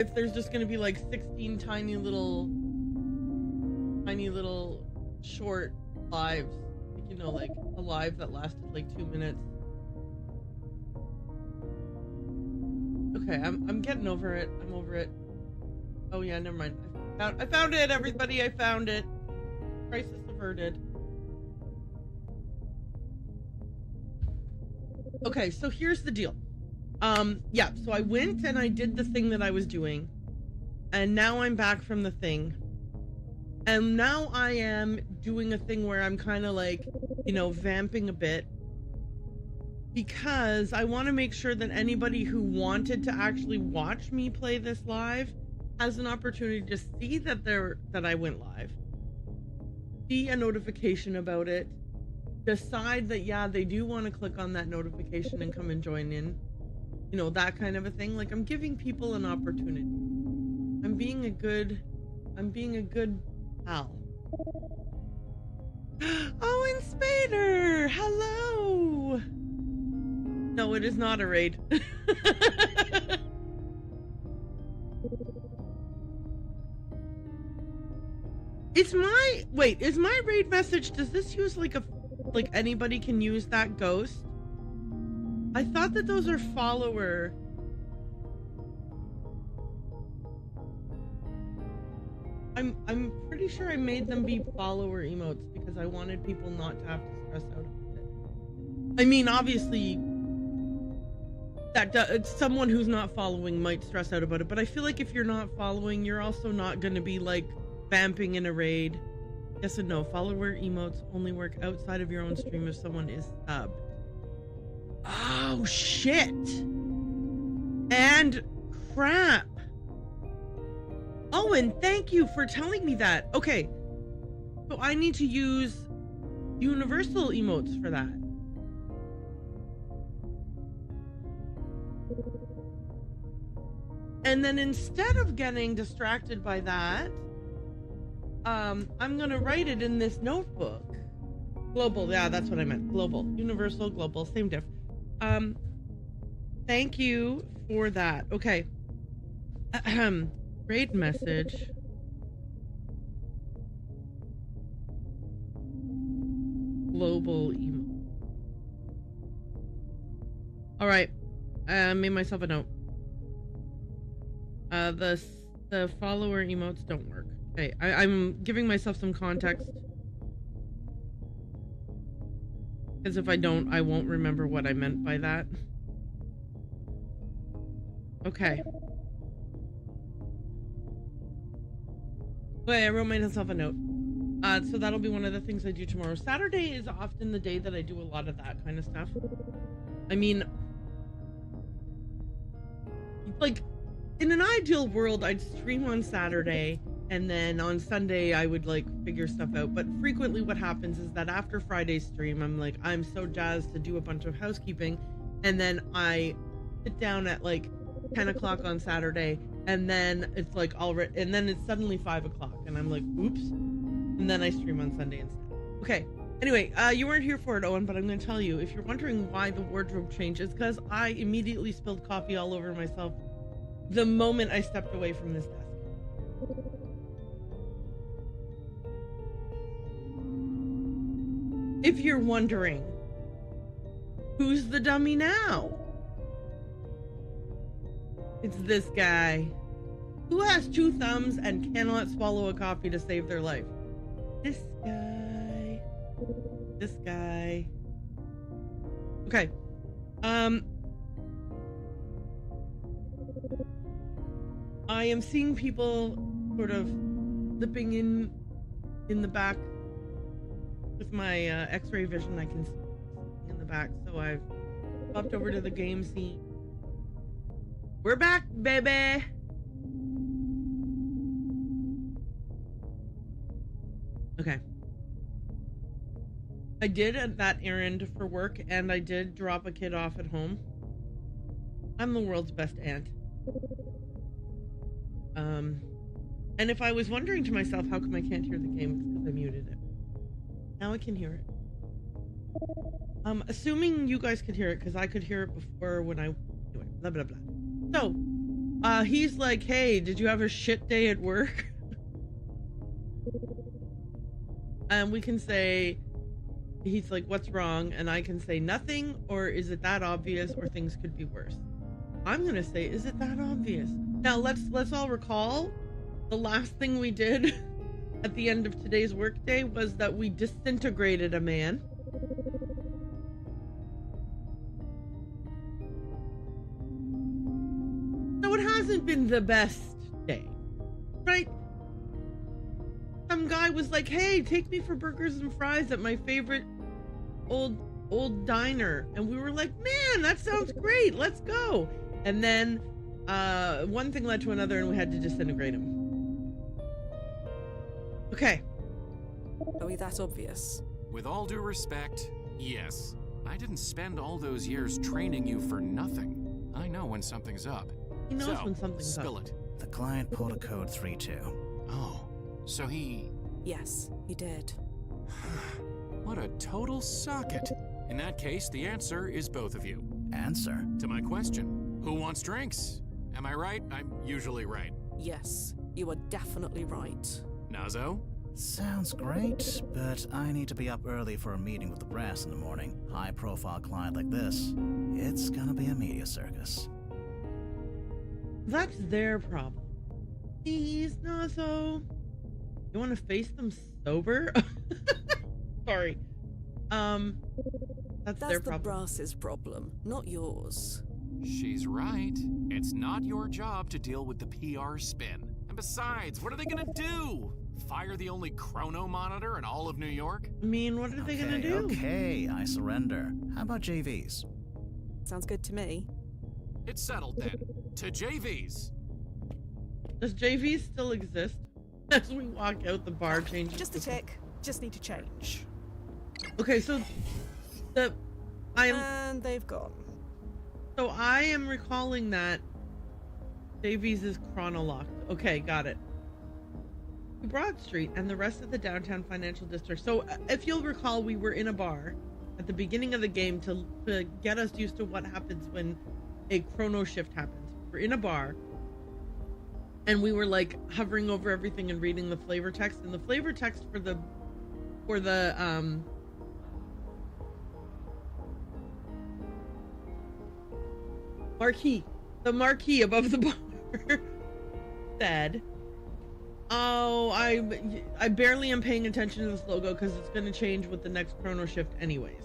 if there's just gonna be like 16 tiny little short lives, like, you know, like a live that lasted like 2 minutes. Okay, I'm getting over it. I'm over it. Oh yeah, never mind. I found it, everybody. I found it. Crisis averted. Okay, so here's the deal. Yeah, so I went and I did the thing that I was doing, and now I'm back from the thing, and now I am doing a thing where I'm kind of like, you know, vamping a bit, because I want to make sure that anybody who wanted to actually watch me play this live has an opportunity to see that I went live, see a notification about it, decide that, yeah, they do want to click on that notification and come and join in, you know, that kind of a thing. Like, I'm giving people an opportunity. I'm being a good pal. Oh, and Spader, hello. No, it is not a raid. Is my raid message, does this use like anybody can use that ghost? I thought that those are follower. I'm pretty sure I made them be follower emotes because I wanted people not to have to stress out about it. I mean, obviously someone who's not following might stress out about it, but I feel like if you're not following, you're also not going to be like vamping in a raid. Yes and no. Follower emotes only work outside of your own stream if someone is subbed. Oh shit. And crap. Oh, and thank you for telling me that. Okay, so I need to use universal emotes for that. And then instead of getting distracted by that, I'm gonna write it in this notebook. Global, yeah, that's what I meant. Global, universal, global, same diff. Thank you for that. Okay. Raid message. Global email. All right. I made myself a note. The follower emotes don't work. Okay, I'm giving myself some context, because if I don't, I won't remember what I meant by that. Okay. Okay, I wrote myself a note. So that'll be one of the things I do tomorrow. Saturday is often the day that I do a lot of that kind of stuff. I mean, like, in an ideal world, I'd stream on Saturday, and then on Sunday I would like figure stuff out. But frequently what happens is that after Friday's stream, I'm so jazzed to do a bunch of housekeeping, and then I sit down at like 10 o'clock on Saturday, and then it's like and then it's suddenly 5 o'clock, and I'm like, oops. And then I stream on Sunday instead. Okay. Anyway, you weren't here for it, Owen, but I'm going to tell you, if you're wondering why the wardrobe changes, because I immediately spilled coffee all over myself the moment I stepped away from this desk. If you're wondering, who's the dummy now? It's this guy. Who has 2 thumbs and cannot swallow a coffee to save their life? This guy. This guy. Okay. I am seeing people sort of slipping in the back with my x-ray vision. I can see in the back, so I've popped over to the game scene. We're back, baby. Okay. I did that errand for work, and I did drop a kid off at home. I'm the world's best aunt. And if I was wondering to myself, how come I can't hear the game? It's because I muted it. Now I can hear it. Assuming you guys could hear it, because I could hear it before when I... Anyway, blah, blah, blah. So, He's like, hey, did you have a shit day at work? And we can say, he's like, what's wrong? And I can say nothing, or is it that obvious, or things could be worse. I'm gonna say, is it that obvious? Now let's all recall the last thing we did at the end of today's workday was that we disintegrated a man. So it hasn't been the best day, right? Some guy was like, hey, take me for burgers and fries at my favorite old diner. And we were like, man, that sounds great. Let's go. And then one thing led to another and we had to disintegrate him. Okay. Are we that obvious? With all due respect, yes. I didn't spend all those years training you for nothing. I know when something's up. He knows when something's spill up. it. The client pulled a code 3-2. Oh, so he... Yes, he did. What a total socket. In that case, the answer is both of you. Answer? To my question, who wants drinks? Am I right? I'm usually right. Yes, you are definitely right. Nazo? Sounds great, but I need to be up early for a meeting with the brass in the morning. High-profile client like this, it's gonna be a media circus. That's their problem. Please, Nazo. You want to face them sober? Sorry. That's their the problem. brass's problem, not yours. She's right. It's not your job to deal with the PR spin. And besides, what are they gonna do? Fire the only chrono monitor in all of New York? I mean, what are they gonna do? Okay, I surrender. How about JVs? Sounds good to me. It's settled then. To JVs. Does JV still exist? As we walk out, the bar changes. Just a tick. Just need to change. Okay, so And they've gone. So I am recalling that Davies is chronolocked. Okay, got it. Broad Street and the rest of the downtown financial district. So if you'll recall, we were in a bar at the beginning of the game to get us used to what happens when a chrono shift happens. We're in a bar and we were like hovering over everything and reading the flavor text, and the flavor text for the marquee above the bar said, oh, I barely am paying attention to this logo because it's going to change with the next chrono shift anyways.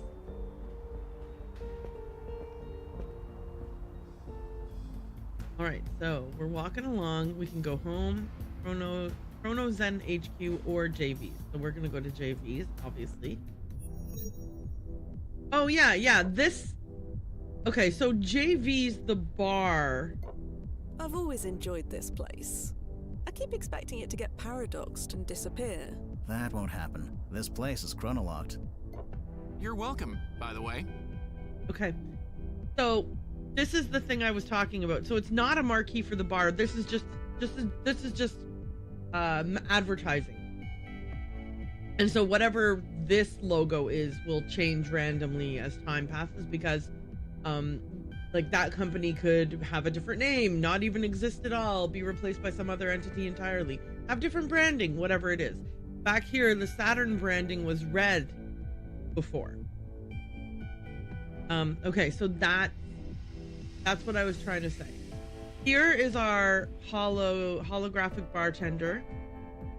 All right, so we're walking along. We can go home, Chrono Zen HQ, or JV's. So we're going to go to JV's, obviously. Oh, yeah, this... Okay, so JV's the bar. I've always enjoyed this place. I keep expecting it to get paradoxed and disappear. That won't happen. This place is chronolocked. You're welcome, by the way. Okay, so this is the thing I was talking about. So it's not a marquee for the bar. This is just advertising. And so whatever this logo is will change randomly as time passes, because like that company could have a different name, not even exist at all, be replaced by some other entity entirely, have different branding, whatever it is. Back here, the Saturn branding was red before. Okay, so that's what I was trying to say. Here is our holographic bartender.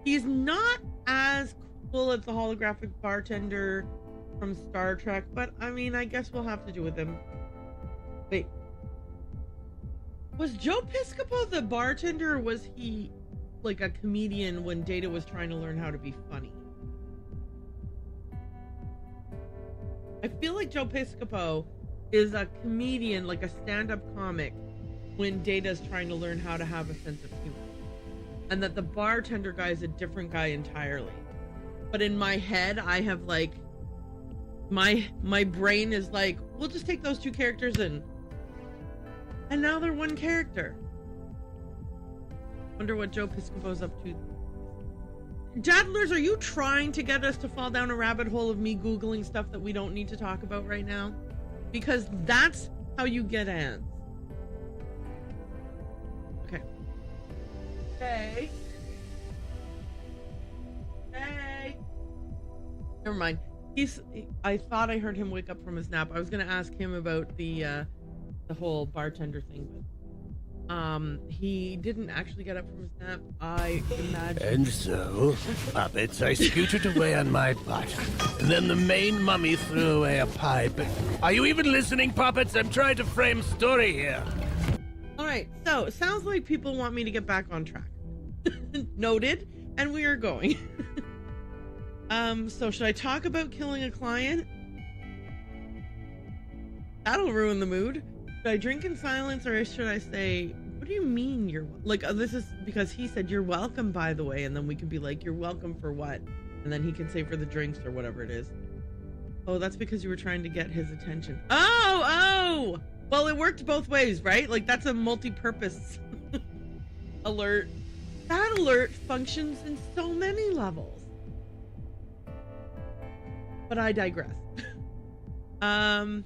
He's not as cool as the holographic bartender from Star Trek, but I mean, I guess we'll have to do with him. Wait, was Joe Piscopo the bartender, or was he like a comedian when Data was trying to learn how to be funny? I feel like Joe Piscopo is a comedian, like a stand-up comic, when Data's trying to learn how to have a sense of humor, and that the bartender guy is a different guy entirely. But in my head, I have like my brain is like, we'll just take those two characters and now they're one character. Wonder what Joe Piscopo's up to. Daddlers, are you trying to get us to fall down a rabbit hole of me Googling stuff that we don't need to talk about right now? Because that's how you get ants. Okay. Never mind. I thought I heard him wake up from his nap. I was going to ask him about the whole bartender thing, but he didn't actually get up from his nap. I imagine. And so, puppets, I scooted away on my butt. And then the main mummy threw away a pipe. Are you even listening, puppets? I'm trying to frame story here. All right, so it sounds like people want me to get back on track. Noted, and we are going. So should I talk about killing a client? That'll ruin the mood. Should I drink in silence, or should I say, what do you mean you're like, this is because he said you're welcome, by the way, and then we can be like, you're welcome for what? And then he can say for the drinks or whatever it is. Oh, that's because you were trying to get his attention. Oh! Well, it worked both ways, right? Like, that's a multi-purpose alert. That alert functions in so many levels. But I digress. So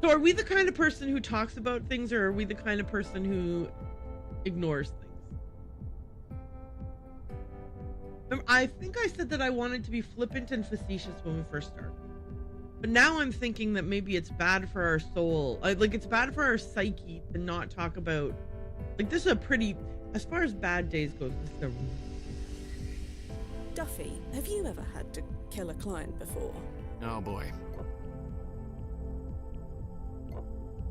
are we the kind of person who talks about things, or are we the kind of person who ignores things? I think I said that I wanted to be flippant and facetious when we first started. But now I'm thinking that maybe it's bad for our soul. Like, it's bad for our psyche to not talk about... Like, this is a pretty... As far as bad days goes, this is a... Duffy, have you ever had to kill a client before? Oh boy.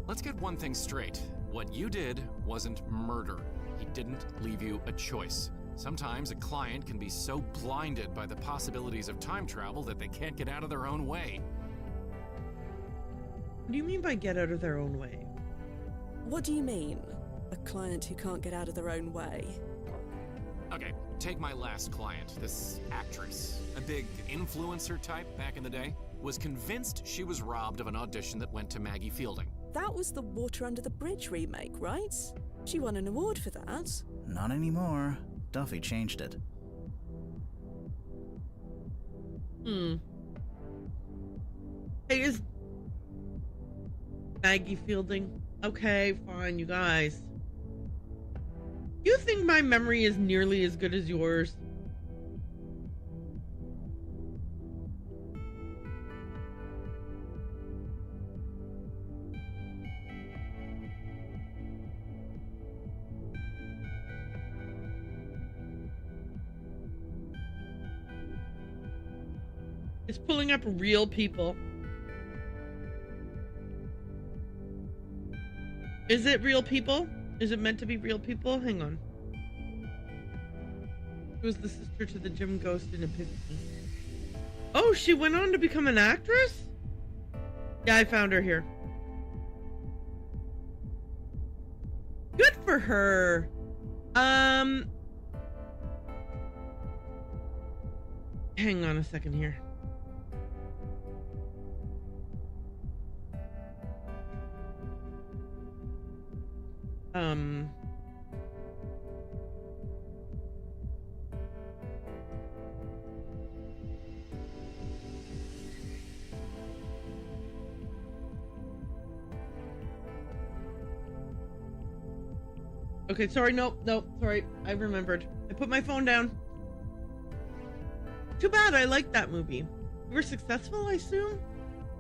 Let's get one thing straight. What you did wasn't murder. He didn't leave you a choice. Sometimes a client can be so blinded by the possibilities of time travel that they can't get out of their own way. What do you mean by get out of their own way? What do you mean? A client who can't get out of their own way? Okay, take my last client, this actress, a big influencer type back in the day, was convinced she was robbed of an audition that went to Maggie Fielding. That was the Water Under the Bridge remake, right? She won an award for that. Not anymore. Duffy changed it. Hey, is Maggie Fielding? Okay, fine, you guys. You think my memory is nearly as good as yours? It's pulling up real people. Is it real people? Is it meant to be real people? Hang on. Who was the sister to the Jim Ghost in Epiphany? Oh, she went on to become an actress? Yeah, I found her here. Good for her. Hang on a second here. Okay, sorry, nope, sorry, I remembered. I put my phone down. Too bad, I liked that movie. You were successful, I assume?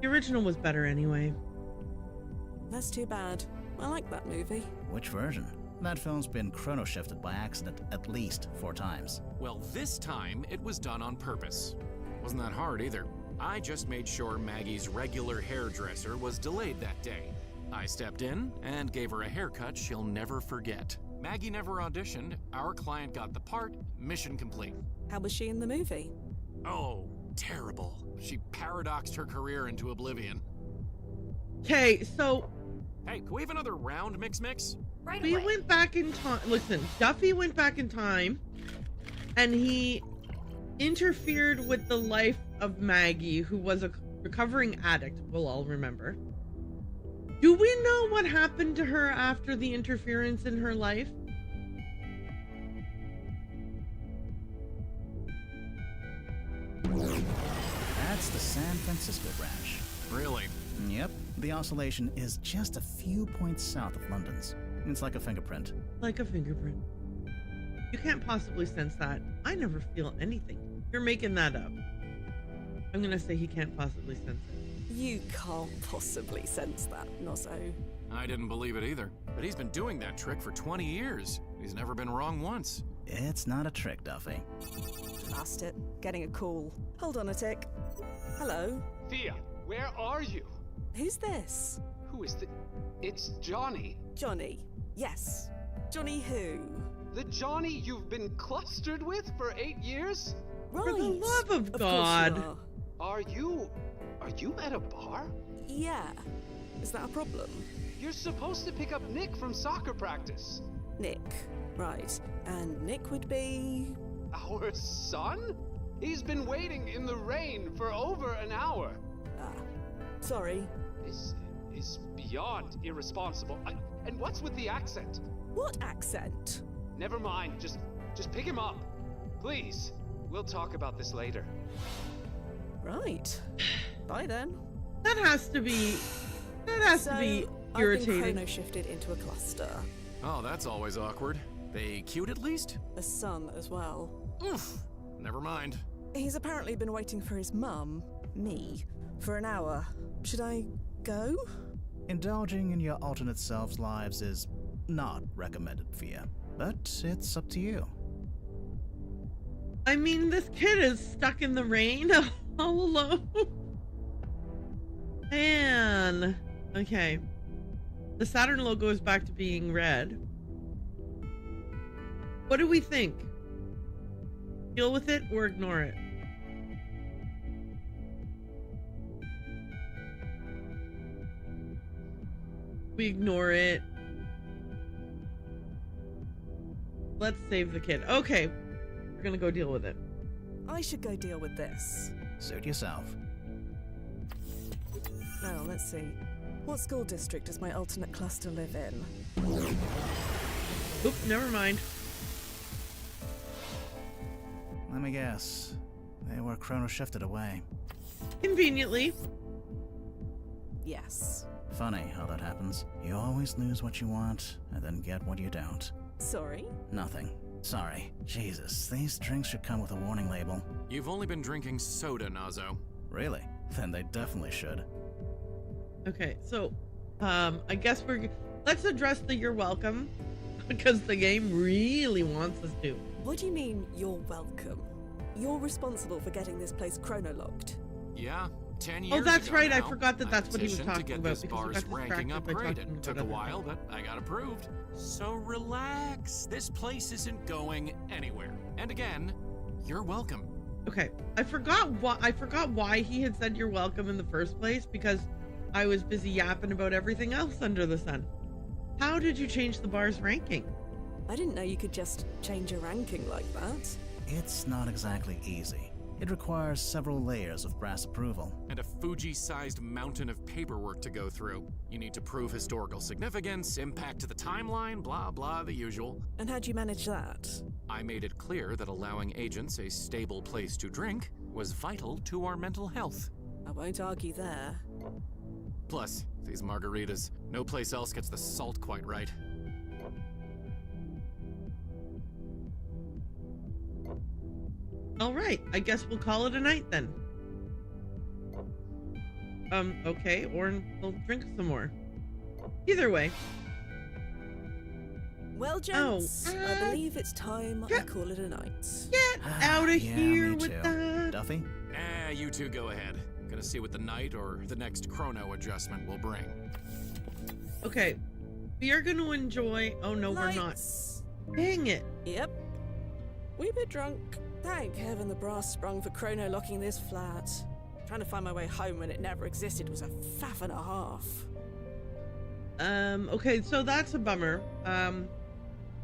The original was better anyway. That's too bad. I like that movie. Which version? That film's been chrono-shifted by accident at least 4 times. Well, this time it was done on purpose. Wasn't that hard either. I just made sure Maggie's regular hairdresser was delayed that day. I stepped in and gave her a haircut she'll never forget. Maggie never auditioned, our client got the part, mission complete. How was she in the movie? Oh, terrible. She paradoxed her career into oblivion. Okay, so... Hey, can we have another round, Mix? Right we away. went back in time. Listen, Duffy went back in time, and he interfered with the life of Maggie, who was a recovering addict, we'll all remember. Do we know what happened to her after the interference in her life? That's the San Francisco branch. Really? Yep, the oscillation is just a few points south of London's. It's like a fingerprint. Like a fingerprint. You can't possibly sense that. I never feel anything. You're making that up. I'm gonna say he can't possibly sense it. You can't possibly sense that, Nozzo. I didn't believe it either, but he's been doing that trick for 20 years. He's never been wrong once. It's not a trick, Duffy. Blast it. Getting a call. Hold on a tick. Hello? Thea, where are you? Who's this? Who is the... It's Johnny. Johnny. Yes. Johnny who? The Johnny you've been clustered with for 8 years? Right. For the love of course God. you are. Are you at a bar? Yeah. Is that a problem? You're supposed to pick up Nick from soccer practice. Nick. Right. And Nick would be... Our son? He's been waiting in the rain for over an hour. Ah. Sorry. This is beyond irresponsible. And what's with the accent? What accent? Never mind, just pick him up. Please. We'll talk about this later. Right. Bye then. That has to be irritating. I've been chrono shifted into a cluster. Oh, that's always awkward. They cute at least? A son as well. Oof. Never mind. He's apparently been waiting for his mum, me, for an hour. Should I go? Indulging in your alternate selves' lives is not recommended, Fia, but it's up to you. I mean, this kid is stuck in the rain all alone. Man. Okay. The Saturn logo is back to being red. What do we think? Deal with it or ignore it? We ignore it. Let's save the kid. Okay. We're gonna go deal with it. I should go deal with this. Suit yourself. Now, let's see. What school district does my alternate cluster live in? Oop, never mind. Let me guess. They were chrono shifted away. Conveniently. Yes. Funny how that happens. You always lose what you want, and then get what you don't. Sorry? Nothing. Sorry. Jesus, these drinks should come with a warning label. You've only been drinking soda, Nazo. Really? Then they definitely should. Okay, so, I guess let's address the you're welcome, because the game really wants us to. What do you mean, you're welcome? You're responsible for getting this place chronolocked. Yeah, 10 years Oh, that's ago right. now, I forgot that that's what he was petitioned talking to get about this because we bar's got ranking distracted by talking upgraded. about Took a other while, but I got approved. So relax. This place isn't going anywhere. And again, you're welcome. Okay, I forgot why he had said you're welcome in the first place, because I was busy yapping about everything else under the sun. How did you change the bar's ranking? I didn't know you could just change a ranking like that. It's not exactly easy. It requires several layers of brass approval. And a Fuji-sized mountain of paperwork to go through. You need to prove historical significance, impact to the timeline, blah, blah, the usual. And how'd you manage that? I made it clear that allowing agents a stable place to drink was vital to our mental health. I won't argue there. Plus, these margaritas, no place else gets the salt quite right. All right, I guess we'll call it a night then. Okay, or we'll drink some more. Either way. Well, gents, Oh, I believe it's time I call it a night. Get out of Yeah, here me with too. that. Duffy? You two go ahead. Gonna see what the night or the next chrono adjustment will bring. Okay, we are going to enjoy. Oh no, we're not. Lights. Dang it. Yep. We're a bit drunk. Thank heaven the brass sprung for chrono locking this flat. Trying to find my way home when it never existed was a faff and a half. Okay, so that's a bummer.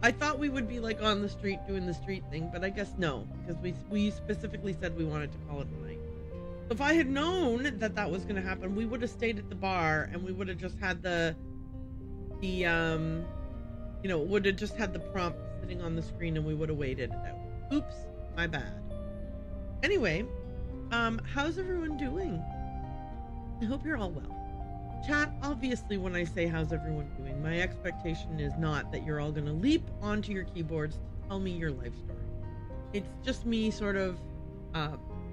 I thought we would be like on the street doing the street thing, but I guess no, because we specifically said we wanted to call it a night. So if I had known that that was going to happen, we would have stayed at the bar and we would have just had would have just had the prompt sitting on the screen and we would have waited it out. Oops, my bad. Anyway, how's everyone doing? I hope you're all well. Chat, obviously when I say how's everyone doing, my expectation is not that you're all going to leap onto your keyboards to tell me your life story. It's just me sort of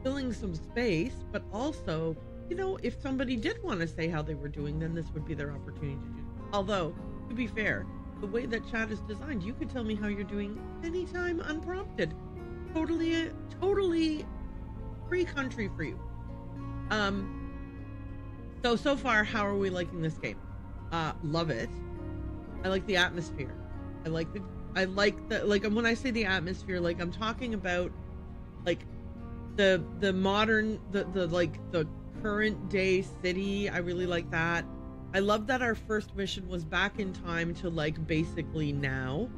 filling some space, but also, you know, if somebody did want to say how they were doing, then this would be their opportunity to do it. Although, to be fair, the way that chat is designed, you could tell me how you're doing anytime unprompted. Totally free country for you. So far, how are we liking this game? Love it. I like the atmosphere. I like the like when I say the atmosphere, like I'm talking about like the modern the current day city. I really like that. I love that our first mission was back in time to like basically now,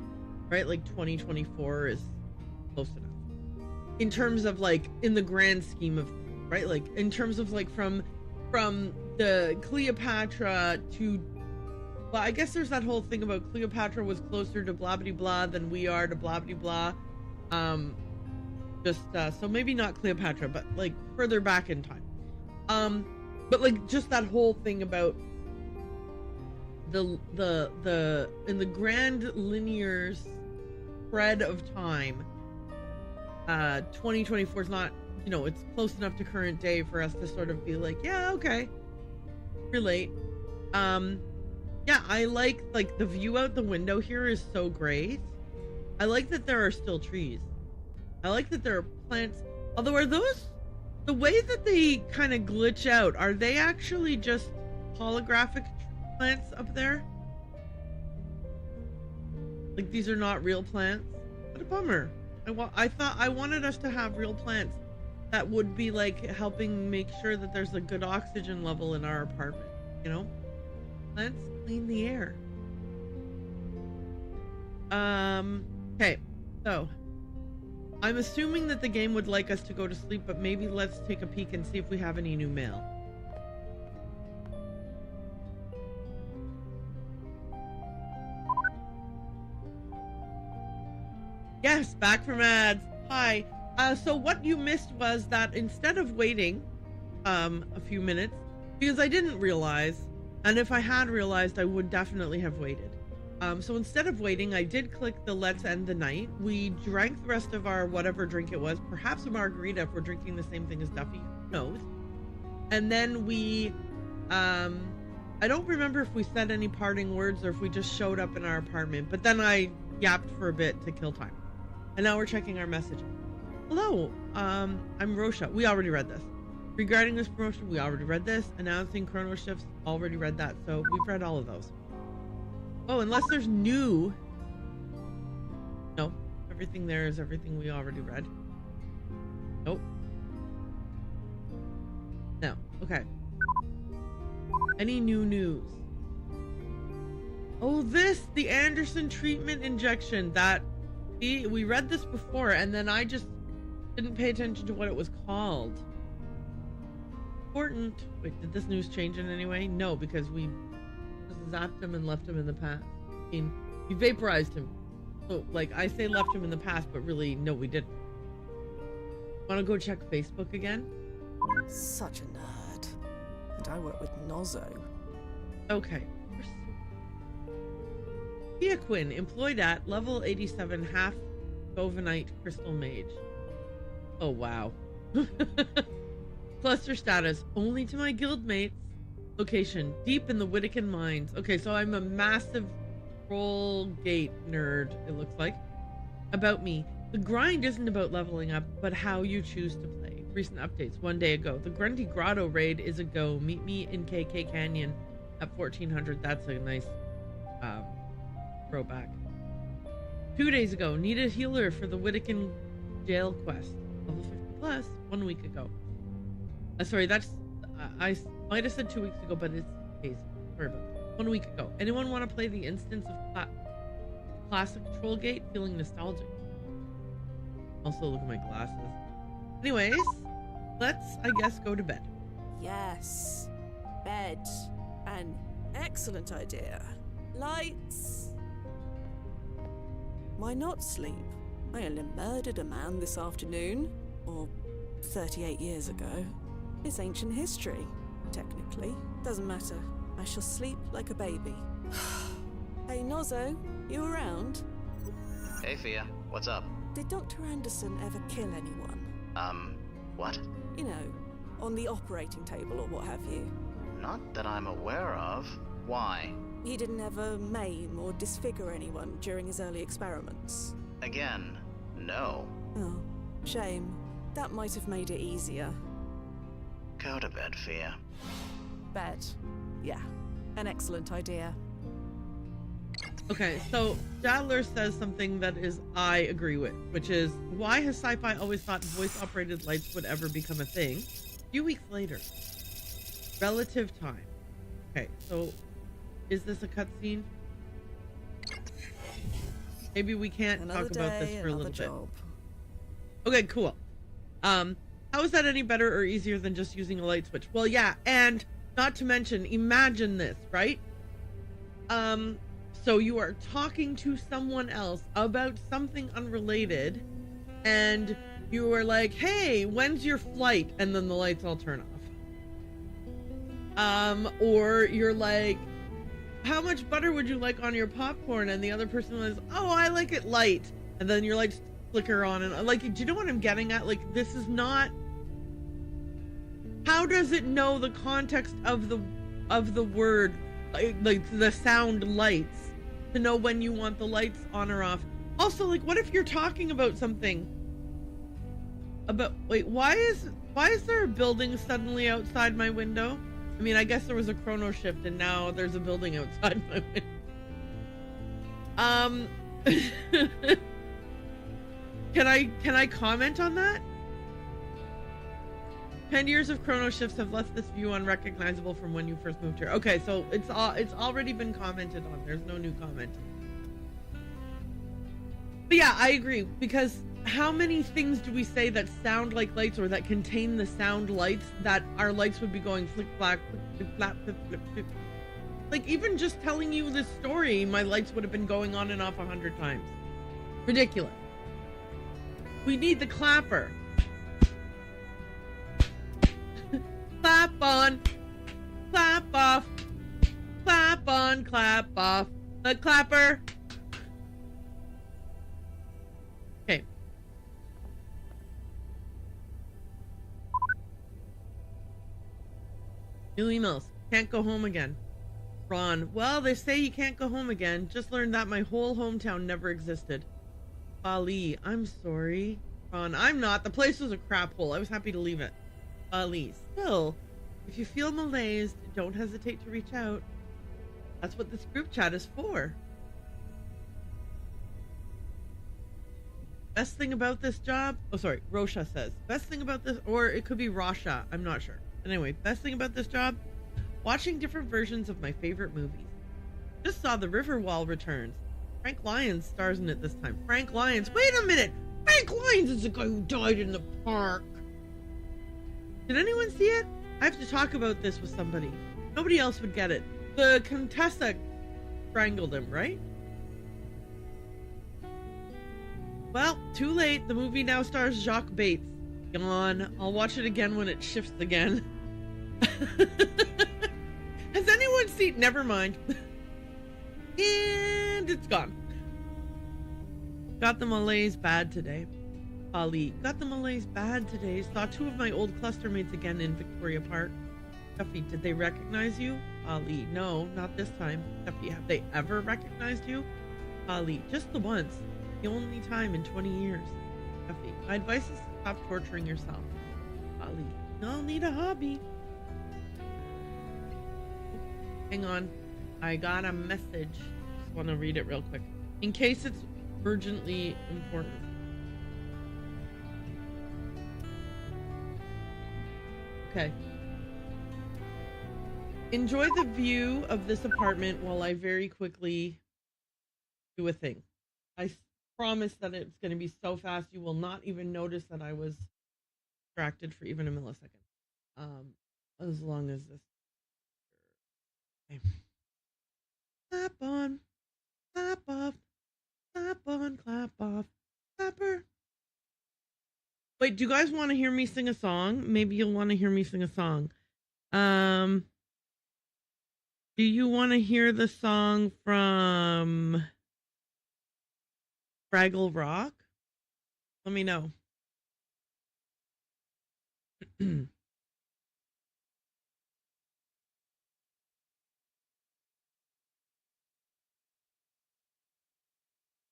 right? Like 2024 is close enough in terms of like in the grand scheme of things, right? Like in terms of like from the Cleopatra to, well, I guess there's that whole thing about Cleopatra was closer to blah blah blah than we are to blah blah blah. So maybe not Cleopatra, but like further back in time. But like just that whole thing about the in the grand linear spread of time, 2024 is not, you know, it's close enough to current day for us to sort of be like, yeah, okay, relate. Yeah, I like the view out the window here is so great. I like that there are still trees. I like that there are plants. Although, are those the way that they kind of glitch out? Are they actually just holographic plants up there? Like these are not real plants? What a bummer. I thought I wanted us to have real plants that would be like helping make sure that there's a good oxygen level in our apartment, you know? Plants clean the air. Okay, so I'm assuming that the game would like us to go to sleep, but maybe let's take a peek and see if we have any new mail. Yes, back from ads. Hi. So what you missed was that instead of waiting a few minutes, because I didn't realize, and if I had realized, I would definitely have waited. So instead of waiting, I did click the let's end the night. We drank the rest of our whatever drink it was, perhaps a margarita if we're drinking the same thing as Duffy, who knows. And then we, I don't remember if we said any parting words or if we just showed up in our apartment, but then I yapped for a bit to kill time. And now we're checking our messages. Hello, I'm Rosha. We already read this. Regarding this promotion, we already read this. Announcing chrono shifts, already read that. So we've read all of those. Oh, unless there's new. No, everything there is everything we already read. Nope. No, okay. Any new news? Oh, the Anderson treatment injection. That, we read this before and then I just didn't pay attention to what it was called. Important. Wait, did this news change in any way? No, because we just zapped him and left him in the past. I mean, we vaporized him. So, like, I say left him in the past, but really, no, we didn't. Want to go check Facebook again? Such a nerd. And I work with Nozzo. Okay. Tia Quinn, employed at level 87 half Govanite Crystal Mage. Oh, wow. Cluster status, only to my guildmates. Location, deep in the Whittaken Mines. Okay, so I'm a massive troll gate nerd, it looks like. About me. The grind isn't about leveling up, but how you choose to play. Recent updates, 1 day ago. The Grundy Grotto raid is a go. Meet me in KK Canyon at 1400. That's a nice throwback. 2 days ago, need a healer for the Whittaken jail quest. Level 50 plus, 1 week ago. Sorry, that's, I might have said 2 weeks ago, but it's days. Sorry about that. 1 week ago. Anyone want to play the instance of classic Trollgate? Feeling nostalgic. Also, look at my glasses. Anyways, let's, I guess, go to bed. Yes. Bed. An excellent idea. Lights. Why not sleep? I only murdered a man this afternoon. Or 38 years ago. It's ancient history. Technically. Doesn't matter. I shall sleep like a baby. Hey, Nozzo, you around? Hey, Fia. What's up? Did Dr. Anderson ever kill anyone? What? You know, on the operating table or what have you. Not that I'm aware of. Why? He didn't ever maim or disfigure anyone during his early experiments. Again, no. Oh, shame. That might have made it easier. Go to bed, Fia. Bed. Yeah, an excellent idea. Okay, so Dadler says something that is I agree with, which is, why has sci-fi always thought voice-operated lights would ever become a thing? A few weeks later. Relative time. Okay, so is this a cutscene? Maybe we can't Another talk about day, this for a little job. bit. Okay, cool. How is that any better or easier than just using a light switch? Well, yeah, and not to mention, imagine this, right? So you are talking to someone else about something unrelated, and you are like, hey, when's your flight? And then the lights all turn off. Or you're like, how much butter would you like on your popcorn? And the other person was, oh, I like it light. And then your lights flicker on, and like, do you know what I'm getting at? Like, this is not... How does it know the context of the word, like the sound lights, to know when you want the lights on or off? Also, like, what if you're talking about something about, wait, why is there a building suddenly outside my window? I mean, I guess there was a chrono shift and now there's a building outside my window. Can I comment on that? 10 years of chrono shifts have left this view unrecognizable from when you first moved here. Okay, so it's already been commented on. There's no new comment. But yeah, I agree, because how many things do we say that sound like lights or that contain the sound lights that our lights would be going flick flack, flick flap, flip flip flip? Like, even just telling you this story, my lights would have been going on and off 100 times. Ridiculous. We need the clapper. Clap on, clap off, clap on, clap off. The clapper. Okay. New emails. Can't go home again. Ron. Well, they say you can't go home again. Just learned that my whole hometown never existed. Ali. I'm sorry. Ron. I'm not. The place was a crap hole. I was happy to leave it. Ali. Still, if you feel malaised, don't hesitate to reach out. That's what this group chat is for. Best thing about this job... Oh, sorry. Rosha says. Best thing about this... Or it could be Rasha. I'm not sure. Anyway, best thing about this job? Watching different versions of my favorite movies. Just saw The River Wall returns. Frank Lyons stars in it this time. Frank Lyons. Wait a minute! Frank Lyons is the guy who died in the park. Did anyone see it? I have to talk about this with somebody. Nobody else would get it. The Contessa strangled him, right? Well, too late. The movie now stars Jacques Bates. Gone. I'll watch it again when it shifts again. Has anyone seen... Never mind. And it's gone. Got the malaise bad today. Ali. Got the malaise bad today. Saw two of my old cluster mates again in Victoria Park. Duffy, did they recognize you? Ali. No, not this time. Duffy, have they ever recognized you? Ali. Just the once. The only time in 20 years. Duffy. My advice is to stop torturing yourself. Ali. I'll need a hobby. Hang on. I got a message. Just want to read it real quick. In case it's urgently important. Okay. Enjoy the view of this apartment while I very quickly do a thing. I promise that it's going to be so fast you will not even notice that I was distracted for even a millisecond. As long as this... Okay. Clap on, clap off, clap on, clap off, clapper. Wait, do you guys want to hear me sing a song? Maybe you'll want to hear me sing a song. Do you want to hear the song from Fraggle Rock? Let me know.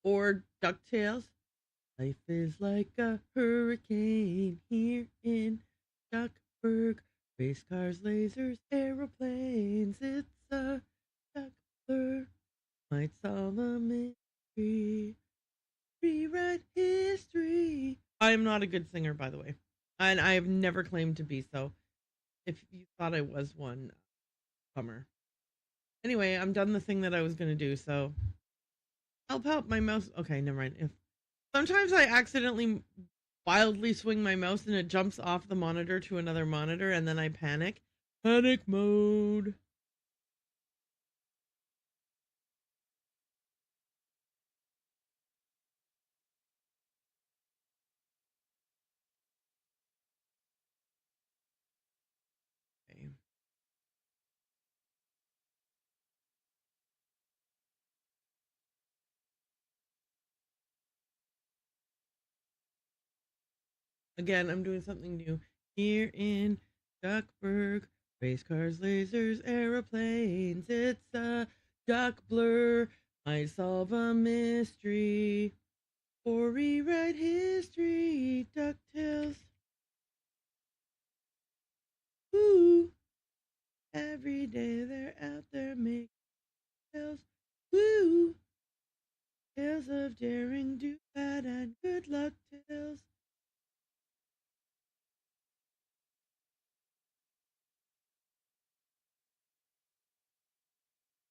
Or DuckTales. Life is like a hurricane here in Duckburg. Race cars, lasers, aeroplanes. It's a duck blur. Might solve a mystery. Rewrite history. I am not a good singer, by the way. And I have never claimed to be so. If you thought I was one, bummer. Anyway, I'm done the thing that I was going to do, so help my mouse. Okay, never mind. If sometimes I accidentally wildly swing my mouse and it jumps off the monitor to another monitor and then I panic. Panic mode. Okay. Again, I'm doing something new. Here in Duckburg, race cars, lasers, aeroplanes. It's a duck blur. I solve a mystery. Or rewrite history. DuckTales. Woo! Every day they're out there making tales. Woo! Tales of daring, do bad, and good luck tales.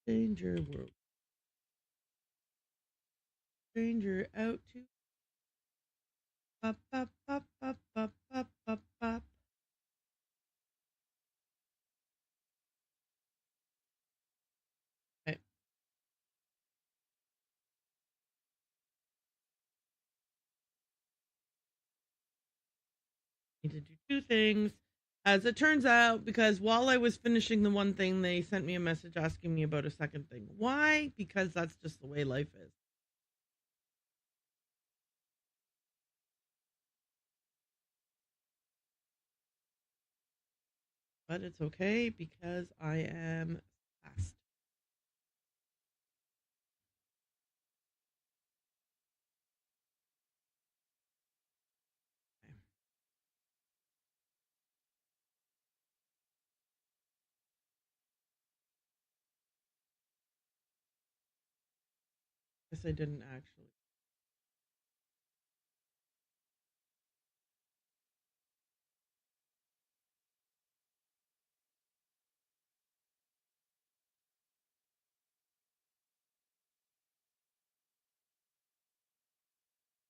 Danger world. Stranger out to pop, pop, pop, pop, pop, pop, pop, pop. Okay. Need to do two things. As it turns out, because while I was finishing the one thing, they sent me a message asking me about a second thing. Why? Because that's just the way life is. But it's okay because I am fast. Okay. Guess I didn't actually.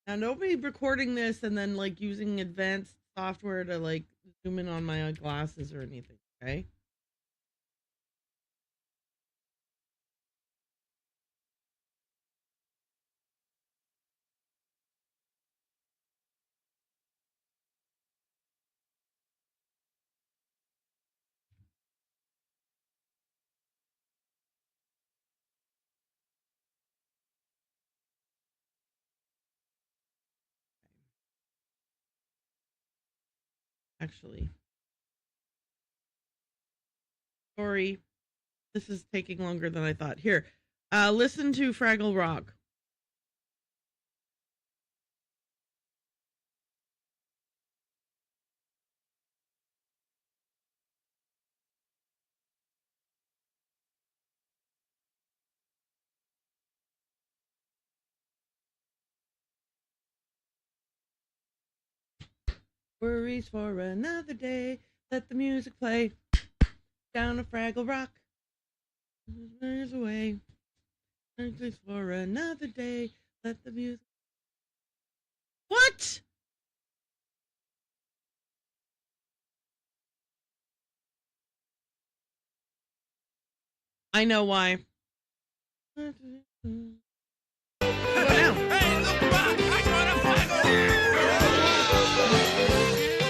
Now, nobody recording this and then like using advanced software to like zoom in on my glasses or anything, okay? Actually, sorry, this is taking longer than I thought. Here, listen to Fraggle Rock. Worries for another day. Let the music play. Down a Fraggle Rock. Worries away. Worries for another day. Let the music. What? I know why. Go now. Hey, look, Rock! I got a Fraggle!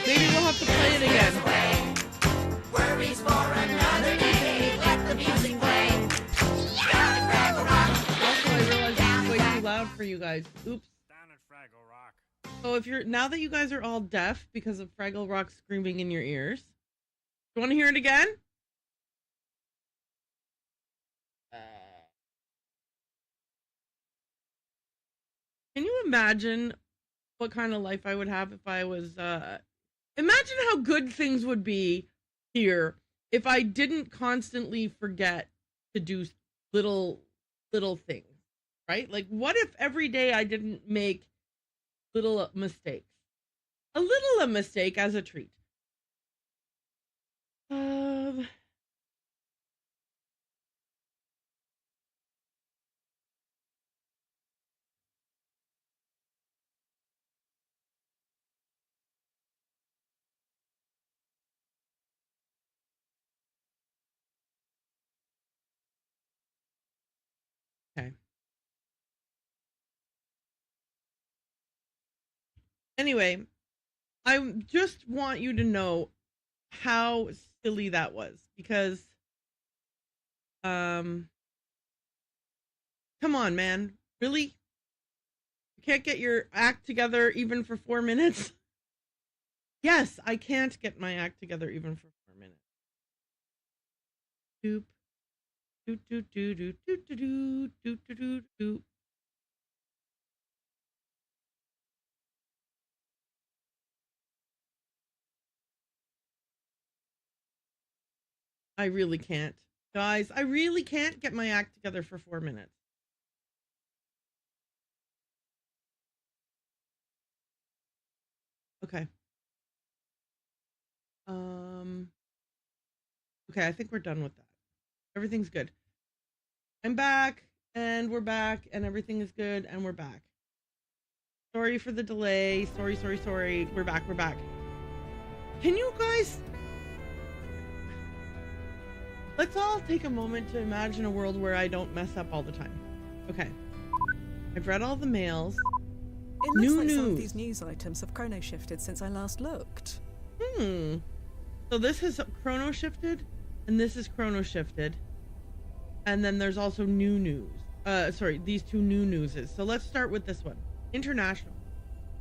Maybe we'll have to play it again. Worries for another day. Let the music play. Down at Fraggle Rock. Also, I realized it's way too loud for you guys. Oops. Down at Fraggle Rock. So if you're, now that you guys are all deaf because of Fraggle Rock screaming in your ears, you want to hear it again? Can you imagine what kind of life I would have if I was, imagine how good things would be here if I didn't constantly forget to do little things, right? Like, what if every day I didn't make little mistakes? A mistake as a treat. Okay. Anyway, I just want you to know how silly that was, because come on, man. Really? You can't get your act together even for 4 minutes? Yes, I can't get my act together even for 4 minutes. Doop. Doop doop doop doop doop doop doop doop doop doop. I really can't. Guys, I really can't get my act together for 4 minutes. Okay. Okay, I think we're done with that. Everything's good. I'm back, and we're back, and everything is good, and we're back. Sorry for the delay. Sorry. We're back. Can you guys... Let's all take a moment to imagine a world where I don't mess up all the time. Okay. I've read all the mails. It looks New like some of news. these news items have chrono shifted since I last looked. So this has chrono shifted, and this is chrono shifted. And then there's also new news. These two new newses. So let's start with this one. International.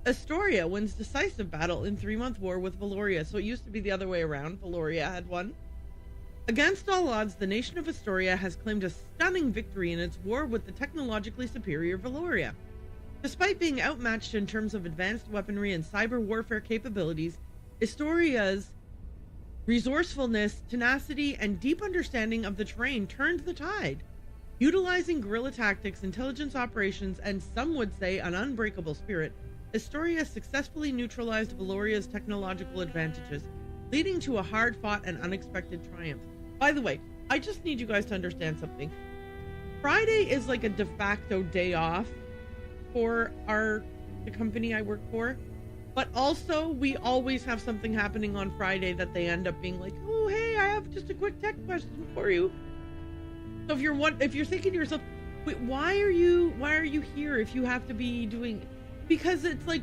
Astoria wins decisive battle in 3-month war with Valoria. So it used to be the other way around. Valoria had won. Against all odds, the nation of Astoria has claimed a stunning victory in its war with the technologically superior Valoria. Despite being outmatched in terms of advanced weaponry and cyber warfare capabilities, Astoria's resourcefulness, tenacity, and deep understanding of the terrain turned the tide. Utilizing guerrilla tactics, intelligence operations, and some would say an unbreakable spirit, Astoria successfully neutralized Valoria's technological advantages, leading to a hard-fought and unexpected triumph. By the way, I just need you guys to understand something. Friday is like a de facto day off for the company I work for, but also we always have something happening on Friday that they end up being like, oh hey, I have just a quick tech question for you. So if you're thinking to yourself, wait, why are you here if you have to be doing, because it's like,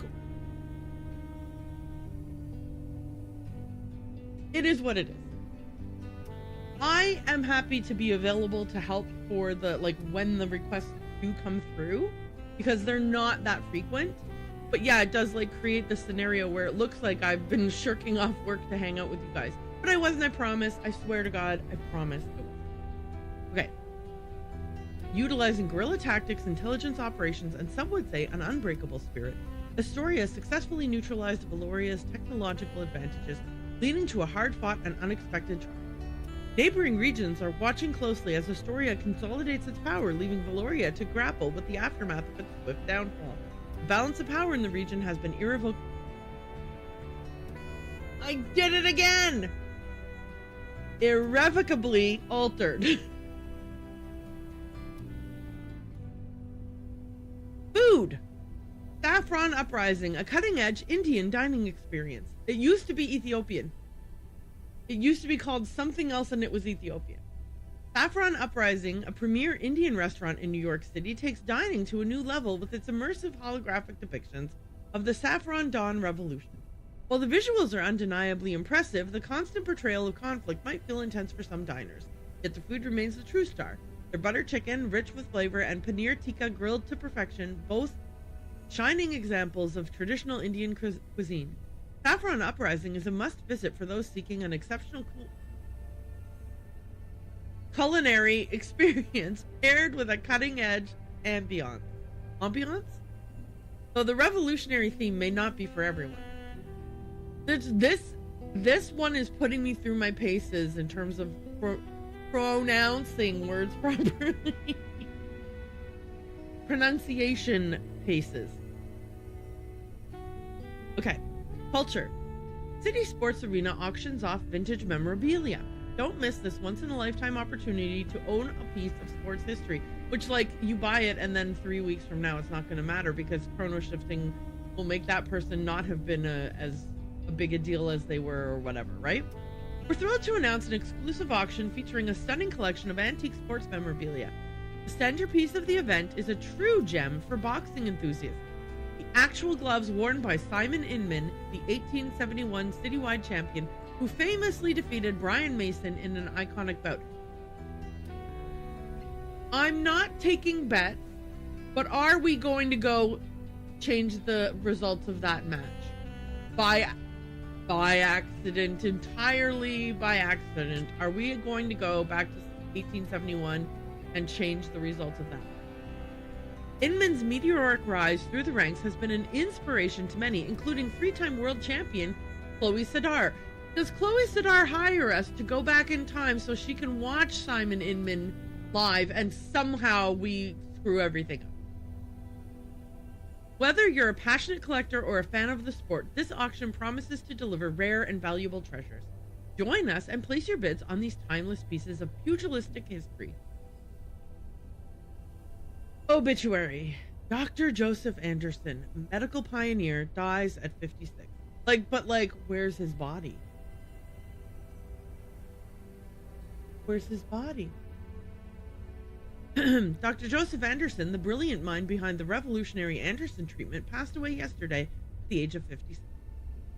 it is what it is. I am happy to be available to help for the, like, when the requests do come through, because they're not that frequent. But yeah, it does like create the scenario where it looks like I've been shirking off work to hang out with you guys. But I wasn't, I promise. I swear to God, I promise I wasn't. Okay. Utilizing guerrilla tactics, intelligence operations, and some would say an unbreakable spirit, Astoria successfully neutralized Valoria's technological advantages, leading to a hard-fought and unexpected triumph. Neighboring regions are watching closely as Astoria consolidates its power, leaving Valoria to grapple with the aftermath of its swift downfall. The balance of power in the region has been irrevocably... I did it again! Irrevocably altered. Food! Saffron Uprising, a cutting-edge Indian dining experience. It used to be Ethiopian. It used to be called something else, and it was Ethiopian. Saffron Uprising, a premier Indian restaurant in New York City, takes dining to a new level with its immersive holographic depictions of the Saffron Dawn Revolution. While the visuals are undeniably impressive, the constant portrayal of conflict might feel intense for some diners. Yet the food remains the true star. Their butter chicken, rich with flavor, and paneer tikka grilled to perfection, both shining examples of traditional Indian cuisine. Saffron Uprising is a must-visit for those seeking an exceptional culinary experience paired with a cutting-edge ambiance. Ambiance? So the revolutionary theme may not be for everyone. This one is putting me through my paces in terms of pronouncing words properly. Pronunciation paces. Okay. Culture. City Sports Arena auctions off vintage memorabilia. Don't miss this once-in-a-lifetime opportunity to own a piece of sports history, which, like, you buy it and then 3 weeks from now it's not going to matter because chrono shifting will make that person not have been as big a deal as they were or whatever, right? We're thrilled to announce an exclusive auction featuring a stunning collection of antique sports memorabilia. The centerpiece of the event is a true gem for boxing enthusiasts. The actual gloves worn by Simon Inman, the 1871 citywide champion, who famously defeated Brian Mason in an iconic bout. I'm not taking bets, but are we going to go change the results of that match? By accident, entirely by accident. Are we going to go back to 1871 and change the results of that? Inman's meteoric rise through the ranks has been an inspiration to many, including three-time world champion Chloe Sadar. Does Chloe Sadar hire us to go back in time so she can watch Simon Inman live and somehow we screw everything up? Whether you're a passionate collector or a fan of the sport, this auction promises to deliver rare and valuable treasures. Join us and place your bids on these timeless pieces of pugilistic history. Obituary. Dr. Joseph Anderson, medical pioneer, dies at 56. Where's his body? Where's his body? Dr. Joseph Anderson, the brilliant mind behind the revolutionary Anderson treatment, passed away yesterday at the age of 56.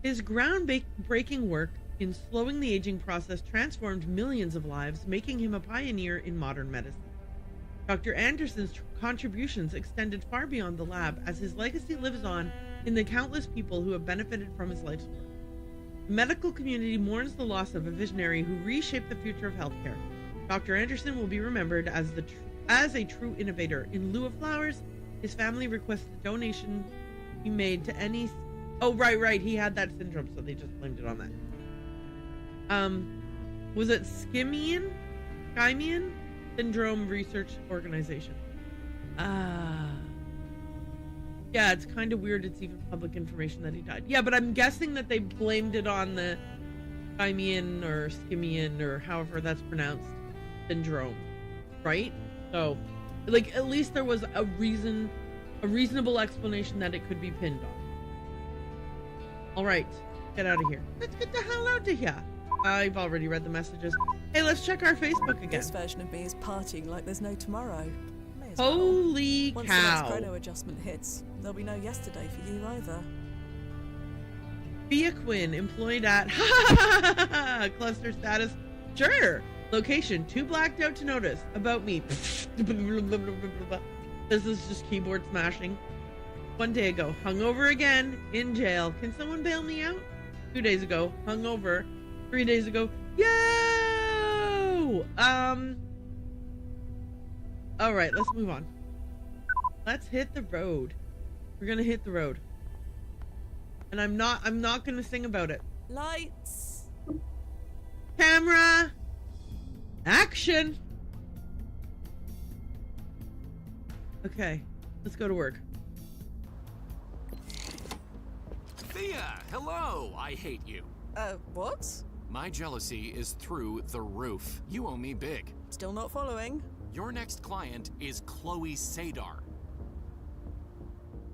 His groundbreaking work in slowing the aging process transformed millions of lives, making him a pioneer in modern medicine. Dr. Anderson's contributions extended far beyond the lab, as his legacy lives on in the countless people who have benefited from his life's work. The medical community mourns the loss of a visionary who reshaped the future of healthcare. Dr. Anderson will be remembered as a true innovator. In lieu of flowers, his family requests a donation be made to any... Oh, right. He had that syndrome, so they just blamed it on that. Was it Skimian Syndrome Research Organization? Yeah, it's kind of weird it's even public information that he died. Yeah, but I'm guessing that they blamed it on the Skimian or however that's pronounced syndrome, right? So, at least there was a reasonable explanation that it could be pinned on. All right, get out of here. Let's get the hell out of here. I've already read the messages. Hey, let's check our Facebook again. This version of me is partying like there's no tomorrow. May as Holy well. cow. Once the next chrono adjustment hits, there'll be no yesterday for you either. Bia Quinn, employed at cluster status. Sure. Location, too blacked out to notice. About me. This is just keyboard smashing. 1 day ago, hungover again, in jail. Can someone bail me out? 2 days ago, hungover. 3 days ago, yo! All right, let's move on. Let's hit the road. We're gonna hit the road. And I'm not gonna sing about it. Lights. Camera. Action. Okay, let's go to work. Thea, hello! I hate you. What? My jealousy is through the roof. You owe me big. Still not following. Your next client is Chloe Sadar.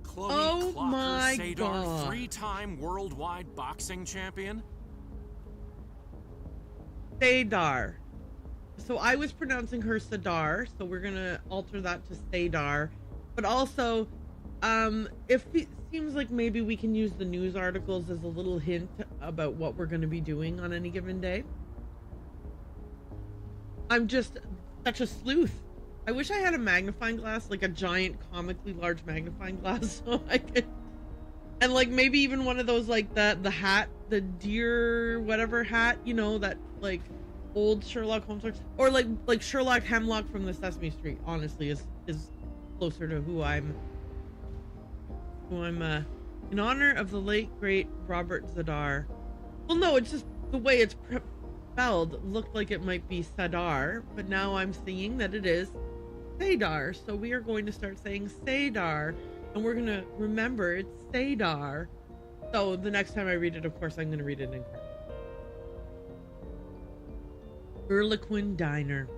Chloe Oh Clocker my Sadar, God. 3-time worldwide boxing champion. Sadar. So I was pronouncing her Sadar, so we're gonna alter that to Sadar. But also, it seems like maybe we can use the news articles as a little hint about what we're gonna be doing on any given day. I'm just such a sleuth. I wish I had a magnifying glass, like a giant comically large magnifying glass, so I could, and like maybe even one of those, like the hat, the deer whatever hat, you know, that like old Sherlock Holmes, or like Sherlock Hemlock from the Sesame Street, honestly is closer to who I'm in honor of the late great Robert Zadar. Well, no, it's just the way it's spelled looked like it might be Sadar, but now I'm seeing that it is Sadar. So we are going to start saying Sadar, and we're going to remember it's Sadar. So the next time I read it, of course, I'm going to read it in Craig. Erlequin Diner.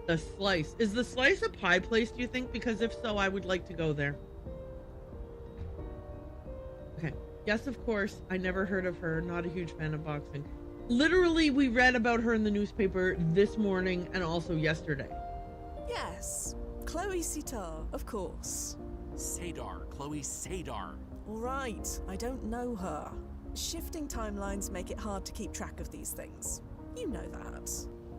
The Slice. Is the Slice a pie place, do you think? Because if so, I would like to go there. Okay. Yes, of course. I never heard of her. Not a huge fan of boxing. Literally, we read about her in the newspaper this morning and also yesterday. Yes, Chloe Sitar, of course. Sadar, Chloe Sadar. All right, I don't know her. Shifting timelines make it hard to keep track of these things. You know that.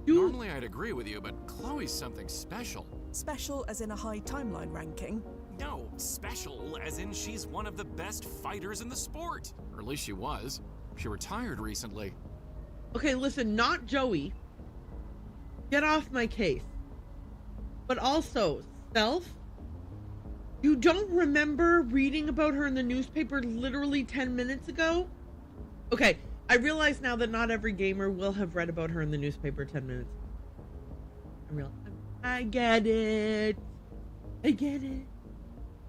Normally I'd agree with you, but Chloe's something special. Special as in a high timeline ranking? No, special as in she's one of the best fighters in the sport. Or at least she was. She retired recently. Okay, listen, not Joey. Get off my case. But also, Self, you don't remember reading about her in the newspaper literally 10 minutes ago? Okay, I realize now that not every gamer will have read about her in the newspaper 10 minutes. I get it. I get it.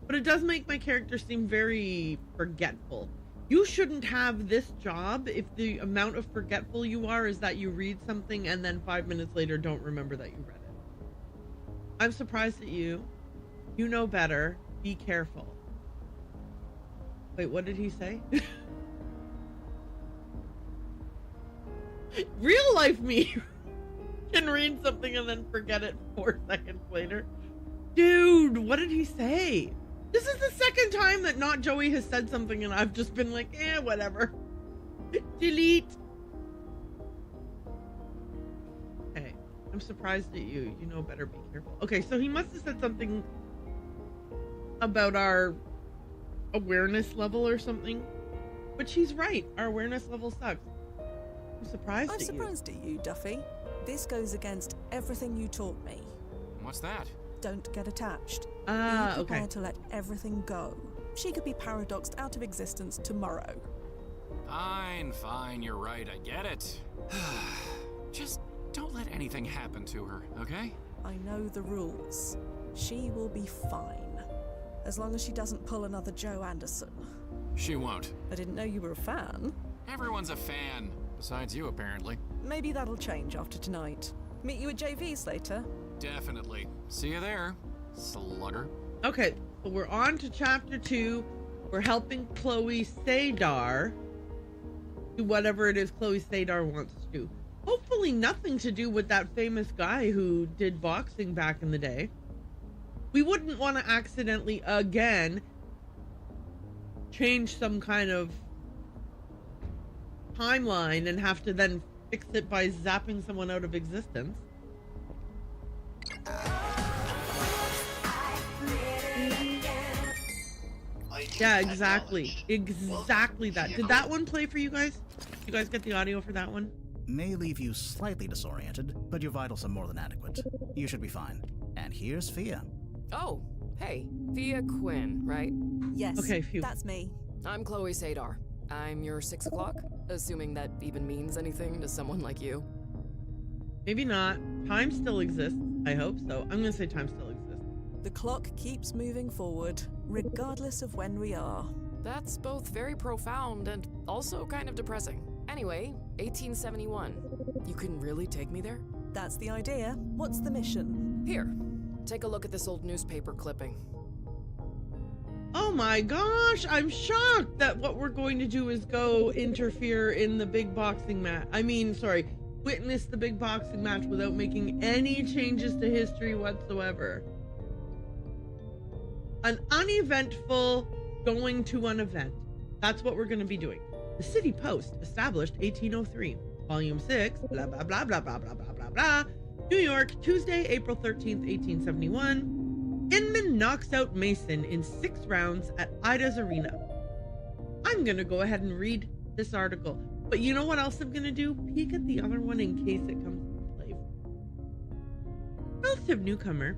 But it does make my character seem very forgetful. You shouldn't have this job if the amount of forgetful you are is that you read something and then 5 minutes later don't remember that you read it. I'm surprised at you. You know better. Be careful. Wait, what did he say? Real life me can read something and then forget it 4 seconds later. Dude, what did he say? This is the second time that not Joey has said something and I've just been like, whatever. Delete. Okay, I'm surprised at you. You know better, be careful. Okay, so he must have said something about our awareness level or something. But she's right. Our awareness level sucks. I'm surprised at you. I'm surprised at you, Duffy. This goes against everything you taught me. What's that? Don't get attached. Ah, Be prepared okay. to let everything go. She could be paradoxed out of existence tomorrow. Fine, you're right, I get it. Just don't let anything happen to her, okay? I know the rules. She will be fine. As long as she doesn't pull another Joe Anderson. She won't. I didn't know you were a fan. Everyone's a fan. Besides you, apparently. Maybe that'll change after tonight. Meet you at JV's later. Definitely. See you there, slugger. Okay, so we're on to chapter 2. We're helping Chloe Sadar do whatever it is Chloe Sadar wants to do. Hopefully nothing to do with that famous guy who did boxing back in the day. We wouldn't want to accidentally, again, change some kind of timeline and have to then fix it by zapping someone out of existence. Yeah, exactly. Exactly that. Did that one play for you guys? You guys get the audio for that one? May leave you slightly disoriented, but your vitals are more than adequate. You should be fine. And here's Fia. Oh, hey, Fia Quinn, right? Yes, Okay, phew. that's me. I'm Chloe Sadar. I'm your 6 o'clock, assuming that even means anything to someone like you. Maybe not. Time still exists. I hope so. I'm gonna say time still exists. The clock keeps moving forward, regardless of when we are. That's both very profound and also kind of depressing. Anyway, 1871. You can really take me there? That's the idea. What's the mission? Here, take a look at this old newspaper clipping. Oh my gosh, I'm shocked that what we're going to do is go interfere in the big boxing match. Witness the big boxing match without making any changes to history whatsoever. An uneventful going to an event. That's what we're going to be doing. The City Post, established 1803. Volume 6, blah, blah, blah, blah, blah, blah, blah, blah, blah. New York, Tuesday, April 13th, 1871. Inman knocks out Mason in 6 rounds at Ida's Arena. I'm going to go ahead and read this article. But you know what else I'm going to do? Peek at the other one in case it comes to play. Relative newcomer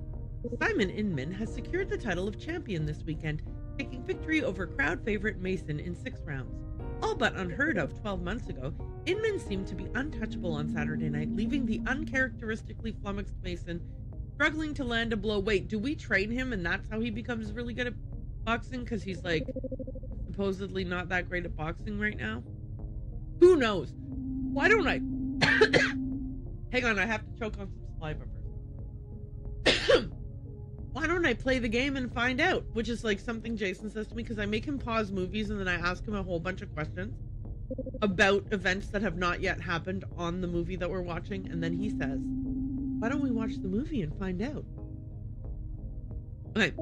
Simon Inman has secured the title of champion this weekend, taking victory over crowd favorite Mason in 6 rounds. All but unheard of 12 months ago, Inman seemed to be untouchable on Saturday night, leaving the uncharacteristically flummoxed Mason struggling to land a blow. Wait, do we train him and that's how he becomes really good at boxing? Because he's like supposedly not that great at boxing right now? Who knows? Why don't I... Hang on, I have to choke on some saliva first. Why don't I play the game and find out? Which is like something Jason says to me, because I make him pause movies and then I ask him a whole bunch of questions about events that have not yet happened on the movie that we're watching, and then he says, why don't we watch the movie and find out? Okay.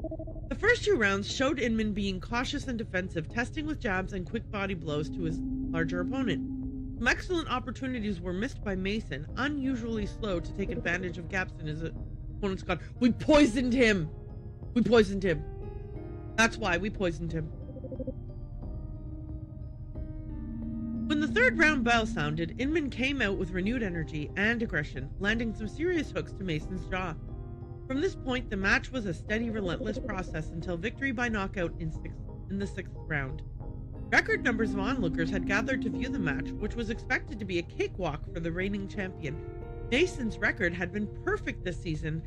The first 2 rounds showed Inman being cautious and defensive, testing with jabs and quick body blows to his larger opponent. Some excellent opportunities were missed by Mason, unusually slow to take advantage of gaps in his opponent's guard. We poisoned him! We poisoned him. That's why we poisoned him. When the 3rd round bell sounded, Inman came out with renewed energy and aggression, landing some serious hooks to Mason's jaw. From this point, the match was a steady, relentless process until victory by knockout in the 6th round. Record numbers of onlookers had gathered to view the match, which was expected to be a cakewalk for the reigning champion. Mason's record had been perfect this season,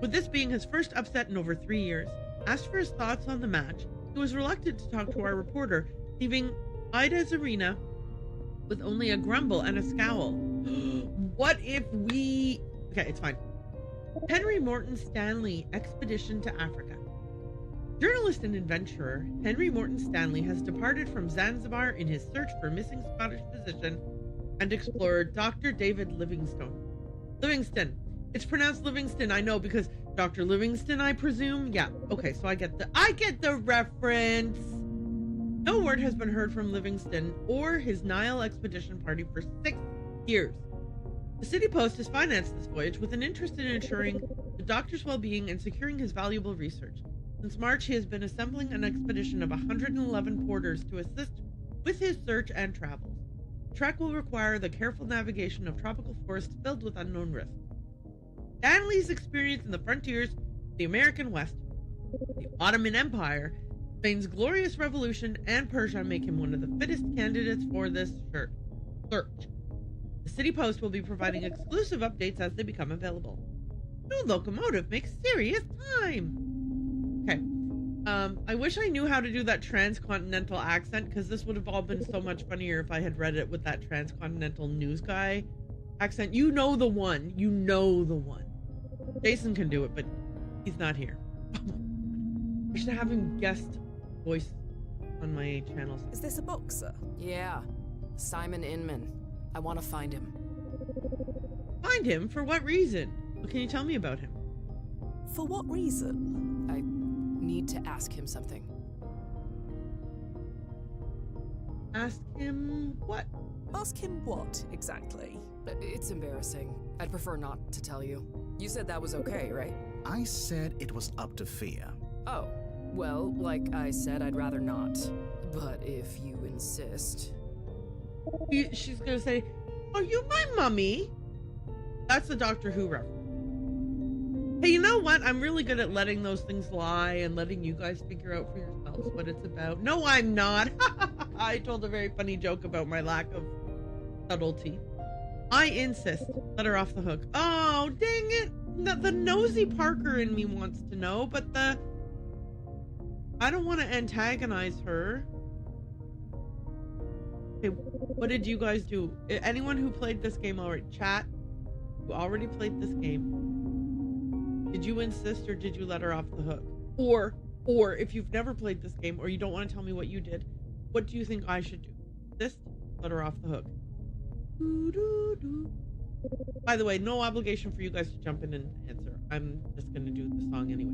with this being his first upset in over 3 years. Asked for his thoughts on the match, he was reluctant to talk to our reporter, leaving Ida's Arena with only a grumble and a scowl. What if we... Okay, it's fine. Henry Morton Stanley expedition to Africa. Journalist and adventurer Henry Morton Stanley has departed from Zanzibar in his search for missing Scottish physician and explorer Dr. David Livingstone. It's pronounced Livingston, I know, because Dr. Livingston, I presume. Yeah, okay, so I get the reference. No word has been heard from Livingston or his Nile expedition party for 6 years. The City Post has financed this voyage with an interest in ensuring the doctor's well-being and securing his valuable research. Since March, he has been assembling an expedition of 111 porters to assist with his search and travels. The trek will require the careful navigation of tropical forests filled with unknown risks. Stanley's experience in the frontiers of the American West, the Ottoman Empire, Spain's glorious revolution, and Persia make him one of the fittest candidates for this search. The City Post will be providing exclusive updates as they become available. New locomotive makes serious time. Okay. I wish I knew how to do that transcontinental accent, because this would have all been so much funnier if I had read it with that transcontinental news guy accent. You know the one. You know the one. Jason can do it, but he's not here. Oh my God. I should have him guest voice on my channels. Is this a boxer? Yeah, Simon Inman. I want to find him. Find him? For what reason? What can you tell me about him? For what reason? I need to ask him something. Ask him what? Ask him what, exactly? It's embarrassing. I'd prefer not to tell you. You said that was okay, right? I said it was up to Fia. Oh, well, like I said, I'd rather not. But if you insist... She's gonna say, "Are you my mummy?" That's the Doctor Who reference. Hey, you know what? I'm really good at letting those things lie and letting you guys figure out for yourselves what it's about. No, I'm not. I told a very funny joke about my lack of subtlety. I insist. Let her off the hook. Oh, dang it. The nosy Parker in me wants to know, but I don't want to antagonize her. Okay, what did you guys do? Anyone who played this game already, chat, who already played this game, did you insist or did you let her off the hook? Or if you've never played this game or you don't want to tell me what you did, what do you think I should do? Insist, let her off the hook. By the way, no obligation for you guys to jump in and answer. I'm just gonna do the song anyway.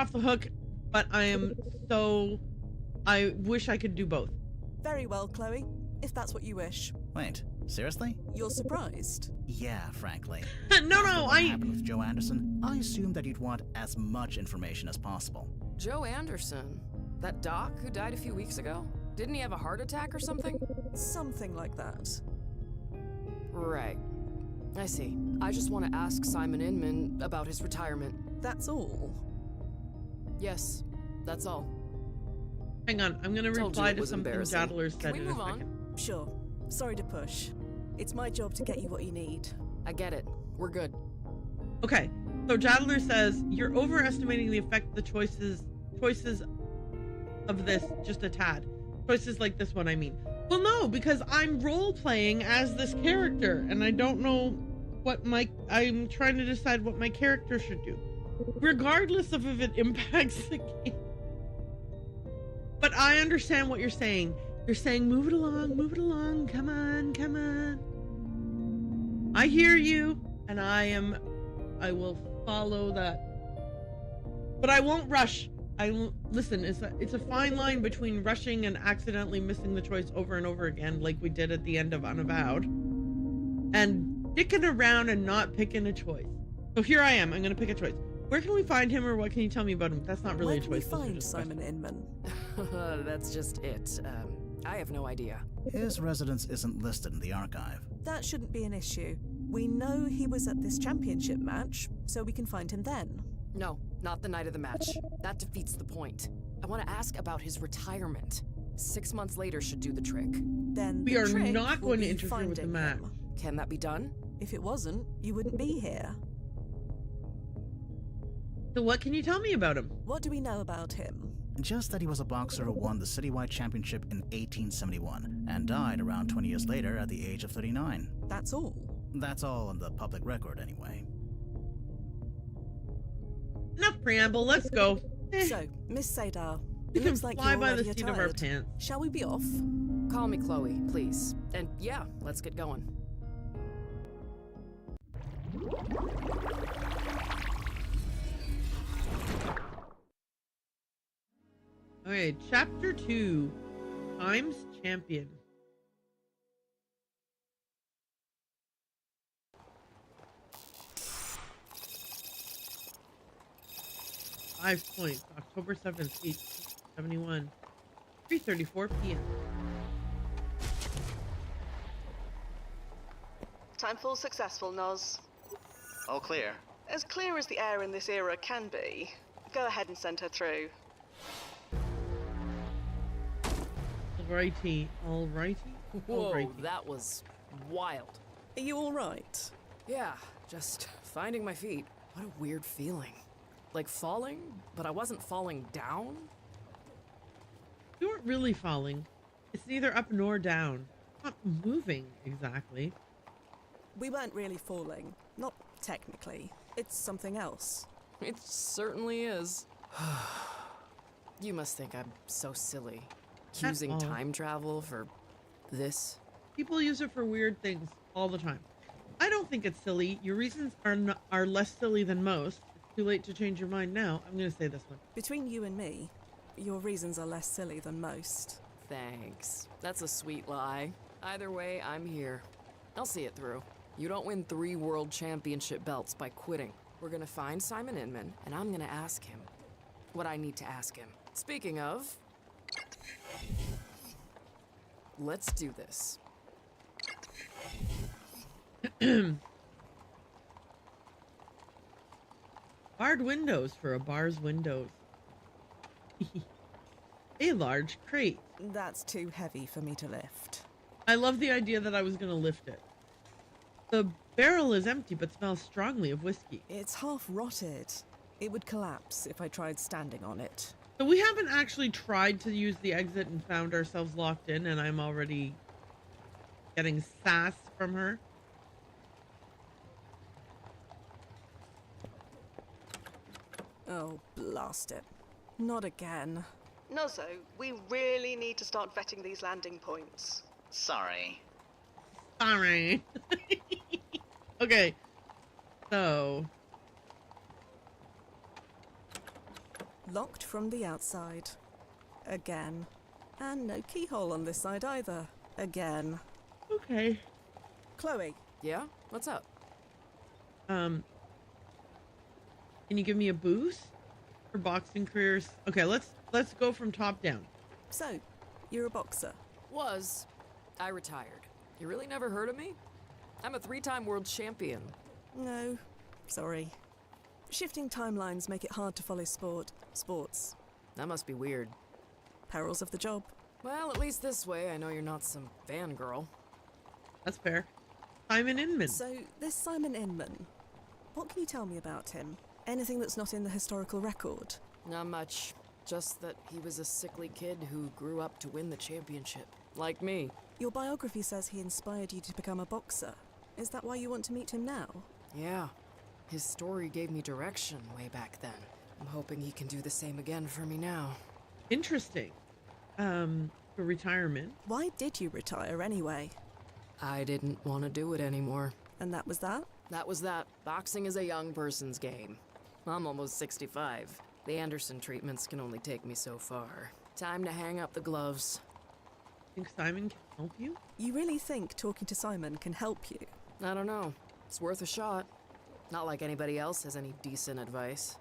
off the hook, but I wish I could do both. Very well, Chloe, if that's what you wish. Wait, seriously? You're surprised? Yeah, frankly. No, After what happened with Joe Anderson, I assumed that you'd want as much information as possible. Joe Anderson? That doc who died a few weeks ago? Didn't he have a heart attack or something? Something like that. Right. I see. I just want to ask Simon Inman about his retirement. That's all? Yes, that's all. Hang on, I'm gonna Told you reply it to was something embarrassing. Jadler said Can we in move a on? second. Sure. Sorry to push. It's my job to get you what you need. I get it. We're good. Okay, so Jadler says, you're overestimating the effect the choices of this just a tad. Choices like this one, I mean. Well, no, because I'm role-playing as this character, and I don't know what I'm trying to decide what my character should do, regardless of if it impacts the game. But I understand what you're saying. You're saying, move it along, come on, come on. I hear you, and I will follow that. But I won't rush. Listen, it's a fine line between rushing and accidentally missing the choice over and over again, like we did at the end of Unavowed, and dicking around and not picking a choice. So here I am. I'm going to pick a choice. Where can we find him, or what can you tell me about him? That's not really a choice. Where can we find Simon Inman? That's just it. I have no idea. His residence isn't listed in the archive. That shouldn't be an issue. We know he was at this championship match, so we can find him then. No, not the night of the match. That defeats the point. I want to ask about his retirement. 6 months later should do the trick. Then We the are trick not will going to be interfere with the finding match. him. Can that be done? If it wasn't, you wouldn't be here. So what can you tell me about him? What do we know about him? Just that he was a boxer who won the citywide championship in 1871 and died around 20 years later at the age of 39. That's all. That's all on the public record anyway. Enough preamble, let's go. So, Miss Sadar, We it can looks like fly you're by the already seat of our tired. pants. Shall we be off? Call me Chloe, please. And yeah, let's get going. Okay, chapter 2, Times Champion. Five points, October 7th, 1871, 3:34 p.m. Time full successful, Noz. All clear. As clear as the air in this era can be. Go ahead and send her through. Alrighty, alrighty, Whoa, alrighty. that was wild. Are you alright? Yeah, just finding my feet. What a weird feeling. Like falling, but I wasn't falling down? You weren't really falling. It's neither up nor down. Not moving, exactly. We weren't really falling. Not technically. It's something else. It certainly is. You must think I'm so silly. At Using all. time travel for this? People use it for weird things all the time. I don't think it's silly. Your reasons are less silly than most. It's too late to change your mind now. I'm going to say this one. Between you and me, your reasons are less silly than most. Thanks. That's a sweet lie. Either way, I'm here. I'll see it through. You don't win 3 world championship belts by quitting. We're gonna find Simon Inman, and I'm gonna ask him what I need to ask him. Speaking of, let's do this. Barred windows for a bar's windows. A large crate. That's too heavy for me to lift. I love the idea that I was going to lift it. The barrel is empty but smells strongly of whiskey. It's half rotted. It would collapse if I tried standing on it. So we haven't actually tried to use the exit and found ourselves locked in, and I'm already getting sass from her. Oh, blast it. Not again. Nozzo, we really need to start vetting these landing points. Sorry. Sorry. Okay. So. Locked from the outside. Again. And no keyhole on this side either. Again. Okay. Chloe. Yeah? What's up? Can you give me a boost for boxing careers? Okay, let's go from top down. So, you're a boxer. Was. I retired. You really never heard of me? I'm a 3-time world champion. No. Sorry. Shifting timelines make it hard to follow sports. That must be weird. Perils of the job. Well, at least this way I know you're not some fangirl. That's fair. Simon Inman. So, this Simon Inman, what can you tell me about him? Anything that's not in the historical record? Not much. Just that he was a sickly kid who grew up to win the championship. Like me. Your biography says he inspired you to become a boxer. Is that why you want to meet him now? Yeah. His story gave me direction way back then. I'm hoping he can do the same again for me now. Interesting. For retirement. Why did you retire anyway? I didn't want to do it anymore. And that was that? That was that. Boxing is a young person's game. I'm almost 65. The Anderson treatments can only take me so far. Time to hang up the gloves. Think Simon can help you? You really think talking to Simon can help you? I don't know. It's worth a shot. Not like anybody else has any decent advice.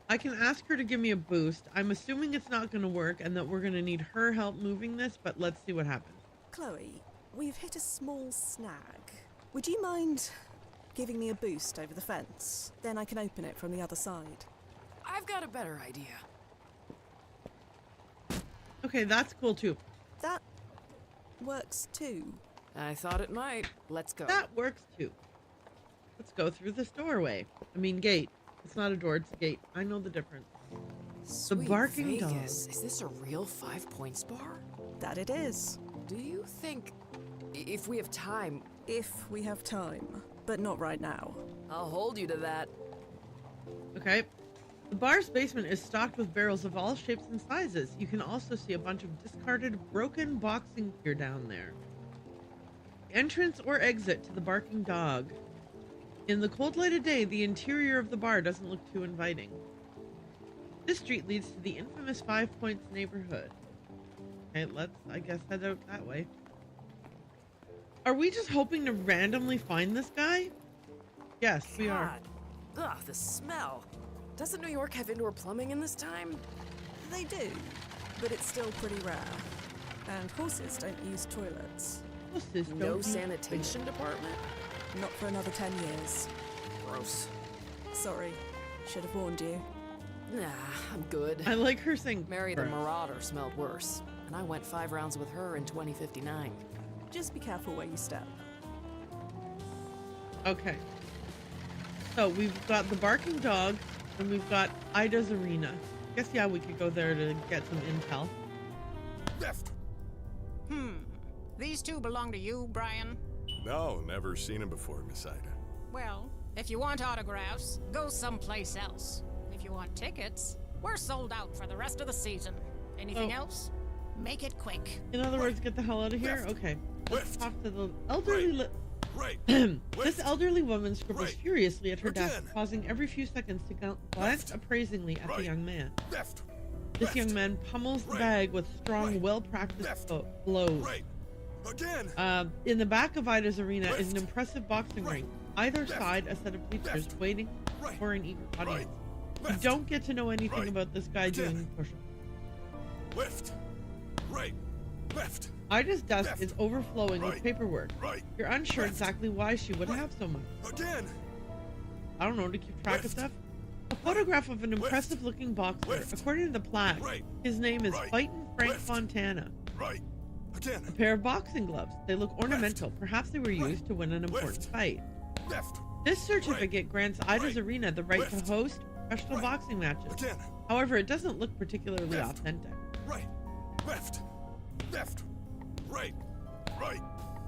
I can ask her to give me a boost. I'm assuming it's not going to work and that we're going to need her help moving this, but let's see what happens. Chloe, we've hit a small snag. Would you mind giving me a boost over the fence? Then I can open it from the other side. I've got a better idea. Okay, that's cool too. That works too. I thought it might. Let's go. That works too. Let's go through this doorway. I mean, gate. It's not a door, it's a gate. I know the difference. Sweet the barking dog. Vegas. Is this a real 5 Points bar? That it is. Do you think, if we have time... If we have time, but not right now. I'll hold you to that. Okay. The bar's basement is stocked with barrels of all shapes and sizes. You can also see a bunch of discarded, broken boxing gear down there. Entrance or exit to the barking dog. In the cold light of day, the interior of the bar doesn't look too inviting. This street leads to the infamous 5 Points neighborhood. Okay, let's, I guess, head out that way. Are we just hoping to randomly find this guy? Yes, we are. Ugh, the smell. Doesn't New York have indoor plumbing in this time? They do, but it's still pretty rare. And horses don't use toilets. Horses don't No use sanitation department? Not for another 10 years. Gross. Sorry. Should have warned you. Nah, I'm good. I like her saying Mary the gross. Marauder smelled worse, and I went 5 rounds with her in 2059. Just be careful where you step. Okay. So we've got the barking dog, and we've got Ida's arena. Guess, yeah, we could go there to get some intel. Left. These two belong to you, Brian? No, never seen him before, Miss Ida. Well, if you want autographs, go someplace else. If you want tickets, we're sold out for the rest of the season. Anything else? Make it quick. In other words, get the hell out of here? Left. Okay. Let's Left. talk to the elderly... Right. This elderly woman scribbles Right. furiously at her desk, Again. pausing every few seconds to glance Left. appraisingly at the Right. young man. Left. This Left. young man pummels the Right. bag with strong, Right. well-practiced Left. blows. Right. Again. In the back of Ida's arena is an Left. impressive boxing Right. ring. Either Left. side, a set of bleachers Left. waiting Right. for an eager audience. Left. You don't get to know anything Right. about this guy Again. doing push-ups. Left. Right. Left. Ida's desk Left. is overflowing with Right. paperwork. Right. You're unsure Left. exactly why she would have so much. Again. I don't know, to keep track of Left. stuff. A photograph of an Left. impressive-looking boxer. Left. According to the plaque, Right. his name is Right. Fightin' Frank Left. Fontana. Right. Again. A pair of boxing gloves. They look ornamental. Perhaps they were used to win an important Left. fight. Left. This certificate grants Ida's Right. arena the right Left. to host professional Right. boxing matches. Again. However, it doesn't look particularly Left. authentic. Right. Left. Left. Right. Right.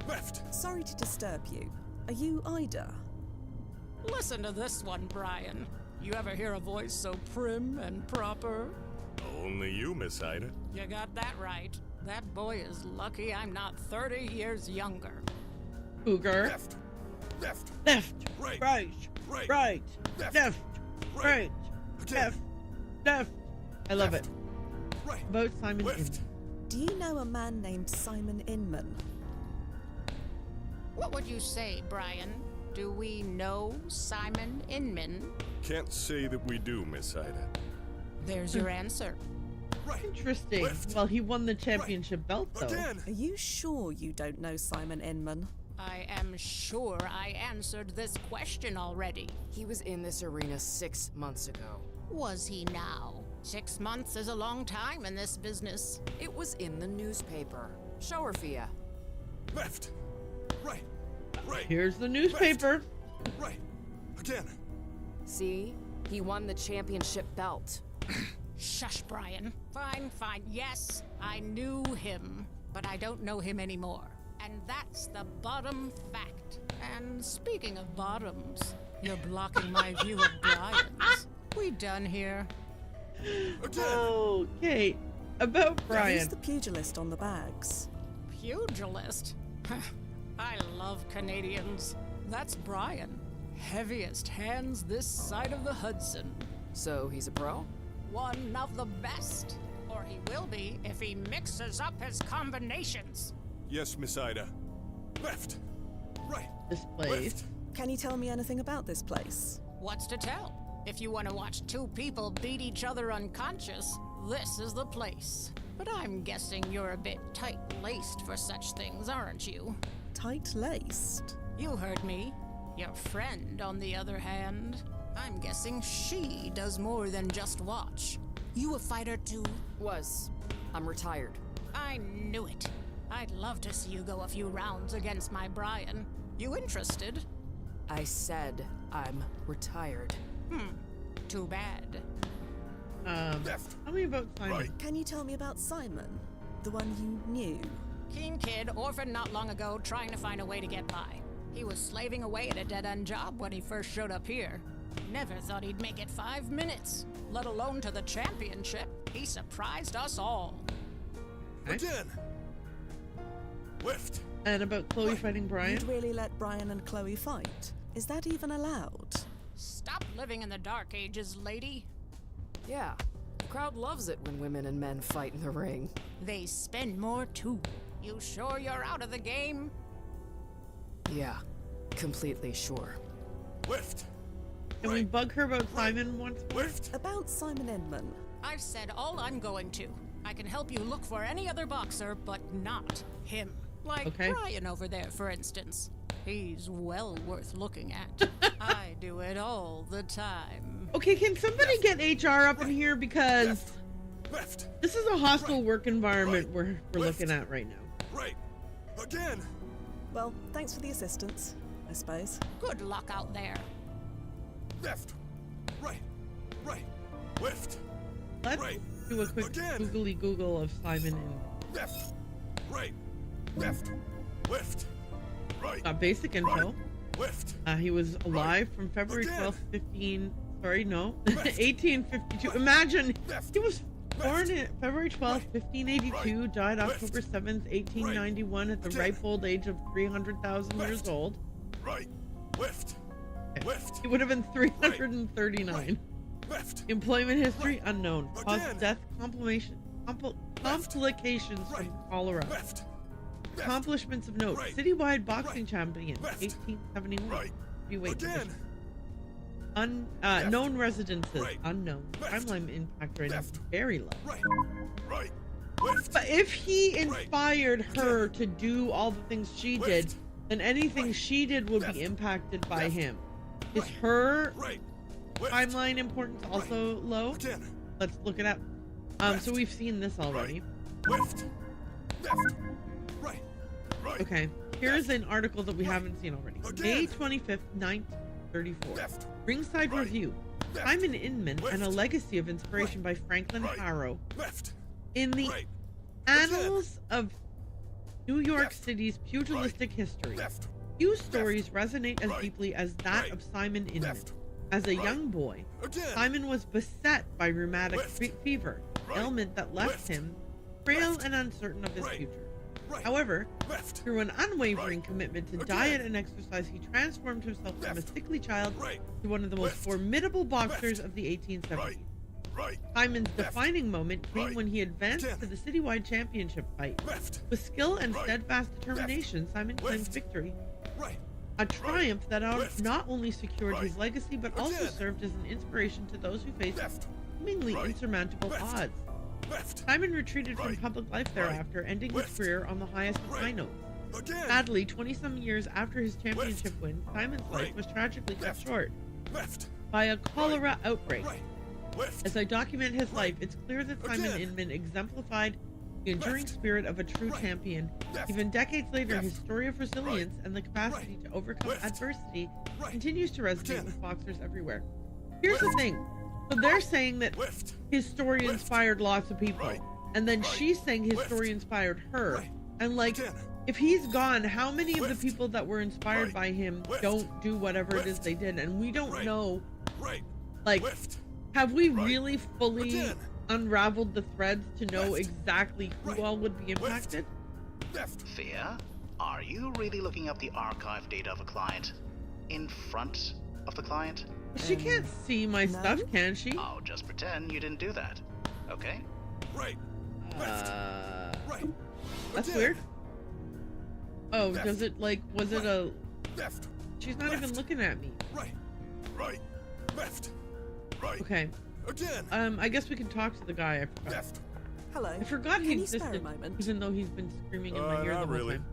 Left. Sorry to disturb you. Are you Ida? Listen to this one, Brian. You ever hear a voice so prim and proper? Only you, Miss Ida. You got that right. That boy is lucky I'm not 30 years younger. Cougar. Left. Left. Left. Right. Right. Right. Right. Left. Left. Right. Right. Again. Left. Left. I love it. Right. About Simon Left. Inman. Do you know a man named Simon Inman? What would you say, Brian? Do we know Simon Inman? Can't say that we do, Miss Ida. There's your answer. Right. Interesting. Left. Well, he won the championship belt, though. Again. Are you sure you don't know Simon Inman? I am sure I answered this question already. He was in this arena 6 months ago. Was he now? 6 months is a long time in this business. It was in the newspaper. Show her, Fia. Left. Right. Right. Here's the newspaper. Left. Right. Again. See? He won the championship belt. Shush, Brian. Fine, fine. Yes, I knew him, but I don't know him anymore. And that's the bottom fact. And speaking of bottoms, you're blocking my view of Brian's. We done here? Again. Okay. About Who's Brian. the pugilist on the bags? Pugilist? I love Canadians. That's Brian. Heaviest hands this side of the Hudson. So he's a pro? One of the best. Or he will be if he mixes up his combinations. Yes, Miss Ida. Left. Right. This place. Left. Can you tell me anything about this place? What's to tell? If you want to watch two people beat each other unconscious, this is the place. But I'm guessing you're a bit tight-laced for such things, aren't you? Tight-laced? You heard me. Your friend, on the other hand, I'm guessing she does more than just watch. You a fighter too? Was. I'm retired. I knew it. I'd love to see you go a few rounds against my Brian. You interested? I said I'm retired. Too bad. Left. Tell me about Simon. Right. Can you tell me about Simon? The one you knew? Keen kid, orphaned not long ago, trying to find a way to get by. He was slaving away at a dead-end job when he first showed up here. Never thought he'd make it 5 minutes, let alone to the championship. He surprised us all. Again. Left. And about Chloe fighting Brian. You'd really let Brian and Chloe fight? Is that even allowed? Stop living in the dark ages, lady. Yeah. The crowd loves it when women and men fight in the ring. They spend more too. You sure you're out of the game? Yeah. Completely sure. Left. Can we bug her about Simon once more? Left. About Simon Inman. I've said all I'm going to. I can help you look for any other boxer, but not him. Like Brian over there, for instance. He's well worth looking at. I do it all the time. Okay, can somebody get HR up in here because Left. this is a hostile work environment we're looking at right now. Right. Again. Well, thanks for the assistance, I suppose. Good luck out there. Left. Right. Right. Left. Let's Right. do a quick Again. googly Google of Simon Inman. Left. Right. Left. Left. Right. Basic info. Left. He was alive from February Again. 12th, 1852. Imagine, he was born in February 12th, 1582, died October 7th, 1891 at the ripe old age of 300,000 years old. Right. Left. Left. He would have been 339. Left. Employment history unknown. Cause Again. of death complications from cholera. Left. Accomplishments of note. Right. Citywide boxing champion, Left. 1871. Right. Heavyweight Again. division. Known residences, Right. unknown. Left. Timeline impact rating, Left. very low. Right. Right. Left. But if he inspired her to do all the things she did, Left. then anything Right. she did would Left. be impacted by Left. him. Is Right. her Right. Left. timeline importance also low? Again. Let's look it up. So we've seen this already. Left. Left. Right. Right. Okay, here's an article that we haven't seen already. Again. May 25th, 1934. Left. Ringside Right. Review. Left. Simon Inman and a Left. Legacy of Inspiration by Franklin Right. Harrow. Left. In the Right. annals of New York Left. City's pugilistic history, Left. few stories resonate as Right. deeply as that Right. of Simon Inman. Left. As a Right. young boy, Again. Simon was beset by rheumatic Left. fever, Right. ailment that left Left. him frail Left. and uncertain of his Right. future. Right. However, Left. through an unwavering Right. commitment to Again. diet and exercise, he transformed himself from a Left. sickly child Right. to one of the most Left. formidable boxers Left. of the 1870s. Simon's defining moment came when he advanced to the citywide championship fight. With skill and steadfast determination, Simon claimed victory. A triumph that not only secured his legacy, but also served as an inspiration to those who faced seemingly insurmountable odds. Simon retreated from public life thereafter, ending his career on the highest of high notes. Sadly, 20-some years after his championship win, Simon's life was tragically cut short by a cholera outbreak. As I document his life, it's clear that Simon Inman exemplified the enduring spirit of a true champion. Even decades later, his story of resilience and the capacity to overcome adversity continues to resonate with boxers everywhere. Here's the thing. So they're saying that his story inspired lots of people, and then she's saying his story inspired her. And like, if he's gone, how many of the people that were inspired by him don't do whatever it is they did? And we don't know, like, have we really fully unraveled the threads to know exactly who all would be impacted? Fia, are you really looking up the archive data of a client in front of the client? She can't see my stuff, can she? Oh, just pretend you didn't do that. Okay? That's weird. Oh, does it, like, was it a... She's not even looking at me. Okay. I guess we can talk to the guy. I forgot. Hello. I forgot he Can you spare existed, a moment? even though he's been screaming in my ear the whole time.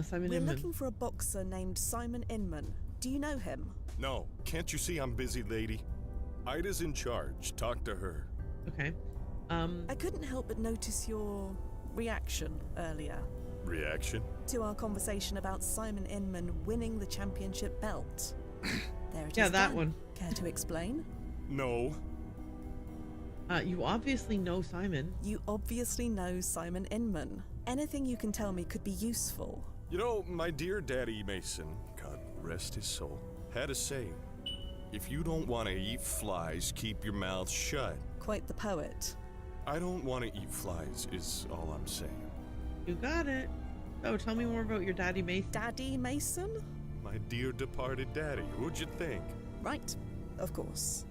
Simon We're Inman. looking for a boxer named Simon Inman. Do you know him? No, can't you see I'm busy, lady? Ida's in charge. Talk to her. Okay. I couldn't help but notice your reaction earlier. Reaction? To our conversation about Simon Inman winning the championship belt. There it is. Yeah, that then. one. Care to explain? No. You obviously know Simon. You obviously know Simon Inman. Anything you can tell me could be useful. You know, my dear Daddy Mason, God rest his soul, had a saying. If you don't want to eat flies, keep your mouth shut. Quite the poet. I don't want to eat flies, is all I'm saying. You got it. So tell me more about your Daddy Mason. Daddy Mason? My dear departed daddy, what'd you think? Right, of course.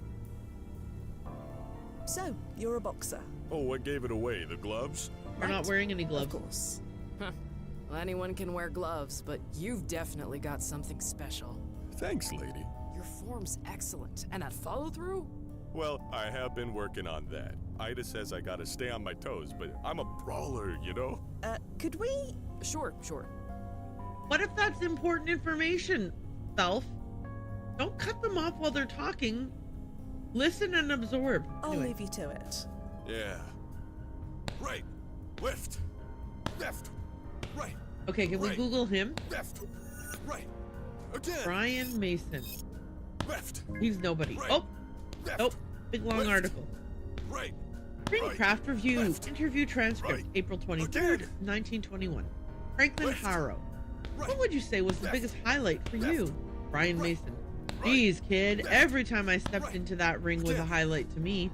So, you're a boxer. Oh, what gave it away? The gloves? You're not wearing any gloves. Of course. Well, anyone can wear gloves, but you've definitely got something special. Thanks, lady. Your form's excellent, and that follow-through? Well, I have been working on that. Ida says I gotta stay on my toes, but I'm a brawler, you know? Could we? Sure. What if that's important information, Self? Don't cut them off while they're talking. Listen and absorb. I'll Anyway. leave you to it. Yeah. Right. Left. Left. Right. Okay, can we Google him? Left. Right. Again. Brian Mason. Left. He's nobody. Right. Oh, Left. nope. Big long article. Right. Screencraft Review. Left. Interview transcript. Right. April 23rd, Again. 1921. Franklin Left. Harrow. Right. What would you say was the Left. biggest highlight for Left. you? Brian Right. Mason. Right. Geez, kid. Left. Every time I stepped Right. into that ring was a Again. highlight to me.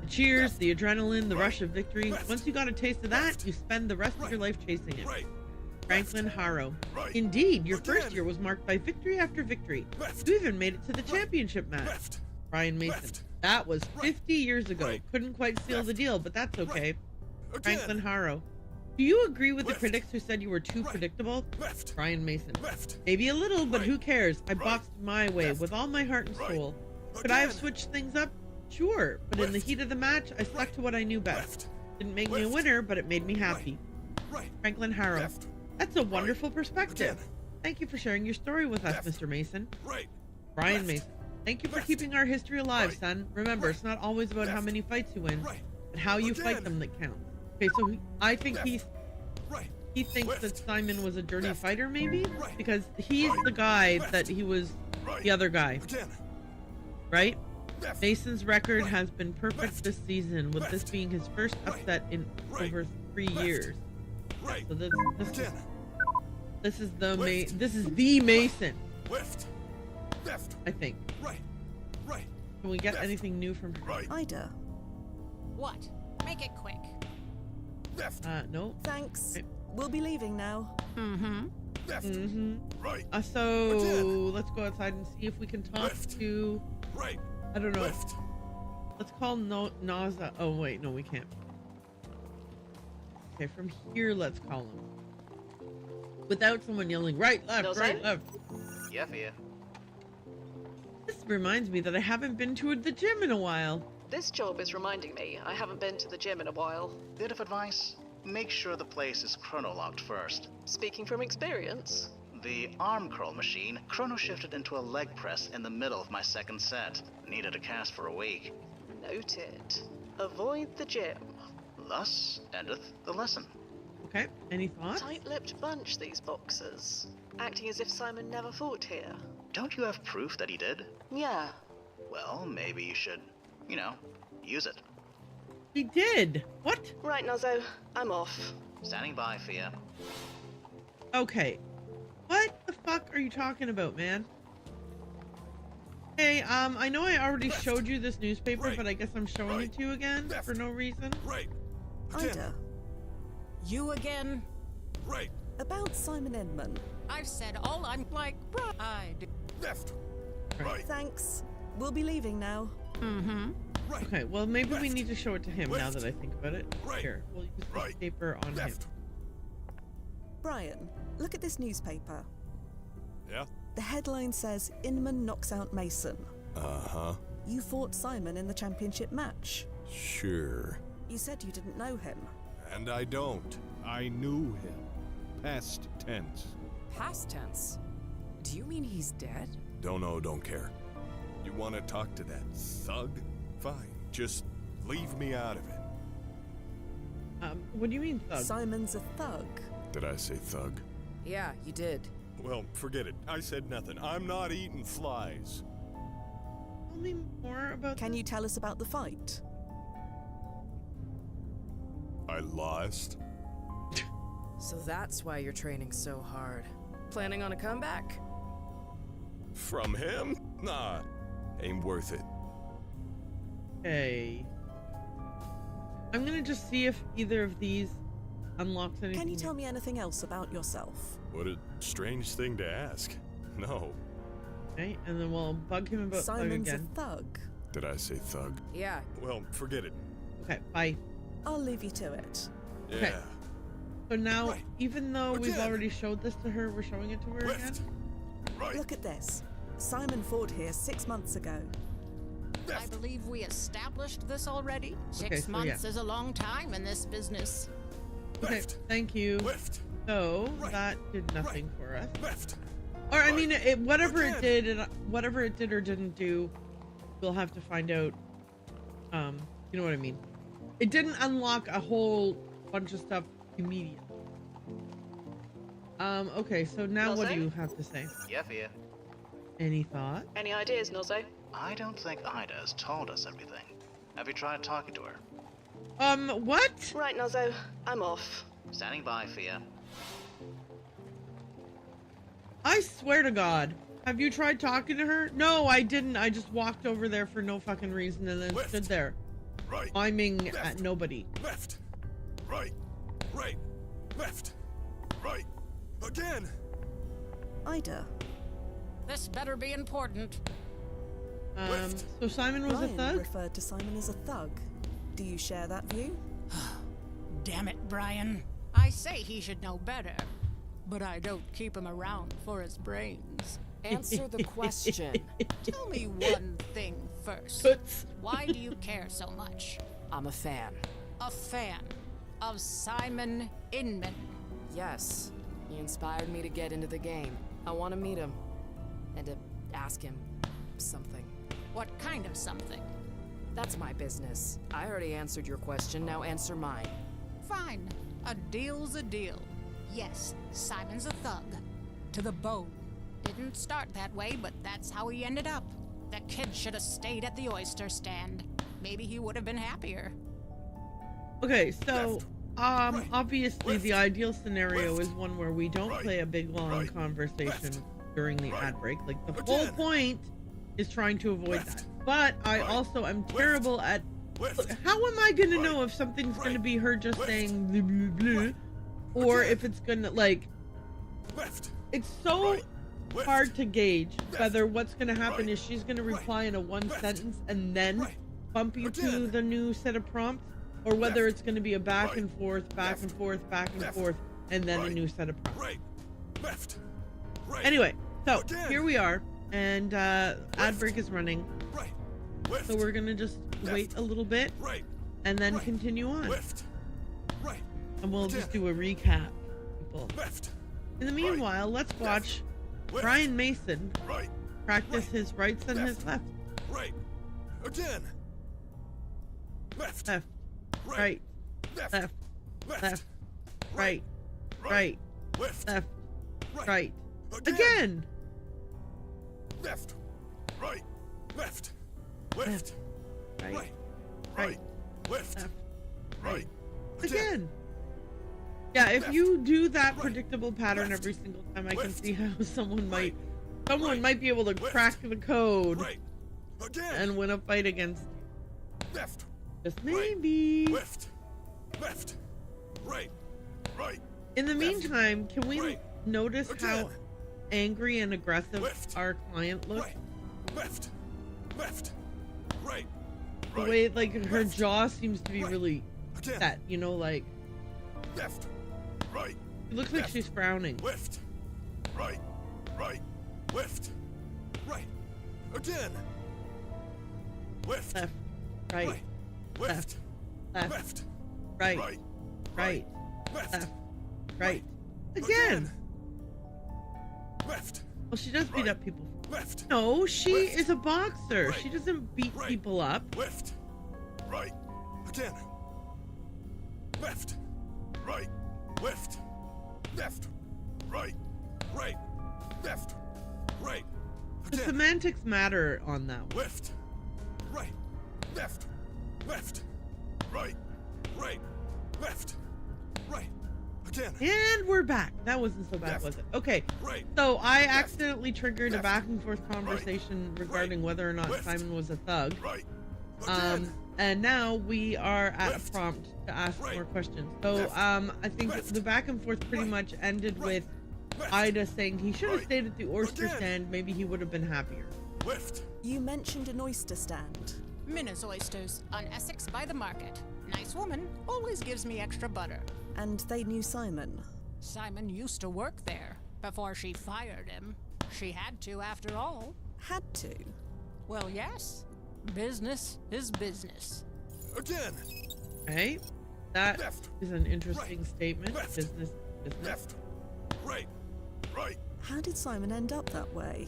The cheers, Left. the adrenaline, the Right. rush of victory. Left. Once you got a taste of that, Left. you spend the rest of your Right. life chasing it. Right. Franklin Left. Harrow. Right. Indeed, your Again. first year was marked by victory after victory. Left. You even made it to the Right. championship match. Left. Brian Mason. Left. That was Right. 50 years ago. Right. Couldn't quite seal the Left. deal, but that's okay. Again. Franklin Harrow. Do you agree with the Left. critics who said you were too Right. predictable? Left. Brian Mason. Left. Maybe a little, but Right. who cares? I Right. boxed my way Left. with all my heart and Right. soul. Could I have Again. switched things up? Sure, but in the Left. heat of the match, I stuck Right. to what I knew best. Left. Didn't make me a Left. winner, but it made me happy. Right. Franklin Harrow. Left. That's a wonderful perspective. Again. Thank you for sharing your story with us, Left. Mr. Mason. Right. Brian Left. Mason. Thank you for Left. keeping our history alive, Right. son. Remember, Right. it's not always about how Left. many fights you win, Right. but how you fight Again. them that counts. Okay, so I think Left. Right. he thinks that Left. Simon was a dirty Left. fighter, maybe? Right. Because he's Right. the guy Left. that he was Right. the other guy, Again. right? Left. Mason's record Right. has been perfect Left. this season, with this Left. being his first Right. upset in Right. over 3 Left. years. Right. So this Again. is the Left. this is the Mason, Left. Left. I think. Right. Right. Can we get Left. anything new from her? Right. Ida. What? Make it quick. Left. No. Thanks. Right. We'll be leaving now. Mm-hmm. Left. Right. So Again. let's go outside and see if we can talk Left. to, Right. I don't know. Left. Let's call Naza. Oh wait, no, we can't. Okay, from here, let's call him. Without someone yelling right, left, Naza? right, left. Yeah, Fia. This reminds me that I haven't been to the gym in a while. This job is reminding me I haven't been to the gym in a while. Bit of advice. Make sure the place is chrono-locked first. Speaking from experience. The arm curl machine chrono-shifted into a leg press in the middle of my second set. Needed a cast for a week. Noted. Avoid the gym. Thus endeth the lesson. Okay, any thoughts? Tight-lipped bunch, these boxers. Acting as if Simon never fought here. Don't you have proof that he did? Yeah. Well, maybe you should, use it. He did. What? Right, Nozzo. I'm off. Standing by, Fia. Okay. What the fuck are you talking about, man? Hey, I know I already showed you this newspaper, but I guess I'm showing it to you again for no reason. Right. Ida, You again? Right. about Simon Inman. I've said all I'm like, I do. Left. Right. Thanks. We'll be leaving now. Mm-hmm. Right. Okay, well, maybe we need to show it to him now that I think about it. Right. Here, we'll use this paper on him. Left. Brian, look at this newspaper. Yeah? The headline says, Inman knocks out Mason. Uh-huh. You fought Simon in the championship match. Sure. You said you didn't know him. And I don't. I knew him. Past tense. Past tense? Do you mean he's dead? Don't know, don't care. You want to talk to that thug? Fine. Just leave me out of it. What do you mean, thug? Simon's a thug. Did I say thug? Yeah, you did. Well, forget it. I said nothing. I'm not eating flies. Tell me more about Can you tell us about the fight? I lost. So that's why you're training so hard. Planning on a comeback? From him? Nah. Ain't worth it. Okay. I'm gonna just see if either of these unlocks anything. Can you tell me anything else about yourself? What a strange thing to ask. No. Okay, and then we'll bug him about thug Simon's again. a thug. Did I say thug? Yeah. Well, forget it. Okay, bye. I'll leave you to it. Yeah. Okay. So now, Right. even though we've Again. already showed this to her, we're showing it to her again? Left. Right. Look at this. Simon fought here 6 months ago. I believe we established this already. Okay, Six so months yeah. is a long time in this business. Okay, Left. thank you. Left. So, Right. that did nothing for us. Left. Or, I Right. mean, whatever it did, whatever it did or didn't do, we'll have to find out. You know what I mean? It didn't unlock a whole bunch of stuff immediately. Okay, so now what do you have to say? Yeah, Fia. Any thought? Any ideas, Nozzo? I don't think Ida has told us everything. Have you tried talking to her? What? Right, Nozzo. I'm off. Standing by, Fia. I swear to God. Have you tried talking to her? No, I didn't. I just walked over there for no fucking reason and then stood there. Right. Miming Left. at nobody. Left. Right. Right. Left. Right. Again. Ida. This better be important. So Simon was Brian a thug? referred to Simon as a thug. Do you share that view? Damn it, Brian. I say he should know better, but I don't keep him around for his brains. Answer the question. Tell me one thing first. Toots. Why do you care so much? I'm a fan. A fan of Simon Inman. Yes. He inspired me to get into the game. I want to meet him. And to ask him something. What kind of something? That's my business. I already answered your question, now answer mine. Fine. A deal's a deal. Yes, Simon's a thug. To the bone. Didn't start that way, but that's how he ended up. The kid should have stayed at the oyster stand. Maybe he would have been happier. Okay, so obviously the ideal scenario is one where we don't play a big long conversation during the ad break. Like the whole point is trying to avoid that. But I also am terrible at how am I gonna know if something's gonna be her just saying blah, blah, blah, or if it's gonna like it's so hard to gauge whether what's gonna happen is she's gonna reply in a one sentence and then bump you to the new set of prompts, or whether it's going to be a back and forth, back and forth, and then a new set of prompts. Anyway, so here we are, and ad break is running. So we're going to just wait a little bit and then continue on. And we'll just do a recap, people. In the meanwhile, let's watch Brian Mason practice his rights and his left. Again. Left. Right. Left. Left. Right. Right. Left. Right. Again. Left. Right. Left. Left. Right. Right. Left. Right. Again. Yeah, if you do that predictable pattern every single time, I can see how someone might be able to crack the code and win a fight against you. Left. Just maybe. Left. Right. In the meantime, can we notice how angry and aggressive our client looks? Left. Right. The way, like, her jaw seems to be really set, you know, like... Left. Right. It looks like she's frowning. Left. Right. Left. Right. Again. Left. Right. Left. Right. Left. Right. Again. Left. Well, she does beat up people. Left. No, she is a boxer. She doesn't beat people up. Left. Right. Again. Left. Right. Left. Right. Left. Right. The semantics matter on that one. Left. Right. Left. Right. Left. Right. Again. And we're back. That wasn't so bad, was it? Okay. So I accidentally triggered a back and forth conversation regarding whether or not Simon was a thug. And now we are at a prompt to ask more questions. So I think the back and forth pretty much ended with Ida saying he should have stayed at the oyster stand. Maybe he would have been happier. You mentioned an oyster stand. Minna's Oysters on Essex by the market. Nice woman, always gives me extra butter. And they knew Simon. Simon used to work there before she fired him. She had to, after all. Had to? Well, yes. Business is business. Again. Hey, that is an interesting statement. Business. Left. Right. How did Simon end up that way?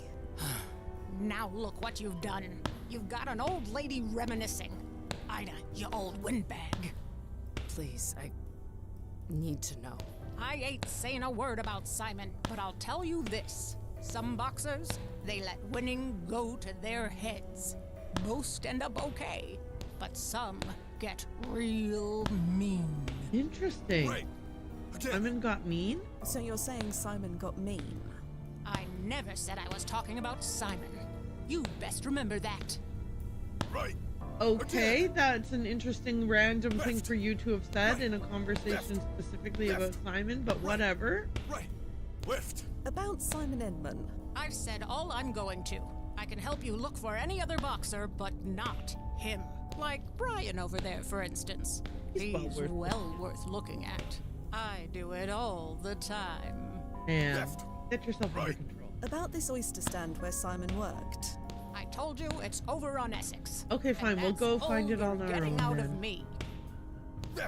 Now look what you've done. You've got an old lady reminiscing. Ida, you old windbag. Please, I need to know. I ain't saying a word about Simon, but I'll tell you this. Some boxers, they let winning go to their heads. Most end up okay, but some get real mean. Interesting. Simon got mean? So you're saying Simon got mean? I never said I was talking about Simon. You'd best remember that. Right. Okay, that's an interesting random thing for you to have said in a conversation specifically about Simon, but whatever. Right. Left. About Simon Inman. I've said all I'm going to. I can help you look for any other boxer, but not him. Like Brian over there, for instance. He's well worth looking at. I do it all the time. And get yourself under control. About this oyster stand where Simon worked. I told you it's over on Essex. Okay, fine. We'll go find it on our own. Getting out then. of me.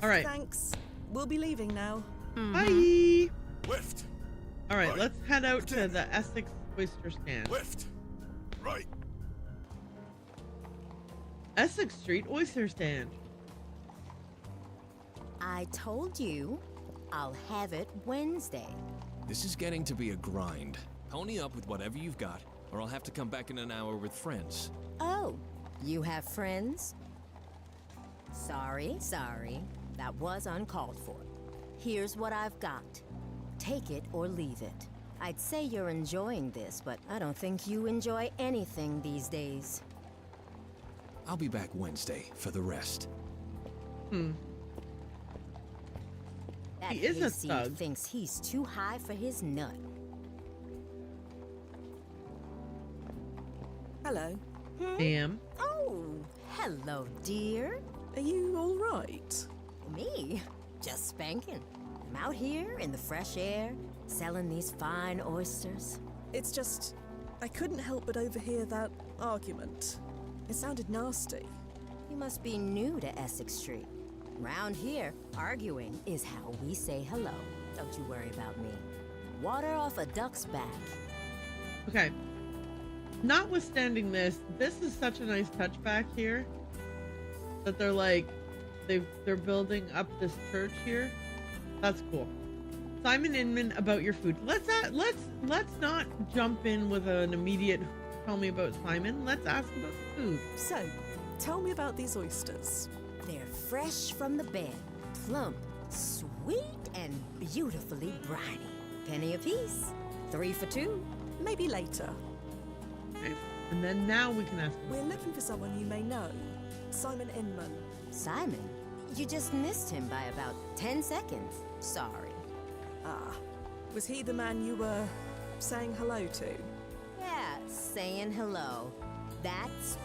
All right. Thanks. We'll be leaving now. Bye. Left. All right, let's head out to the Essex oyster stand. Left. Right. Essex Street oyster stand. I told you, I'll have it Wednesday. This is getting to be a grind. Pony up with whatever you've got, or I'll have to come back in an hour with friends. Oh, you have friends? Sorry. That was uncalled for. Here's what I've got. Take it or leave it. I'd say you're enjoying this, but I don't think you enjoy anything these days. I'll be back Wednesday for the rest. That He is a hayseed thug. thinks he's too high for his nut. Hello. Ma'am. Oh, Hello, dear. Are you all right? Me? Just spanking. I'm out here in the fresh air, selling these fine oysters. It's just, I couldn't help but overhear that argument. It sounded nasty. You must be new to Essex Street. Round here, arguing is how we say hello. Don't you worry about me. Water off a duck's back. Okay. Notwithstanding this is such a nice touchback here that they're like they're building up this church here. That's cool. Simon Inman, about your food. Let's not jump in with an immediate tell me about Simon. Let's ask about the food. So, tell me about these oysters. They're fresh from the bed, plump, sweet, and beautifully briny. Penny apiece. 3 for 2. Maybe later. Okay. And then now we can ask. We're looking for someone you may know. Simon Inman. Simon? You just missed him by about 10 seconds. Sorry. Ah. Was he the man you were saying hello to? Yeah, saying hello. That's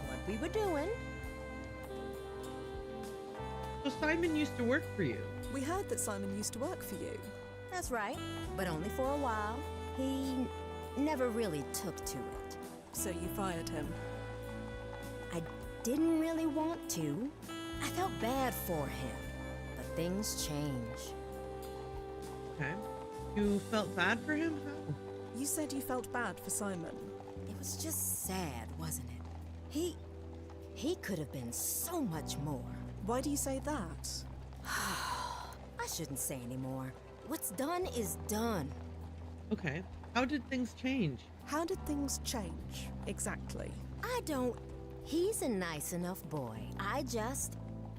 what we were doing. So Simon used to work for you? We heard that Simon used to work for you. That's right, but only for a while. He never really took to it. So you fired him? I didn't really want to. I felt bad for him, but things change. Okay. You felt bad for him? How? You said you felt bad for Simon. It was just sad, wasn't it? He could have been so much more. Why do you say that? I shouldn't say anymore. What's done is done. Okay. How did things change? How did things change, exactly? He's a nice enough boy.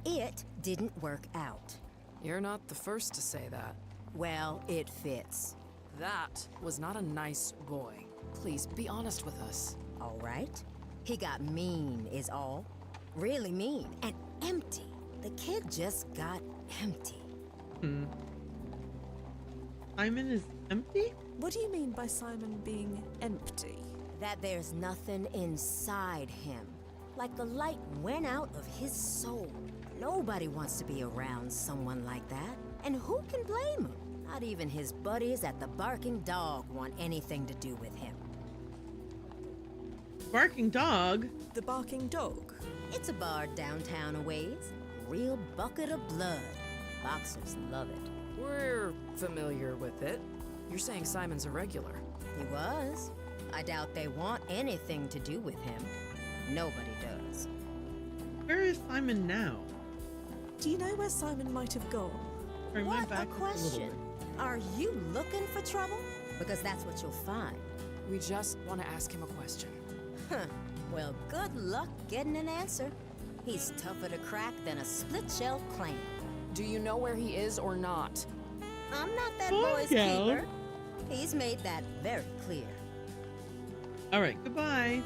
It didn't work out. You're not the first to say that. Well, it fits. That was not a nice boy. Please, be honest with us. All right. He got mean, is all. Really mean and empty. The kid just got empty. Simon is empty? What do you mean by Simon being empty? That there's nothing inside him. Like the light went out of his soul. Nobody wants to be around someone like that. And who can blame him? Not even his buddies at the Barking Dog want anything to do with him. Barking Dog? The Barking Dog? It's a bar downtown a ways. Real bucket of blood. Boxers love it. We're familiar with it. You're saying Simon's a regular. He was. I doubt they want anything to do with him. Nobody does. Where is Simon now? Do you know where Simon might have gone? What a question. Are you looking for trouble? Because that's what you'll find. We just want to ask him a question. Huh. Well, good luck getting an answer. He's tougher to crack than a split-shell clam. Do you know where he is or not? I'm not that boy's keeper. He's made that very clear. All right, goodbye.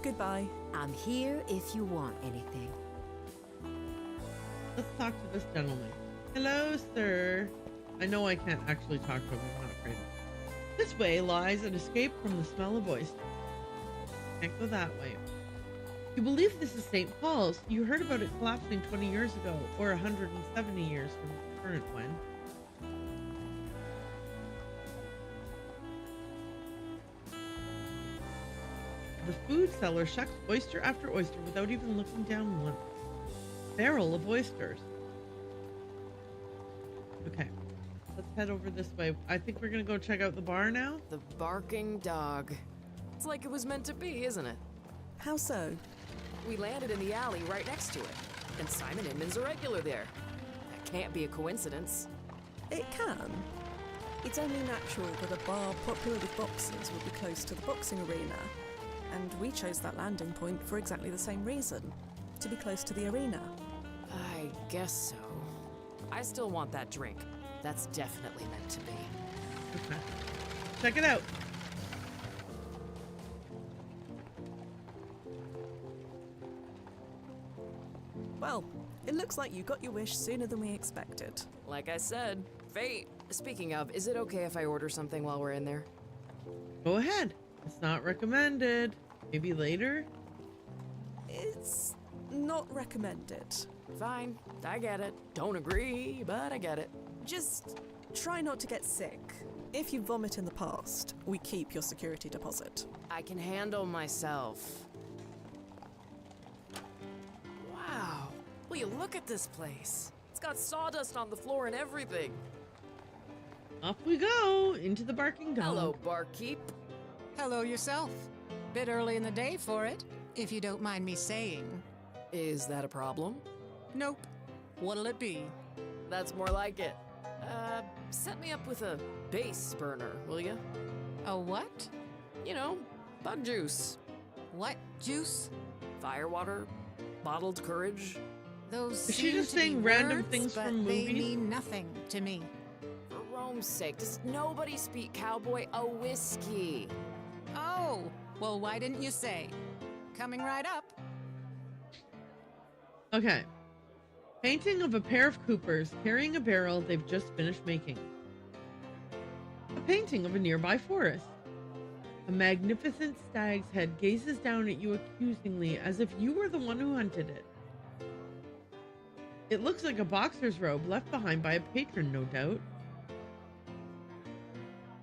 Goodbye. I'm here if you want anything. Let's talk to this gentleman. Hello, sir. I know I can't actually talk to him. I'm not afraid. This way lies an escape from the smell of oysters. Can't go that way. You believe this is St. Paul's? You heard about it collapsing 20 years ago, or 170 years from the current one. The food seller shucks oyster after oyster without even looking down once. Barrel of oysters. Okay, let's head over this way. I think we're gonna go check out the bar now. The Barking Dog. It's like it was meant to be, isn't it? How so? We landed in the alley right next to it, and Simon Inman's a regular there. That can't be a coincidence. It can. It's only natural that a bar popular with boxers would be close to the boxing arena. And we chose that landing point for exactly the same reason. To be close to the arena. I guess so. I still want that drink. That's definitely meant to be. Okay. Check it out. Well, it looks like you got your wish sooner than we expected. Like I said, fate. Speaking of, is it okay if I order something while we're in there? Go ahead. It's not recommended. Maybe later? It's not recommended. Fine, I get it. Don't agree, but I get it. Just try not to get sick. If you vomit in the past, we keep your security deposit. I can handle myself. Wow. Will you look at this place? It's got sawdust on the floor and everything. Off we go into the barking dog. Hello, barkeep. Hello yourself. Bit early in the day for it, if you don't mind me saying. Is that a problem? Nope. What'll it be? That's more like it. Set me up with a base burner, will you? A what? You know, bug juice. What juice? Firewater, bottled courage. Those Is she seem just to be saying random words, things but from they movies? mean nothing to me. For Rome's sake, does nobody speak cowboy a whiskey? Oh, well, why didn't you say? Coming right up. Okay. Painting of a pair of Coopers carrying a barrel they've just finished making. A painting of a nearby forest. A magnificent stag's head gazes down at you accusingly as if you were the one who hunted it. It looks like a boxer's robe left behind by a patron, no doubt.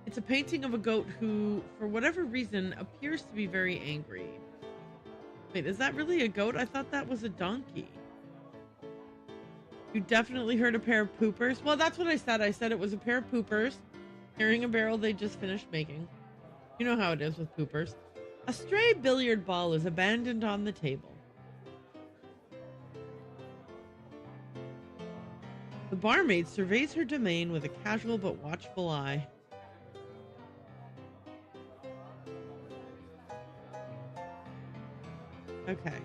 It's a painting of a goat who, for whatever reason, appears to be very angry. Wait, is that really a goat? I thought that was a donkey. You definitely heard a pair of poopers? Well, that's what I said. I said it was a pair of poopers carrying a barrel they just finished making. You know how it is with poopers. A stray billiard ball is abandoned on the table. The barmaid surveys her domain with a casual but watchful eye. Okay.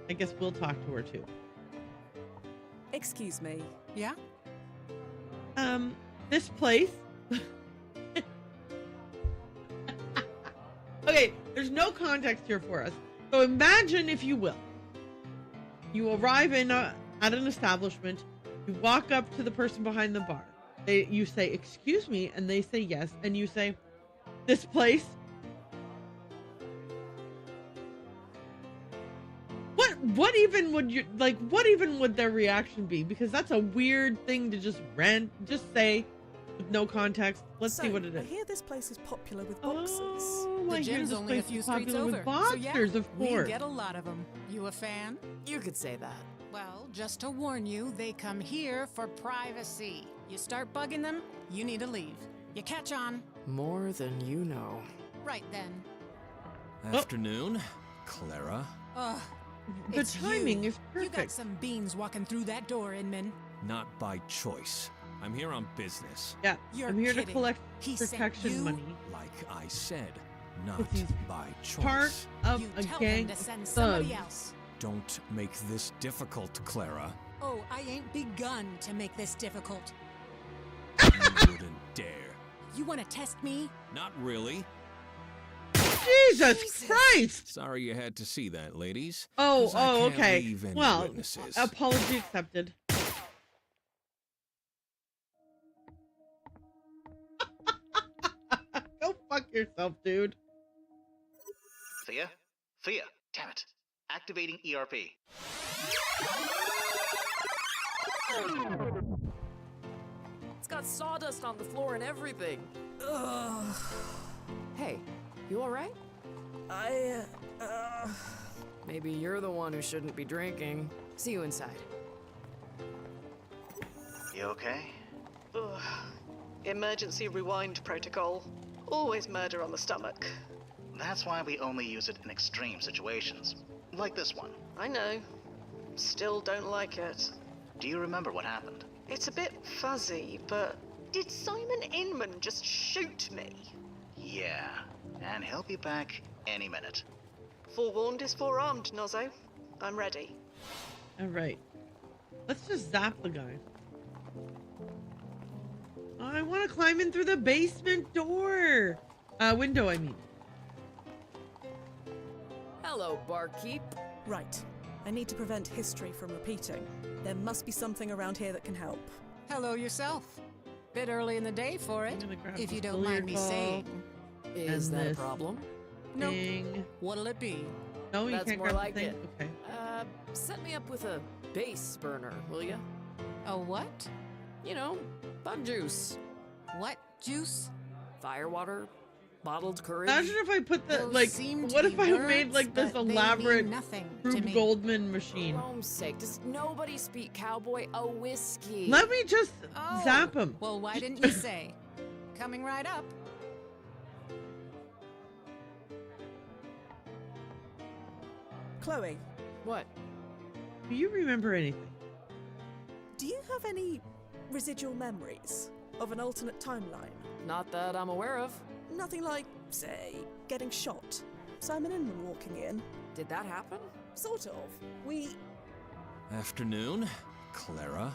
I guess we'll talk to her too. Excuse me. Yeah? This place. Okay, there's no context here for us. So imagine, if you will, you arrive at an establishment, you walk up to the person behind the bar. You say, "Excuse me," and they say yes, and you say, "This place." What even would you like? What even would their reaction be? Because that's a weird thing to just say with no context. Let's see what it I is. hear this place is popular with boxers. Oh, The I hear gym's this only a place few is streets popular over. with boxers, so yeah, of course. we get a lot of them. You a fan? You could say that. Well, just to warn you, they come here for privacy. You start bugging them, you need to leave. You catch on? More than you know. Right then. Afternoon, Clara. Ugh. The It's timing you. is You got perfect. some beans walking through that door, Inman. Not by choice. I'm here on business. Yeah, You're I'm here to kidding. collect He sent protection you? money. Like I said, not But he's by choice. Part of You a tell gang him to of send thugs. somebody else. Don't make this difficult, Clara. Oh, I ain't begun to make this difficult. You wouldn't dare. You want to test me? Not really. Jesus Christ! Sorry you had to see that, ladies. Oh, 'Cause I can't okay. leave any Well, witnesses. apology accepted. Go fuck yourself, dude. Thea? Thea, damn it. Activating ERP. It's got sawdust on the floor and everything. Ugh. Hey, you alright? Maybe you're the one who shouldn't be drinking. See you inside. You okay? Ugh. Emergency rewind protocol. Always murder on the stomach. That's why we only use it in extreme situations. Like this one. I know. Still don't like it. Do you remember what happened? It's a bit fuzzy, but did Simon Inman just shoot me? Yeah. And he'll be back any minute. Forewarned is forearmed, Nozzo. I'm ready. Alright. Let's just zap the guy. I want to climb in through the basement door. Window, I mean. Hello, barkeep. Right. I need to prevent history from repeating. There must be something around here that can help. Hello yourself. Bit early in the day for it, if you don't mind me saying. Is And that a this problem? Nope. Thing. What'll it be? No, you That's can't more grab like the thing? it. Okay. Set me up with a base burner, will ya? A what? You know, bug juice. What juice? Firewater, bottled courage. Imagine if I put the, Those like, seem to what be if I made, words, like, this but they elaborate mean nothing to Rube me. Goldman machine? For Rome's sake, does nobody speak cowboy a whiskey? Let me just Oh, zap him. Well, why didn't you say? Coming right up. Chloe, What? Do you remember anything? do you have any residual memories of an alternate timeline? Not that I'm aware of. Nothing like, say, getting shot. Simon Inman walking in. Did that happen? Sort of. We... Afternoon, Clara.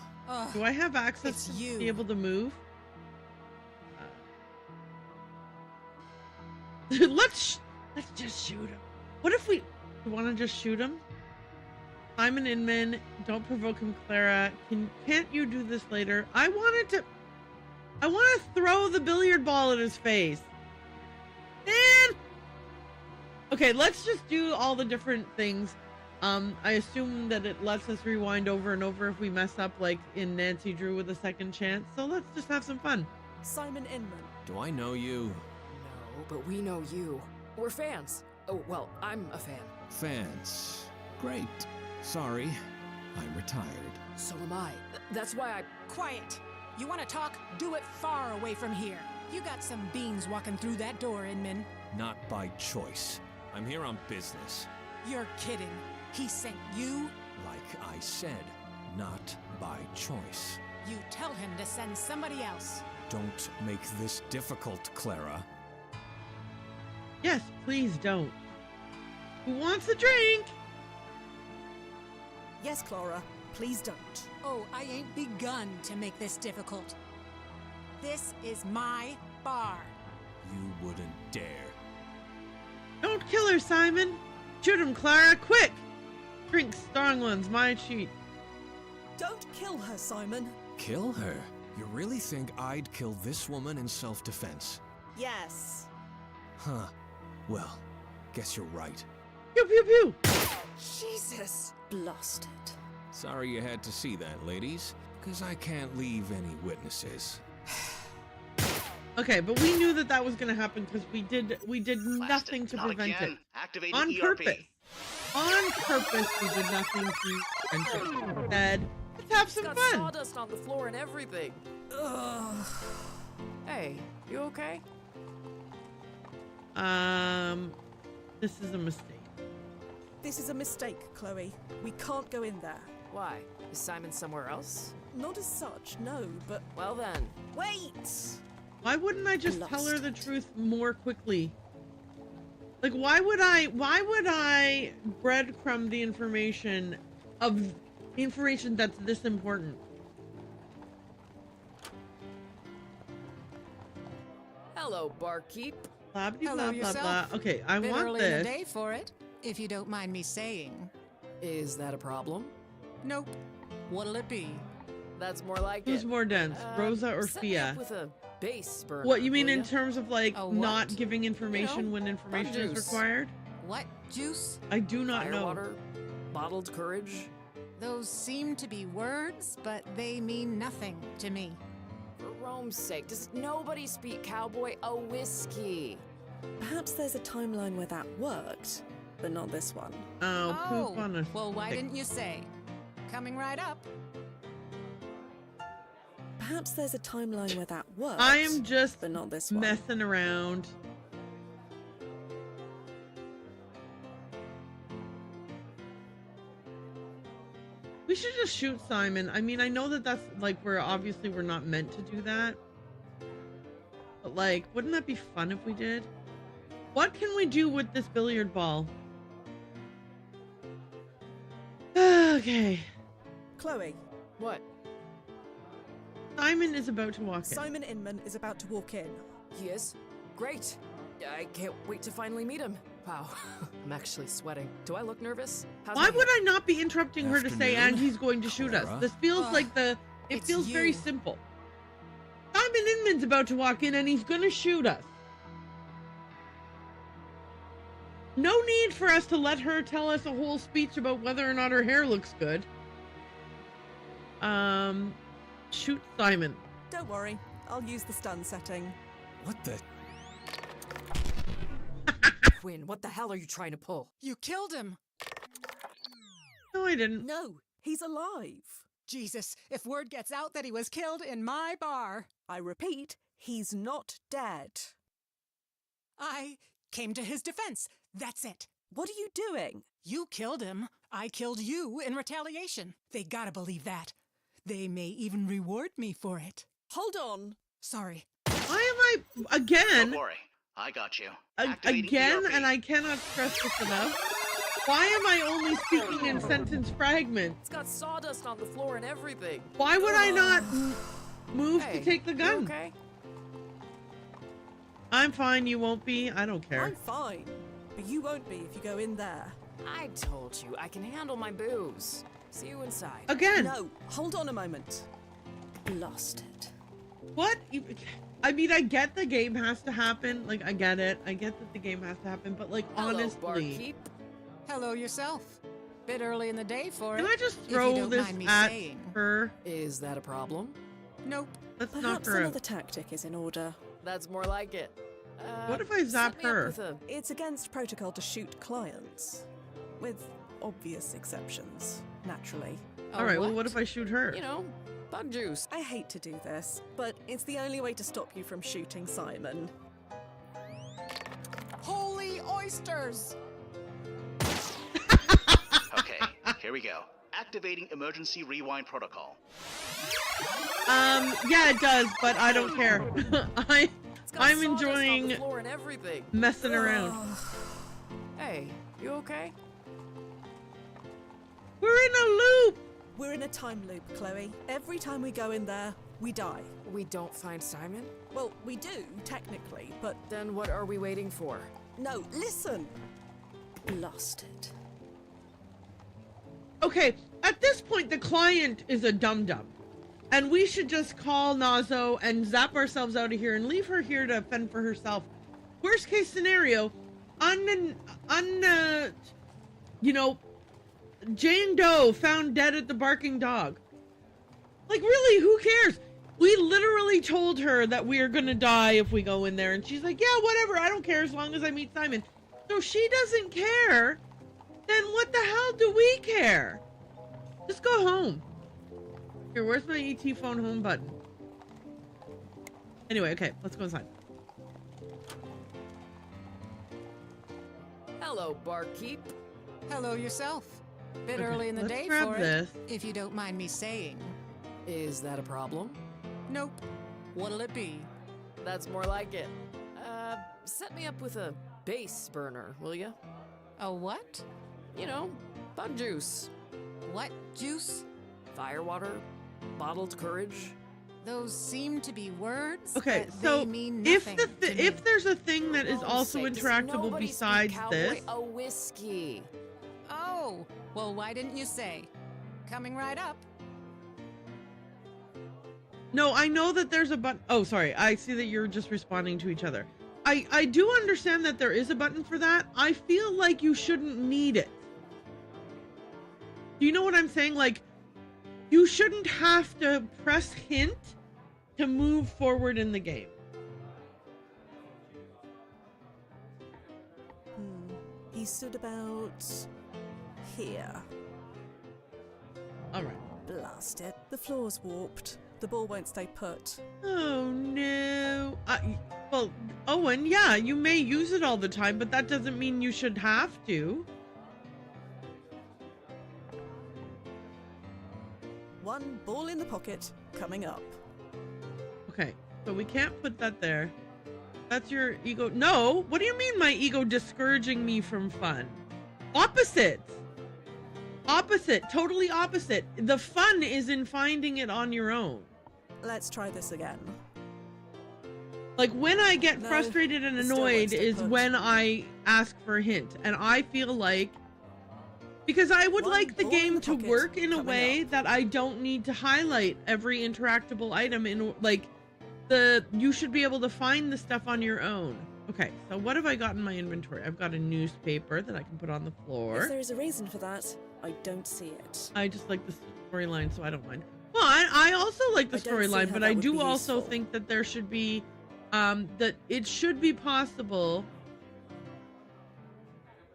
Do I have access It's to you. be able to move? Let's just shoot him. What if we want to just shoot him? Simon Inman, don't provoke him, Clara. Can't you do this later? I want to throw the billiard ball in his face. Man! Okay, let's just do all the different things. I assume that it lets us rewind over and over if we mess up, like in Nancy Drew with a second chance. So let's just have some fun. Simon Inman. Do I know you? No, but we know you. We're fans. Oh, well, I'm a fan. Fans. Great. Sorry, I'm retired. So am I. That's why I... Quiet. You want to talk? Do it far away from here. You got some beans walking through that door, Inman. Not by choice. I'm here on business. You're kidding. He sent you? Like I said, not by choice. You tell him to send somebody else. Don't make this difficult, Clara. Yes, please don't. Who wants a drink? Yes, Clara. Please don't. Oh, I ain't begun to make this difficult. This is my bar. You wouldn't dare. Don't kill her, Simon. Shoot him, Clara, quick. Drink strong ones, my cheat. Don't kill her, Simon. Kill her? You really think I'd kill this woman in self-defense? Yes. Huh. Well, guess you're right. Pew, pew, pew. Jesus. Blasted. Sorry you had to see that, ladies, because I can't leave any witnesses. Okay, but we knew that was going to happen because we did nothing to prevent it. Activating On ERP. purpose. On purpose, we did nothing to prevent it. Instead, let's have some got fun. sawdust on the floor and everything. Ugh. Hey, you okay? This is a mistake. This is a mistake, Chloe. We can't go in there. Why? Is Simon somewhere else? Not as such, no, but... Well then. Wait! Why wouldn't I just tell her the truth more quickly? Like, why would I breadcrumb the information that's this important? Hello, barkeep. Blah, blah, Hello blah, blah, yourself. blah. Okay, I Bit want early in the this. day for it, if you don't mind me saying. Is that a problem? Nope. What'll it be? That's more like Who's it. more dense, Rosa or set me up Fia? with a base burner. What, you mean will in ya? terms of, like, A not what? giving information when information is juice. required? What juice? I do not know. Firewater, bottled courage. Those seem to be words, but they mean nothing to me. For Rome's sake, does nobody speak cowboy a whiskey? Perhaps there's a timeline where that worked, but not this one. Oh, poop on a well, why stick. didn't you say? Coming right up. Perhaps there's a timeline where that worked. I am just but not this one. messing around. We should just shoot Simon. I mean, I know that's like we're not meant to do that. But like, wouldn't that be fun if we did? What can we do with this billiard ball? Okay. Chloe. What? Simon is about to walk in. Simon Inman is about to walk in. He is? Great. I can't wait to finally meet him. Wow, I'm actually sweating. Do I look nervous? How's Why my would hair? I not be interrupting her to say, Afternoon, and he's going to shoot us? Clara. This feels like it it's feels very you. simple. Simon Inman's about to walk in and he's going to shoot us. No need for us to let her tell us a whole speech about whether or not her hair looks good. Shoot Simon. Don't worry, I'll use the stun setting. What the? Quinn, what the hell are you trying to pull? You killed him. No, I didn't. No, he's alive. Jesus, if word gets out that he was killed in my bar. I repeat, he's not dead. I came to his defense. That's it. What are you doing? You killed him. I killed you in retaliation. They gotta believe that. They may even reward me for it. Hold on. Sorry. Why am I again? Don't worry, I got you. Again, and I cannot stress this enough. Why am I only speaking in sentence fragments? It's got sawdust on the floor and everything. Why would I not move Hey, to take the you gun? okay? I'm fine, you won't be. I don't care. I'm fine, but you won't be if you go in there. I told you, I can handle my booze. See you inside. Again. No, hold on a moment. Lost it. What? I mean, I get the game has to happen. Like, I get it. I get that the game has to happen. But, like, Hello, honestly. barkeep. Hello yourself. Bit early in the day for it. Can I just if you throw don't this mind me at saying. her? Is that a problem? Nope. Let's knock Perhaps her another out. tactic is in order. That's more like it. What if I zap set me up her? with a- It's against protocol to shoot clients. With obvious exceptions, naturally. Alright, well, what if I shoot her? You know, bug juice. I hate to do this, but it's the only way to stop you from shooting Simon. Holy oysters! Okay, here we go. Activating emergency rewind protocol. Yeah, it does, but I don't care. I'm sawdust on the enjoying floor and everything. messing around. Hey, you okay? We're in a loop! We're in a time loop, Chloe. Every time we go in there, we die. We don't find Simon? Well, we do, technically, but... Then what are we waiting for? No, listen! Lost it. Okay, at this point, the client is a dum-dum. And we should just call Nazo and zap ourselves out of here and leave her here to fend for herself. Worst case scenario, you know, Jane Doe found dead at the barking dog. Like, really, who cares? We literally told her that we are gonna die if we go in there, and she's like, yeah, whatever, I don't care as long as I meet Simon. So she doesn't care, then what the hell do we care? Just go home. Here, where's my ET phone home button? Anyway, okay, let's go inside. Hello, barkeep. Hello yourself. Bit Okay, early in the let's day grab for this. it, if you don't mind me saying. Is that a problem? Nope. What'll it be? That's more like it. Set me up with a base burner, will ya? A what? You know, bug juice. What juice? Firewater, bottled courage. Those seem to be words. Okay, but so they mean if nothing to me. if there's a thing that is For also Bone's sake, interactable does nobody besides speak this, cowboy? A whiskey. Oh, well, why didn't you say? Coming right up. no, I know that there's a button. Oh, sorry, I see that you're just responding to each other. I do understand that there is a button for that. I feel like you shouldn't need it. Do you know what I'm saying? Like, you shouldn't have to press hint to move forward in the game. He stood about... here. Alright. Blast it. The floor's warped. The ball won't stay put. Oh no. Well, Owen, yeah, you may use it all the time, but that doesn't mean you should have to. One ball in the pocket, coming up. Okay, so we can't put that there. That's your ego. No, what do you mean my ego discouraging me from fun? Opposite. Opposite, totally opposite. The fun is in finding it on your own. Let's try this again. Like, when I get No, frustrated and it still annoyed won't stay is put. when I ask for a hint. And I feel like, because I would One like the ball in game the to pocket, work in a coming way up. that I don't need to highlight every interactable item in, like, you should be able to find the stuff on your own. Okay, so what have I got in my inventory? I've got a newspaper that I can put on the floor. If there is a reason for that, I don't see it. I just like the storyline, so I don't mind. Well, I also like the storyline, but I do also think that there should be, that it should be possible.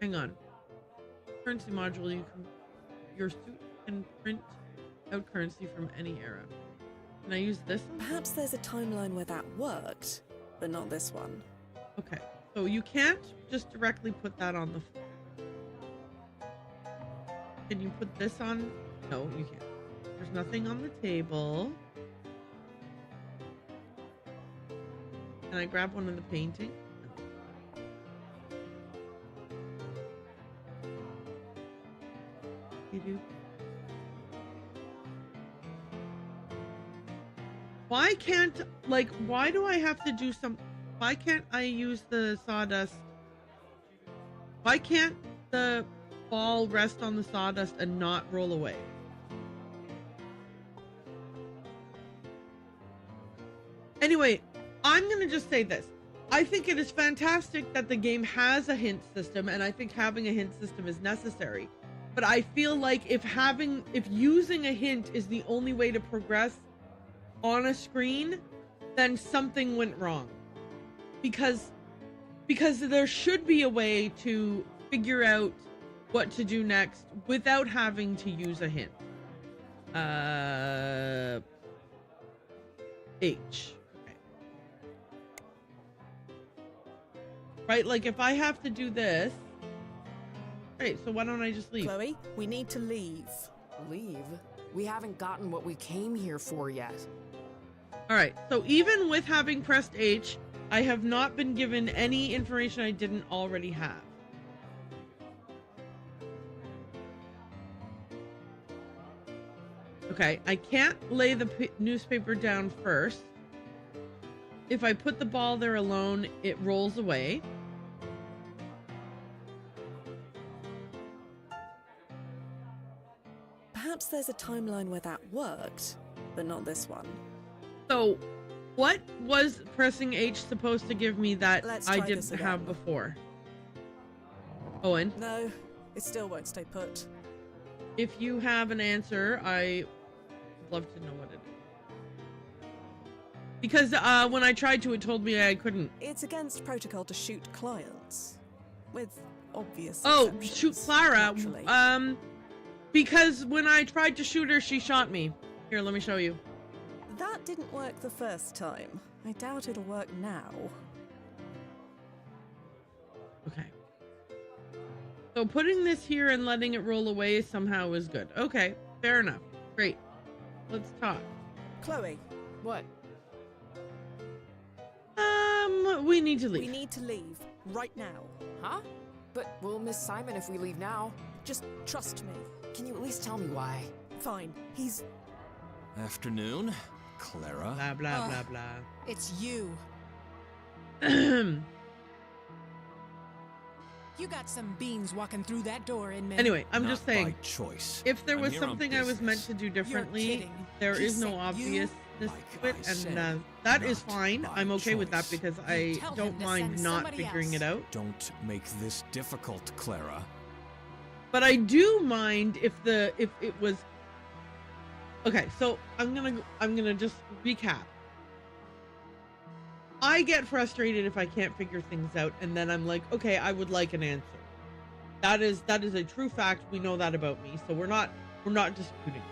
Hang on. Currency module, your suit can print out currency from any era. Can I use this one? Perhaps there's a timeline where that worked, but not this one. Okay, so you can't just directly put that on the floor. Can you put this on? No, you can't. There's nothing on the table. Can I grab one of the paintings? No. Why can't, like, why do I have to do some, why can't I use the sawdust? Why can't the ball rest on the sawdust and not roll away? Anyway, I'm going to just say this. I think it is fantastic that the game has a hint system, and I think having a hint system is necessary. But I feel like if using a hint is the only way to progress on a screen, then something went wrong. Because there should be a way to figure out what to do next without having to use a hint. H. Okay. Right, like if I have to do this. Right, so why don't I just leave? Chloe, we need to leave. Leave? We haven't gotten what we came here for yet. Alright, so even with having pressed H, I have not been given any information I didn't already have. Okay, I can't lay the newspaper down first. If I put the ball there alone, it rolls away. Perhaps there's a timeline where that worked, but not this one. So, what was pressing H supposed to give me that I try this didn't again. have before? Owen? No, it still won't stay put. If you have an answer, I would love to know what it is. Because when I tried to, it told me I couldn't. It's against protocol to shoot clients. With obvious Oh, exceptions, shoot Clara. naturally. Because when I tried to shoot her, she shot me. Here, let me show you. That didn't work the first time. I doubt it'll work now. Okay. So putting this here and letting it roll away somehow is good. Okay, fair enough. Great. Let's talk. Chloe. What? We need to leave. We need to leave. Right now. Huh? But we'll miss Simon if we leave now. Just trust me. Can you at least tell me why? Fine. He's... Afternoon, Clara. Blah, blah, blah, blah. It's you. You got some beans walking through that door, in Anyway, I'm Not just saying, by choice. if there I'm was here on something I was meant business. to do You're differently, kidding. there He is no said you- obviousness to it, said, and that is not fine. by I'm okay with that choice. because I tell him don't to mind send not somebody figuring it else. out. Don't make this difficult, Clara. But I do mind if it was okay. So I'm gonna just recap. I get frustrated if I can't figure things out, and then I'm like, okay, I would like an answer. That is a true fact. We know that about me, so we're not disputing.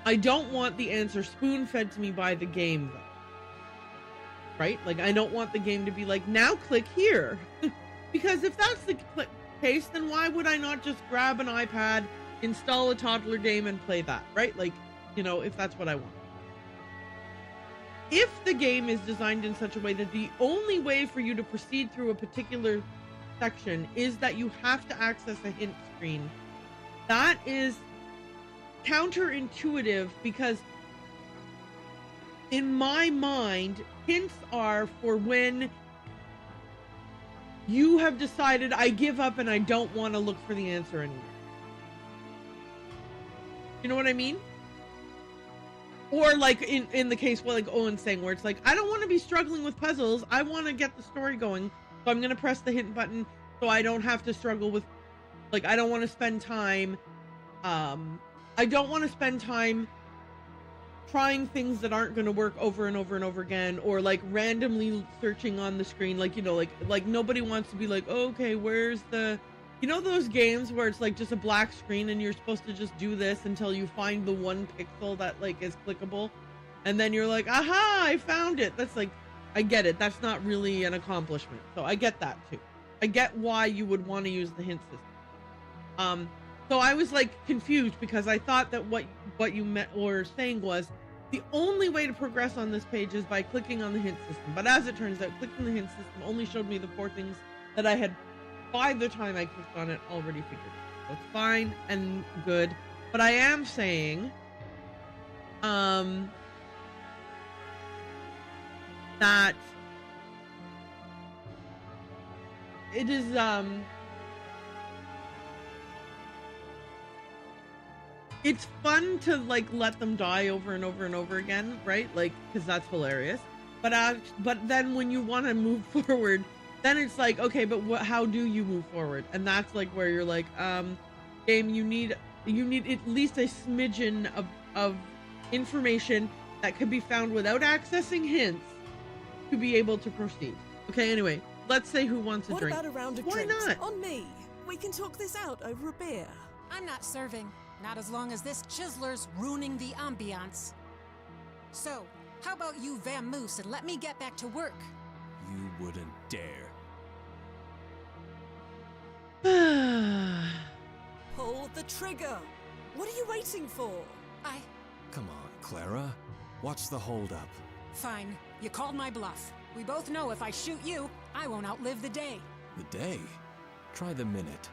I don't want the answer spoon-fed to me by the game, though. Right? Like, I don't want the game to be like, now click here. Because if that's the case, then why would I not just grab an iPad, install a toddler game, and play that, right? Like, you know, if that's what I want. If the game is designed in such a way that the only way for you to proceed through a particular section is that you have to access a hint screen, that is counterintuitive, because in my mind, hints are for when you have decided I give up and I don't want to look for the answer anymore. You know what I mean? Or like in the case where like Owen's saying, where it's like, I don't want to be struggling with puzzles. I want to get the story going. So I'm going to press the hint button so I don't have to struggle with, like, I don't want to spend time. I don't want to spend time trying things that aren't going to work over and over and over again, or like randomly searching on the screen. Like, you know, like nobody wants to be like, oh, okay, where's the, you know, those games where it's like just a black screen and you're supposed to just do this until you find the one pixel that like is clickable. And then you're like, aha, I found it. That's like, I get it. That's not really an accomplishment. So I get that too. I get why you would want to use the hint system. So I was like confused because I thought that what you meant or saying was the only way to progress on this page is by clicking on the hint system. But as it turns out, clicking the hint system only showed me the 4 things that I had by the time I clicked on it already figured out. So it's fine and good. But I am saying that it is it's fun to like let them die over and over and over again, right? Like, because that's hilarious. But then when you want to move forward, then it's like, okay, but how do you move forward? And that's like where you're like, game, you need at least a smidgen of information that could be found without accessing hints to be able to proceed. Okay, anyway, let's say who wants a drink. What about a round of Why drinks? not? On me. We can talk this out over a beer. I'm not serving. Not as long as this chiseler's ruining the ambiance. So, how about you vamoose and let me get back to work? You wouldn't dare. Pull the trigger. What are you waiting for? Come on, Clara. What's the holdup? Fine. You called my bluff. We both know if I shoot you, I won't outlive the day. The day? Try the minute.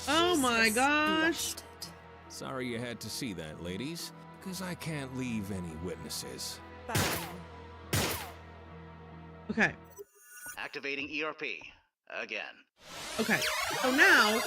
Oh my gosh. Sorry you had to see that, ladies, because I can't leave any witnesses. Okay. Activating ERP. Again. Okay. So now,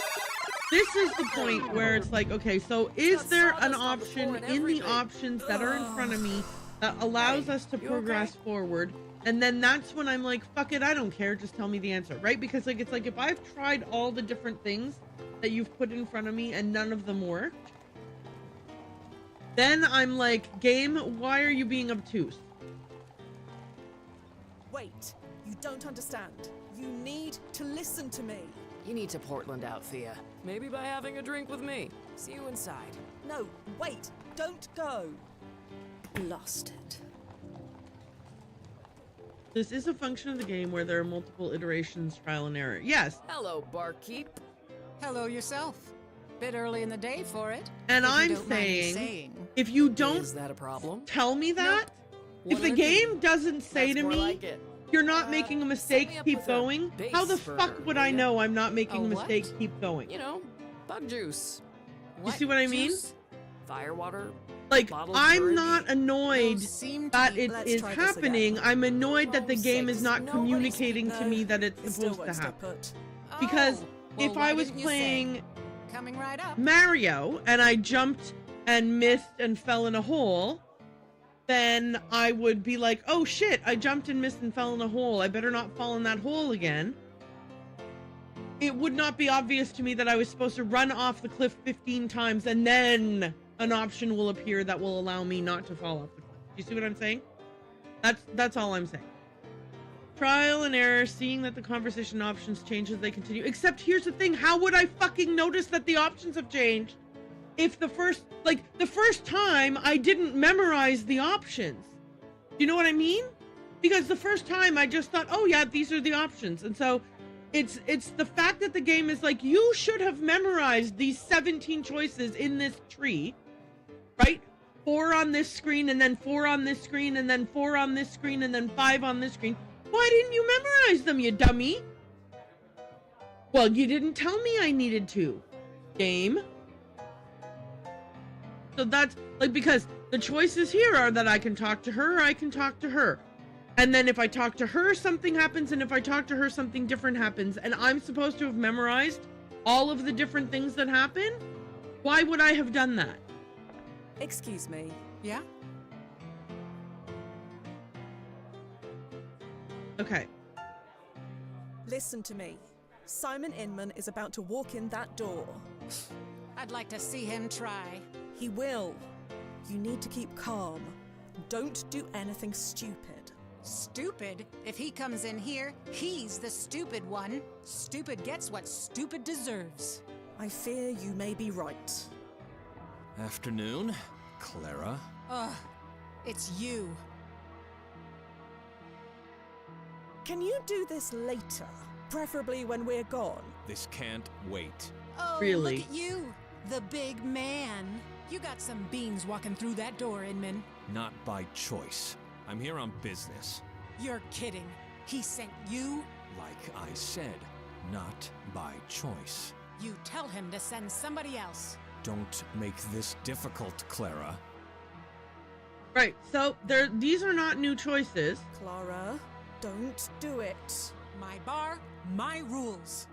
this is the point where it's like, okay, so is there an option in the options that are in front of me that allows us to progress forward? And then that's when I'm like, fuck it, I don't care, just tell me the answer, right? Because like, it's like, if I've tried all the different things that you've put in front of me and none of them worked, then I'm like, game, why are you being obtuse? Wait, you don't understand. You need to listen to me. You need to Portland out, Thea. Maybe by having a drink with me. See you inside. No, wait, don't go. Lost it. This is a function of the game where there are multiple iterations, trial and error. Yes. Hello, barkeep. Hello yourself. Bit early in the day for it. And if you I'm don't mind me saying, if you don't Is that a problem? tell me that, What if the did I game do? doesn't say That's to more me, like it. you're not making a mistake, me up keep with a going, base how the burger, fuck would I will ya? know I'm not making a what? mistake, keep going? You know, bug juice. You see what I mean? Juice? Firewater? Like, Bottled I'm courage? not annoyed that it Let's is try this happening. again. I'm annoyed that the game is not Nobody's- communicating no, to me that it it's still supposed to won't stay happen. put. Because Oh, well, if why I was didn't you playing say? Coming right up. Mario and I jumped and missed and fell in a hole, then I would be like, oh shit, I jumped and missed and fell in a hole. I better not fall in that hole again. It would not be obvious to me that I was supposed to run off the cliff 15 times and then an option will appear that will allow me not to fall off the cliff. Do you see what I'm saying? That's all I'm saying. Trial and error, seeing that the conversation options change as they continue. Except here's the thing, how would I fucking notice that the options have changed if the first time I didn't memorize the options? Do you know what I mean? Because the first time I just thought, oh yeah, these are the options. And so it's the fact that the game is like, you should have memorized these 17 choices in this tree, right? 4 on this screen, and then 4 on this screen, and then 4 on this screen, and then 5 on this screen. Why didn't you memorize them, you dummy? Well, you didn't tell me I needed to, game. So that's like, because the choices here are that I can talk to her or I can talk to her. And then if I talk to her, something happens, and if I talk to her, something different happens. And I'm supposed to have memorized all of the different things that happen? Why would I have done that? Excuse me, Yeah? Okay. Listen to me. Simon Inman is about to walk in that door. I'd like to see him try. He will. You need to keep calm. Don't do anything stupid. Stupid? If he comes in here, he's the stupid one. Stupid gets what stupid deserves. I fear you may be right. Afternoon, Clara. Ugh, it's you. Can you do this later? Preferably when we're gone. This can't wait. Oh, Really? look at you, the big man. You got some beans walking through that door, Inman. Not by choice. I'm here on business. You're kidding. He sent you? Like I said, not by choice. You tell him to send somebody else. Don't make this difficult, Clara. Right. So these are not new choices. Clara, don't do it. My bar, my rules.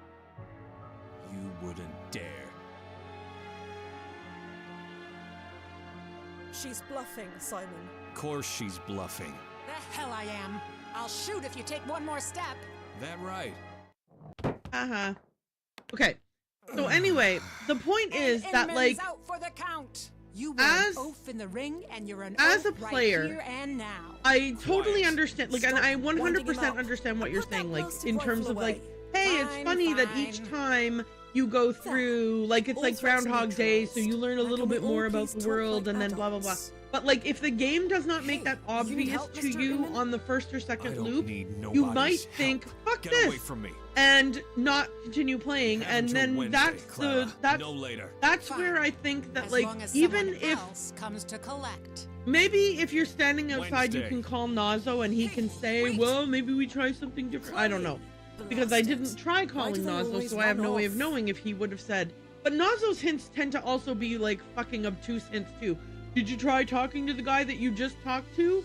You wouldn't dare. She's bluffing, Simon. Of course she's bluffing. The hell I am. I'll shoot if you take one more step. That right? Uh-huh. Okay. So anyway, the point is that, Inman's like, out for the count. You were as- an oaf in the ring, and you're an as a oaf player, right here and now. I totally Quiet. understand, like, and Stop I winding him 100% up. understand what you're Put that saying, like, blasted in terms rifle of, like, away. hey, it's Fine, funny that each fine. time you go through, like, it's All like threats Groundhog Day, so neutralized. you learn a Now little can we bit more all about please the talk world, like and then blah, blah, blah. adults? But, like, if the game does not make Hey, that you need obvious help, to Mr. you Inman? on the first or I second don't loop, need you nobody's might help. think, fuck Get this, away from me. and not continue playing, Have and until then Wednesday, that's Clara. that's No later. that's Fine. where I think that, As like, long as even someone if else comes to collect. maybe if you're standing outside, you Wednesday. can call Nazo and he Hey, can say, wait. well, maybe we try something different. I don't know. Because I didn't try calling do they Nazo, always so I have run no way of off? knowing if he would have said. But Nazo's hints tend to also be, like, fucking obtuse hints, too. Did you try talking to the guy that you just talked to?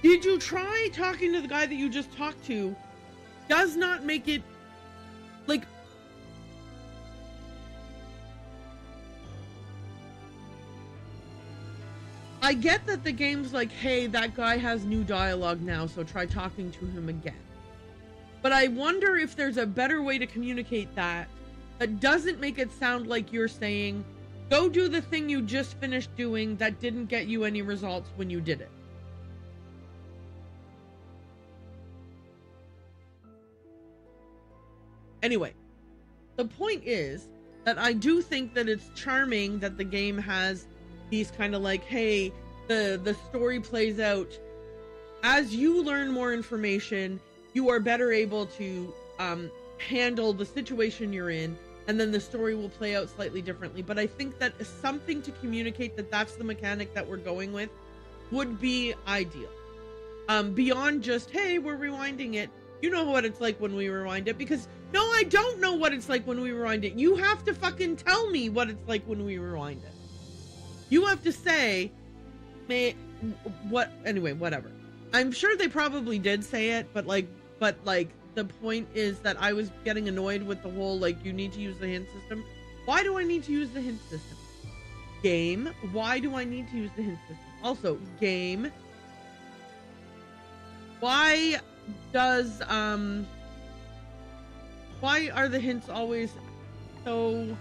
Did you try talking to the guy that you just talked to? Does not make it, like... I get that the game's like, hey, that guy has new dialogue now, so try talking to him again. But I wonder if there's a better way to communicate that doesn't make it sound like you're saying, go do the thing you just finished doing that didn't get you any results when you did it. Anyway, the point is that I do think that it's charming that the game has these kind of like, hey, the story plays out as you learn more information, you are better able to handle the situation you're in, and then the story will play out slightly differently. But I think that something to communicate that that's the mechanic that we're going with would be ideal. Beyond just, hey, we're rewinding it. You know what it's like when we rewind it, because no, I don't know what it's like when we rewind it. You have to fucking tell me what it's like when we rewind it. You have to say, anyway, whatever. I'm sure they probably did say it, but the point is that I was getting annoyed with the whole, like, you need to use the hint system. Why do I need to use the hint system? Game, why do I need to use the hint system? Also, game, why does, why are the hints always so,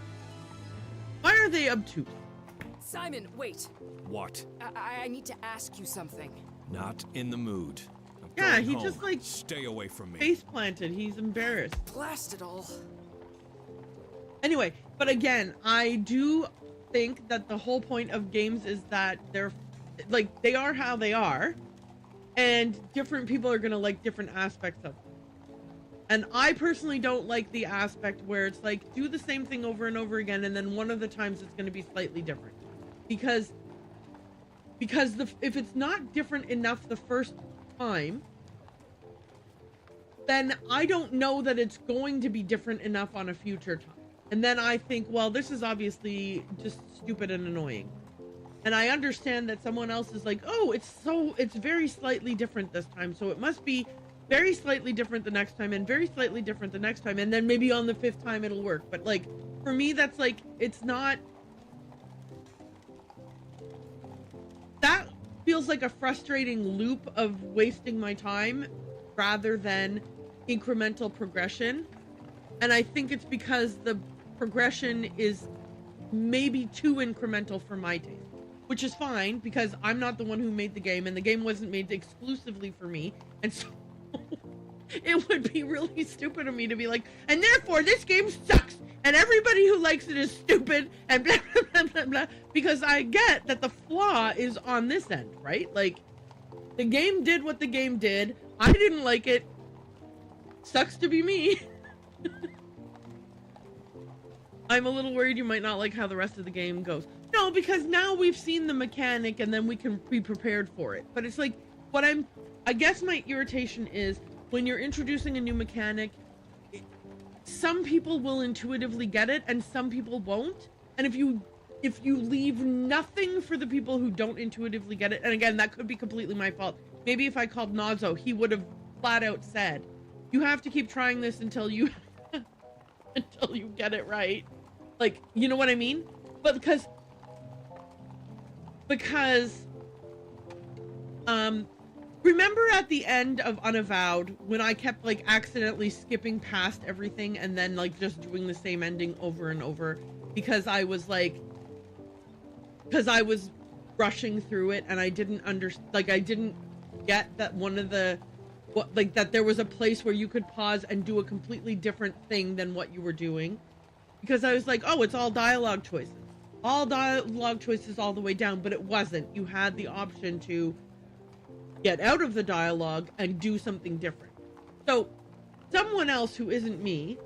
why are they obtuse? Simon, wait. What? I need to ask you something. Not in the mood. I'm Yeah, going he home. just, like, Stay away from me. face planted. He's embarrassed. Blast it all. Anyway, but again, I do think that the whole point of games is that they're, like, they are how they are, and different people are gonna like different aspects of them. And I personally don't like the aspect where it's like, do the same thing over and over again, and then one of the times it's gonna be slightly different. Because if it's not different enough the first time, then I don't know that it's going to be different enough on a future time. And then I think, well, this is obviously just stupid and annoying. And I understand that someone else is like, oh, it's very slightly different this time, so it must be very slightly different the next time, and very slightly different the next time, and then maybe on the 5th time it'll work. But, like, for me, that's like, it's not... feels like a frustrating loop of wasting my time rather than incremental progression. And I think it's because the progression is maybe too incremental for my taste, which is fine because I'm not the one who made the game and the game wasn't made exclusively for me. And so it would be really stupid of me to be like, and therefore this game sucks and everybody who likes it is stupid and blah, blah, blah, blah, blah. Because I get that the flaw is on this end, right? Like, the game did what the game did. I didn't like it. Sucks to be me. I'm a little worried you might not like how the rest of the game goes. No, because now we've seen the mechanic and then we can be prepared for it. But it's like, I guess my irritation is when you're introducing a new mechanic, some people will intuitively get it and some people won't. And if you leave nothing for the people who don't intuitively get it, and again, that could be completely my fault. Maybe if I called Nazo, he would have flat out said, you have to keep trying this until you until you get it right. Like, you know what I mean? But because remember at the end of Unavowed when I kept like accidentally skipping past everything and then like just doing the same ending over and over because I was rushing through it and I didn't I didn't get that that there was a place where you could pause and do a completely different thing than what you were doing, because I was like, oh, it's all dialogue choices all the way down, but it wasn't. You had the option to get out of the dialogue and do something different. So someone else who isn't me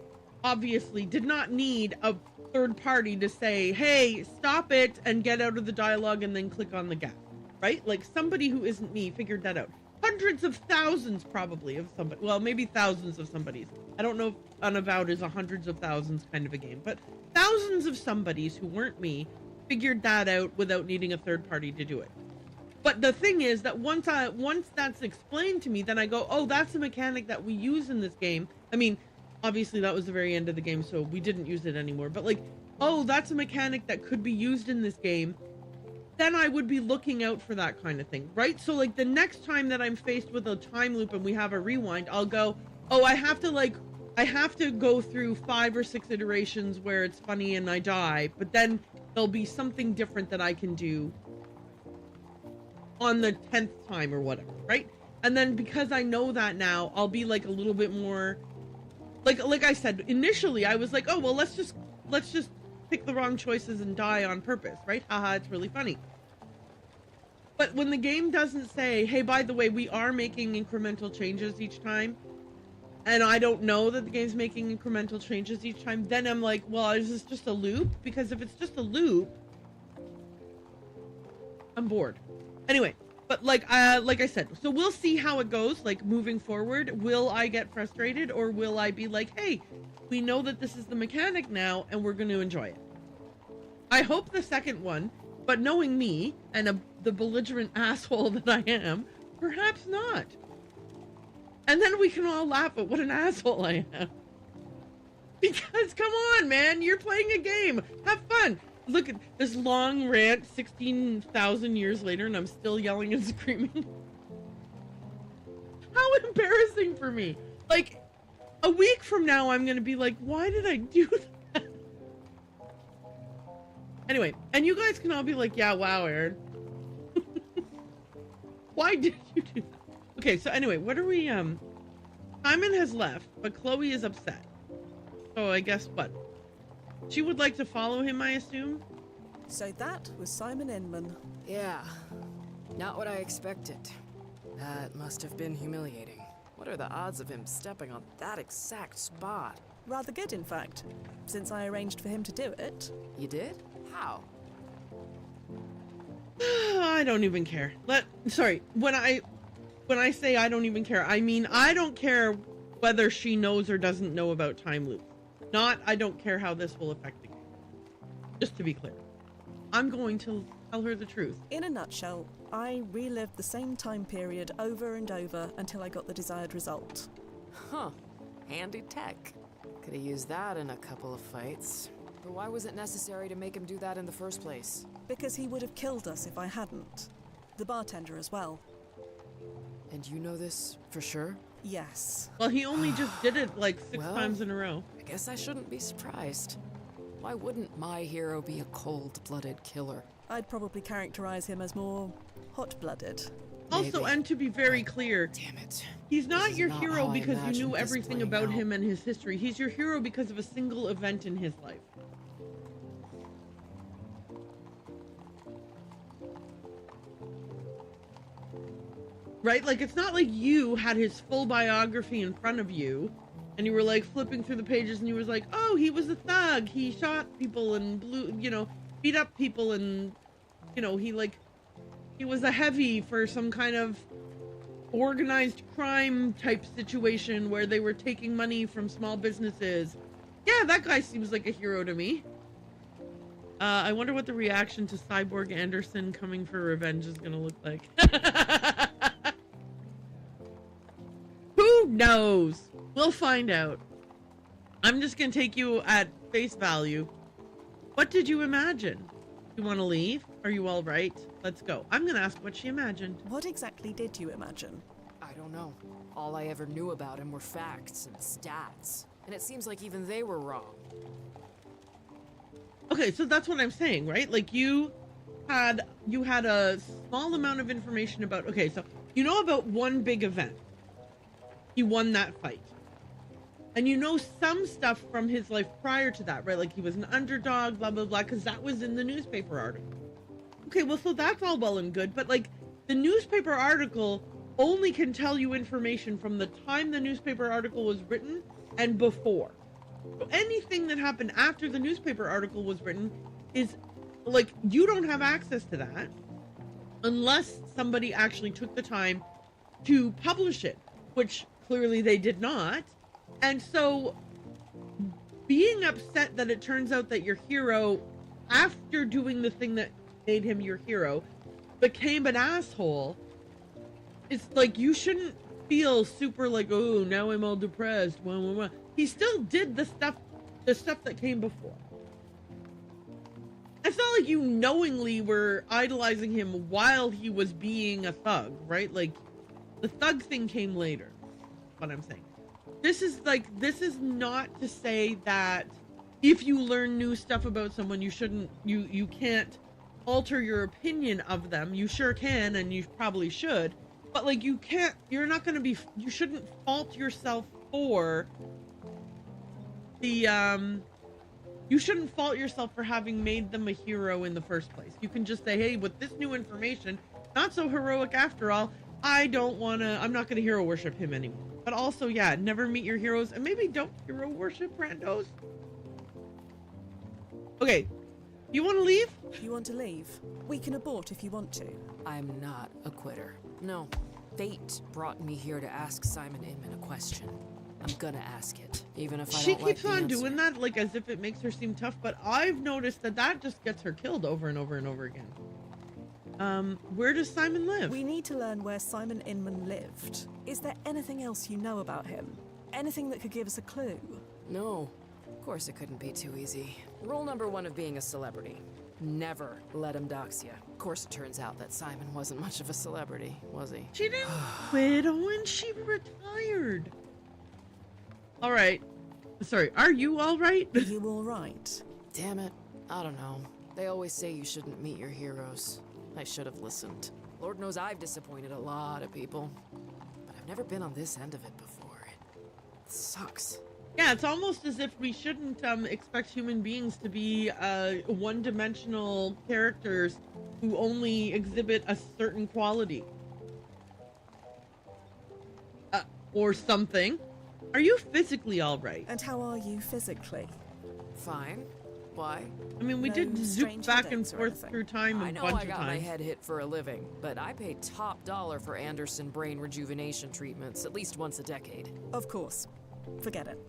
obviously did not need a third party to say, hey, stop it and get out of the dialogue and then click on the gap, right? Like, somebody who isn't me figured that out. Hundreds of thousands probably of somebody, well, maybe thousands of somebodies. I don't know if Unavowed is a hundreds of thousands kind of a game, but thousands of somebodies who weren't me figured that out without needing a third party to do it. But the thing is that once that's explained to me, then I go, oh, that's a mechanic that we use in this game. I mean, obviously that was the very end of the game, so we didn't use it anymore. But like, oh, that's a mechanic that could be used in this game. Then I would be looking out for that kind of thing, right? So like the next time that I'm faced with a time loop and we have a rewind, I'll go, oh, I have to go through 5 or 6 iterations where it's funny and I die, but then there'll be something different that I can do on the 10th time or whatever, right? And then because I know that now, I'll be like a little bit more like I said initially, I was like, oh well, let's just pick the wrong choices and die on purpose, right? Haha, it's really funny. But when the game doesn't say, hey, by the way, we are making incremental changes each time, and I don't know that the game's making incremental changes each time, then I'm like, well, is this just a loop? Because if it's just a loop, I'm bored. Anyway, but like I said, so we'll see how it goes, like moving forward. Will I get frustrated, or will I be like, hey, we know that this is the mechanic now and we're going to enjoy it? I hope the second one, but knowing me and the belligerent asshole that I am, perhaps not. And then we can all laugh at what an asshole I am. Because come on, man, you're playing a game. Have fun. Look at this long rant 16,000 years later and I'm still yelling and screaming. How embarrassing for me. Like, a week from now, I'm going to be like, why did I do that? Anyway, and you guys can all be like, yeah, wow, Aaron. Why did you do that? Okay, so anyway, what are we, Simon has left, but Chloe is upset. So I guess what? She would like to follow him, I assume? So that was Simon Inman. Yeah, not what I expected. That must have been humiliating. What are the odds of him stepping on that exact spot? Rather good, in fact, since I arranged for him to do it. You did? How? I don't even care. Sorry, when I say I don't even care, I mean I don't care whether she knows or doesn't know about time loops. Not, I don't care how this will affect the game. Just to be clear. I'm going to tell her the truth. In a nutshell, I relived the same time period over and over until I got the desired result. Huh. Handy tech. Could have used that in a couple of fights. But why was it necessary to make him do that in the first place? Because he would have killed us if I hadn't. the bartender as well. And you know this for sure? Yes. Well, he only just did it like 6 Well, times in a row. I guess I shouldn't be surprised. Why wouldn't my hero be a cold-blooded killer? I'd probably characterize him as more hot-blooded. Also, Maybe. and to be very clear, Damn it. he's not This is your not hero how I because you imagined knew this everything playing about out. him and his history. He's your hero because of a single event in his life. Right? Like, it's not like you had his full biography in front of you and you were like flipping through the pages and you was like, oh, he was a thug. He shot people and beat up people and, he was a heavy for some kind of organized crime type situation where they were taking money from small businesses. Yeah, that guy seems like a hero to me. I wonder what the reaction to Cyborg Anderson coming for revenge is going to look like. Who knows? We'll find out. I'm just going to take you at face value. What did you imagine? You want to leave? Are you all right? Let's go. I'm going to ask what she imagined. What exactly did you imagine? I don't know. All I ever knew about him were facts and stats. And it seems like even they were wrong. Okay, so that's what I'm saying, right? Like you had a small amount of information about, okay, so you know about one big event. He won that fight. And you know some stuff from his life prior to that, right? Like he was an underdog, blah, blah, blah, because that was in the newspaper article. Okay, well, so that's all well and good, but like the newspaper article only can tell you information from the time the newspaper article was written and before. So anything that happened after the newspaper article was written is like, you don't have access to that unless somebody actually took the time to publish it, which clearly they did not. And so being upset that it turns out that your hero, after doing the thing that made him your hero, became an asshole, it's like you shouldn't feel super like, oh, now I'm all depressed. He still did the stuff that came before. It's not like you knowingly were idolizing him while he was being a thug, right? Like the thug thing came later. What I'm saying. This is not to say that if you learn new stuff about someone, you can't alter your opinion of them. You sure can, and you probably should. But like you shouldn't fault yourself for you shouldn't fault yourself for having made them a hero in the first place. You can just say, hey, with this new information, not so heroic after all, I'm not gonna hero worship him anymore. But also, yeah, never meet your heroes, and maybe don't hero worship randos. Okay, you want to leave? You want to leave? We can abort if you want to. I'm not a quitter. No. Fate brought me here to ask Simon Inman a question. I'm gonna ask it, even if I She don't like keeps the on answer. doing that, like as if it makes her seem tough, but I've noticed that just gets her killed over and over and over again. Where does Simon live? We need to learn where Simon Inman lived. Is there anything else you know about him? Anything that could give us a clue? No. Of course it couldn't be too easy. Rule number 1 of being a celebrity. Never let him dox you. Of course it turns out that Simon wasn't much of a celebrity, was he? She didn't quit when she retired. All right. Sorry, are you all right? Are you all right? Damn it. I don't know. They always say you shouldn't meet your heroes. I should have listened. Lord knows I've disappointed a lot of people. But I've never been on this end of it before. It sucks. Yeah, it's almost as if we shouldn't expect human beings to be one-dimensional characters who only exhibit a certain quality. Or something. Are you physically all right? And how are you physically? Fine. Why? I mean, we No did zoop strange back and headaches or forth anything? through time I a know bunch I of got my times. head hit for a living, but I pay top dollar for Anderson brain rejuvenation treatments at least once a decade. Of course. Forget it.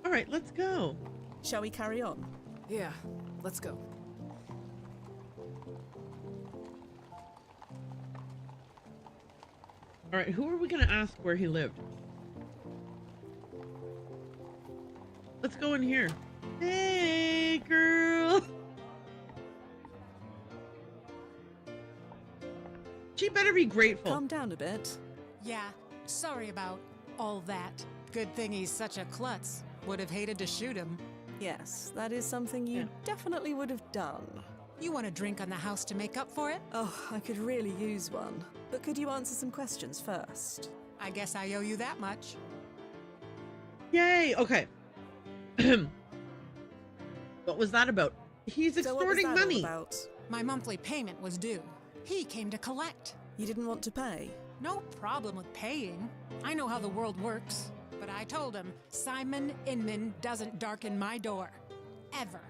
All right, let's go. Shall we carry on? Yeah, let's go. All right, who are we going to ask where he lived? Let's go in here. Hey, girl. she better be grateful. Calm down a bit. Yeah, sorry about all that. Good thing he's such a klutz. Would have hated to shoot him. Yes, that is something you definitely would have done. You want a drink on the house to make up for it? Oh, I could really use one. But could you answer some questions first? I guess I owe you that much. Yay, okay. What was that about? He's extorting money. About? My monthly payment was due. He came to collect. You didn't want to pay? No problem with paying. I know how the world works. But I told him, Simon Inman doesn't darken my door. Ever.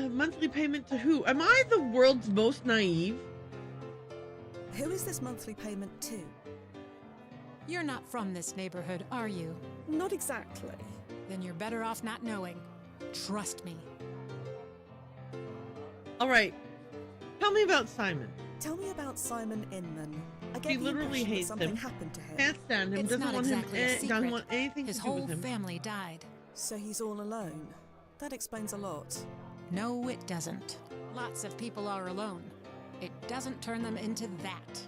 Monthly payment to who? Am I the world's most naive? Who is this monthly payment to? You're not from this neighborhood, are you? Not exactly. Then you're better off not knowing. Trust me. All right. Tell me about Simon. Tell me about Simon Inman. I He literally hates something him. happened to him. Can't stand him. It's Doesn't not want exactly a him. secret. Doesn't want anything His to do whole with him. family died. So he's all alone. That explains a lot. No, it doesn't. Lots of people are alone. It doesn't turn them into that.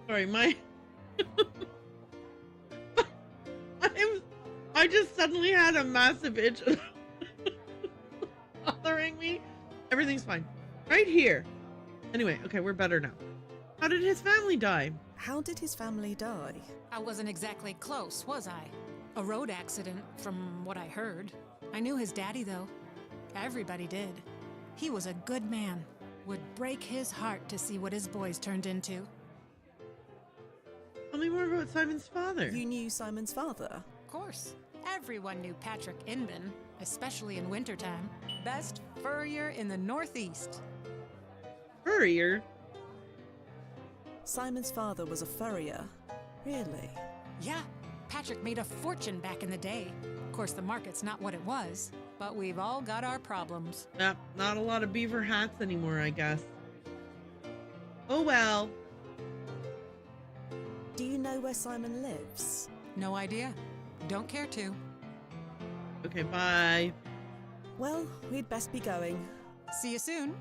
Sorry, my. I just suddenly had a massive itch bothering me. Everything's fine. Right here. Anyway, okay, we're better now. How did his family die? How did his family die? I wasn't exactly close, was I? A road accident, from what I heard. I knew his daddy, though. Everybody did. He was a good man. Would break his heart to see what his boys turned into. Tell me more about Simon's father. You knew Simon's father? Of course. Everyone knew Patrick Inman, especially in wintertime. Best furrier in the Northeast. Furrier? Simon's father was a furrier. Really? Yeah, Patrick made a fortune back in the day. Of course, the market's not what it was, but we've all got our problems. Yep, not a lot of beaver hats anymore, I guess. Oh well. Do you know where Simon lives? No idea. Don't care to. Okay, bye. Well, we'd best be going. See you soon.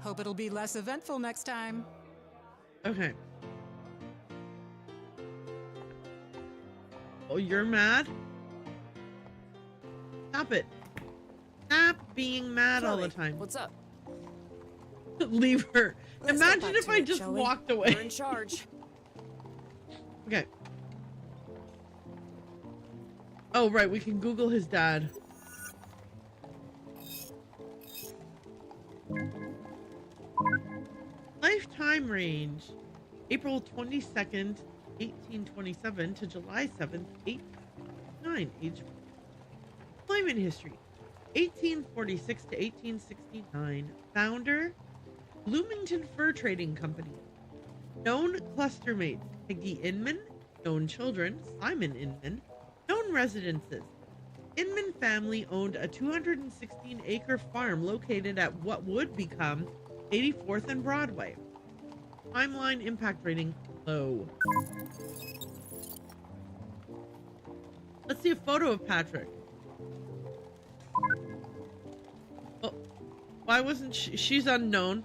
Hope it'll be less eventful next time. Okay. Oh, you're mad? Stop it. Stop being mad all the time. What's up? Leave her. Let's Imagine get back if to I it, just shall we? walked away. You're in charge. Okay. Oh, right. We can Google his dad. Lifetime range. April 22nd, 1827 to July 7th, 1809. Age. Employment history. 1846 to 1869. Founder. Bloomington Fur Trading Company. Known cluster mates. Peggy Inman. Known children. Simon Inman. Known residences. Inman family owned a 216-acre farm located at what would become 84th and Broadway. Timeline impact rating low. Let's see a photo of Patrick. Oh, why wasn't she's unknown?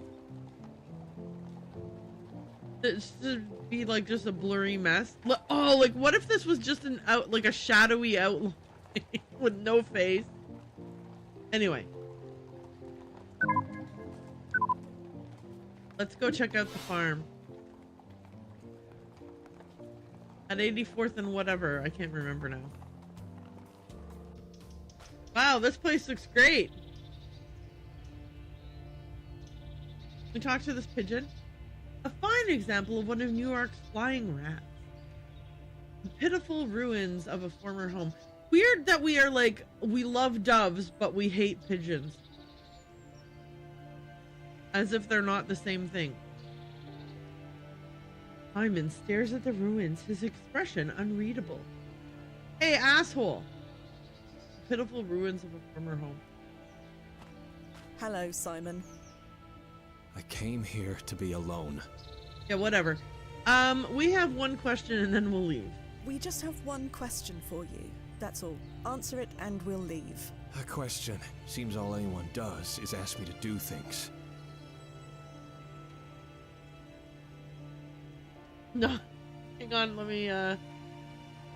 This should be like just a blurry mess. Oh, like what if this was just an like a shadowy outline with no face? Anyway. Let's go check out the farm. At 84th and whatever. I can't remember now. Wow, this place looks great. We talked to this pigeon. A fine example of one of New York's flying rats. The pitiful ruins of a former home. Weird that we are like, we love doves, but we hate pigeons. As if they're not the same thing. Simon stares at the ruins, his expression unreadable. Hey, asshole! Pitiful ruins of a former home. Hello, Simon. I came here to be alone. Yeah, whatever. We have one question and then we'll leave. We just have one question for you. That's all. Answer it and we'll leave. A question. Seems all anyone does is ask me to do things. No, hang on, let me,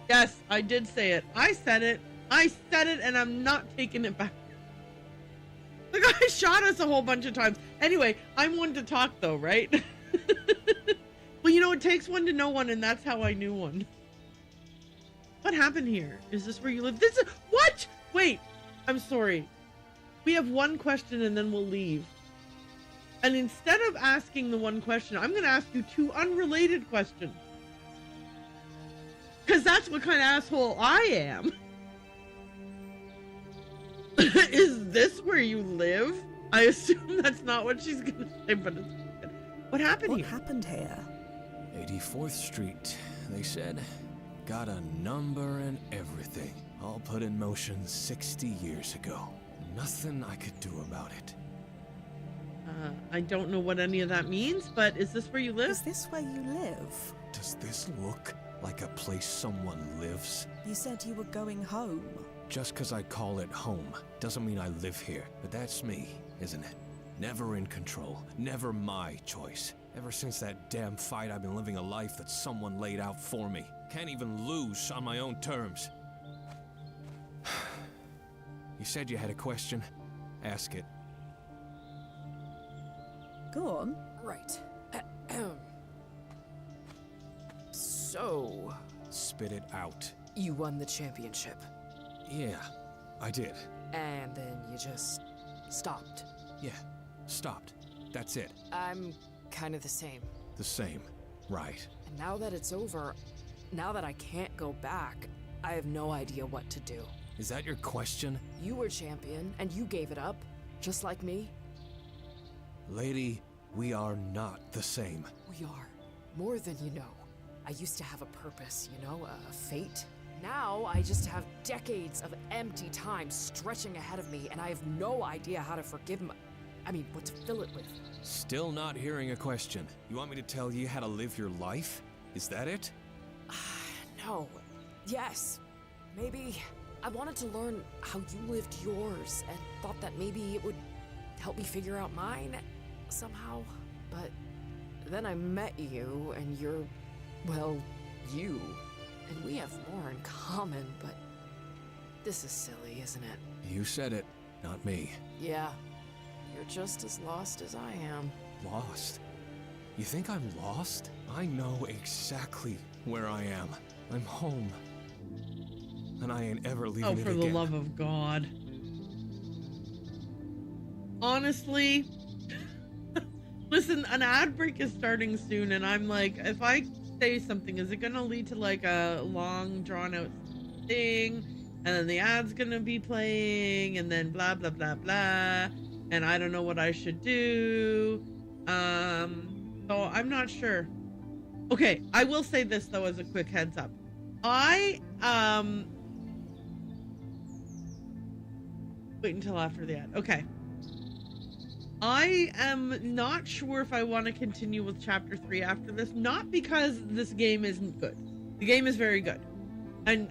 yes, I did say it. I said it, and I'm not taking it back. The guy shot us a whole bunch of times. Anyway, I'm one to talk, though, right? Well, you know, it takes one to know one, and that's how I knew one. What happened here? Is this where you live? This is, what? Wait, I'm sorry. We have one question, and then we'll leave. And instead of asking the one question, I'm going to ask you two unrelated questions. Because that's what kind of asshole I am. Is this where you live? I assume that's not what she's going to say, but it's good. What happened here? What happened here? 84th Street, they said. Got a number and everything. All put in motion 60 years ago. Nothing I could do about it. I don't know what any of that means, but is this where you live? Is this where you live? Does this look like a place someone lives? You said you were going home. Just 'cause I call it home doesn't mean I live here. But that's me, isn't it? Never in control. Never my choice. Ever since that damn fight, I've been living a life that someone laid out for me. Can't even lose on my own terms. You said you had a question. Ask it. Go on. Right. So... Spit it out. You won the championship. Yeah, I did. And then you just stopped. Yeah, stopped. That's it. I'm kind of the same. The same. Right. And now that it's over, now that I can't go back, I have no idea what to do. Is that your question? You were champion, and you gave it up, just like me. Lady, we are not the same. We are. More than you know. I used to have a purpose, you know, a fate. Now I just have decades of empty time stretching ahead of me, and I have no idea how to forgive what to fill it with. Still not hearing a question. You want me to tell you how to live your life? Is that it? No. Yes. Maybe I wanted to learn how you lived yours, and thought that maybe it would help me figure out mine somehow. But then I met you, and you're, well, you. And we have more in common, but this is silly, isn't it? You said it, not me. Yeah. You're just as lost as I am. Lost? You think I'm lost? I know exactly where I am. I'm home. And I ain't ever leaving it again. Oh, for the love of God. Honestly, listen, an ad break is starting soon, and I'm like, if I say something, is it gonna lead to like a long drawn out thing, and then the ad's gonna be playing, and then blah blah blah blah, and I don't know what I should do. So I'm not sure. Okay, I will say this though as a quick heads up. Wait until after the ad. Okay. I am not sure if I want to continue with chapter 3 after this, not because this game isn't good. The game is very good. And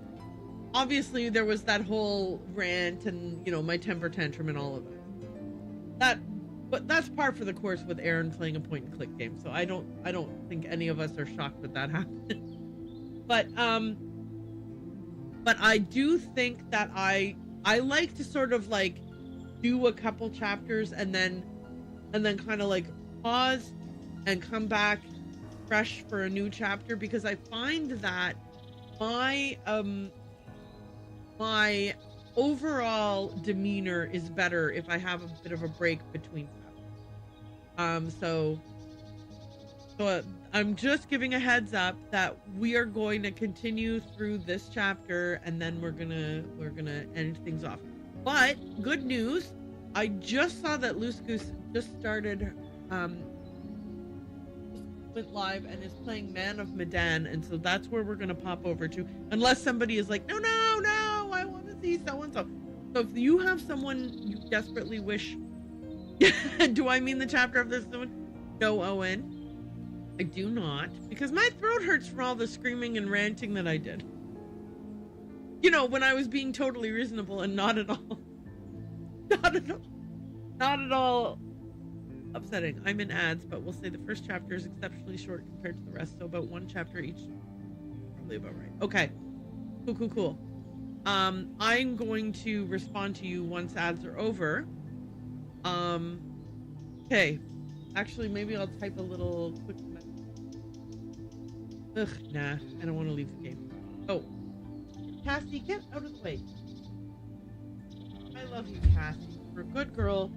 obviously there was that whole rant and, you know, my temper tantrum and all of it. But that's par for the course with Aaron playing a point and click game. So I don't think any of us are shocked that that happened. But I do think that I like to sort of like do a couple chapters and then kind of like pause and come back fresh for a new chapter, because I find that my overall demeanor is better if I have a bit of a break between chapters. So I'm just giving a heads up that we are going to continue through this chapter, and then we're gonna end things off. But good news, I just saw that Loose Goose just started, went live and is playing Man of Medan, and so that's where we're gonna pop over to, unless somebody is like, no, I want to see so and so. So if you have someone you desperately wish, do I mean the chapter of this one? No, Owen, I do not, because my throat hurts from all the screaming and ranting that I did. You know, when I was being totally reasonable and not at all Upsetting. I'm in ads, but we'll say the first chapter is exceptionally short compared to the rest, so about one chapter each. Probably about right. Okay. Cool. I'm going to respond to you once ads are over. Okay. Actually, maybe I'll type a little quick message. Ugh, nah. I don't want to leave the game. Oh. Cassie, get out of the way. I love you, Cassie. You're a good girl.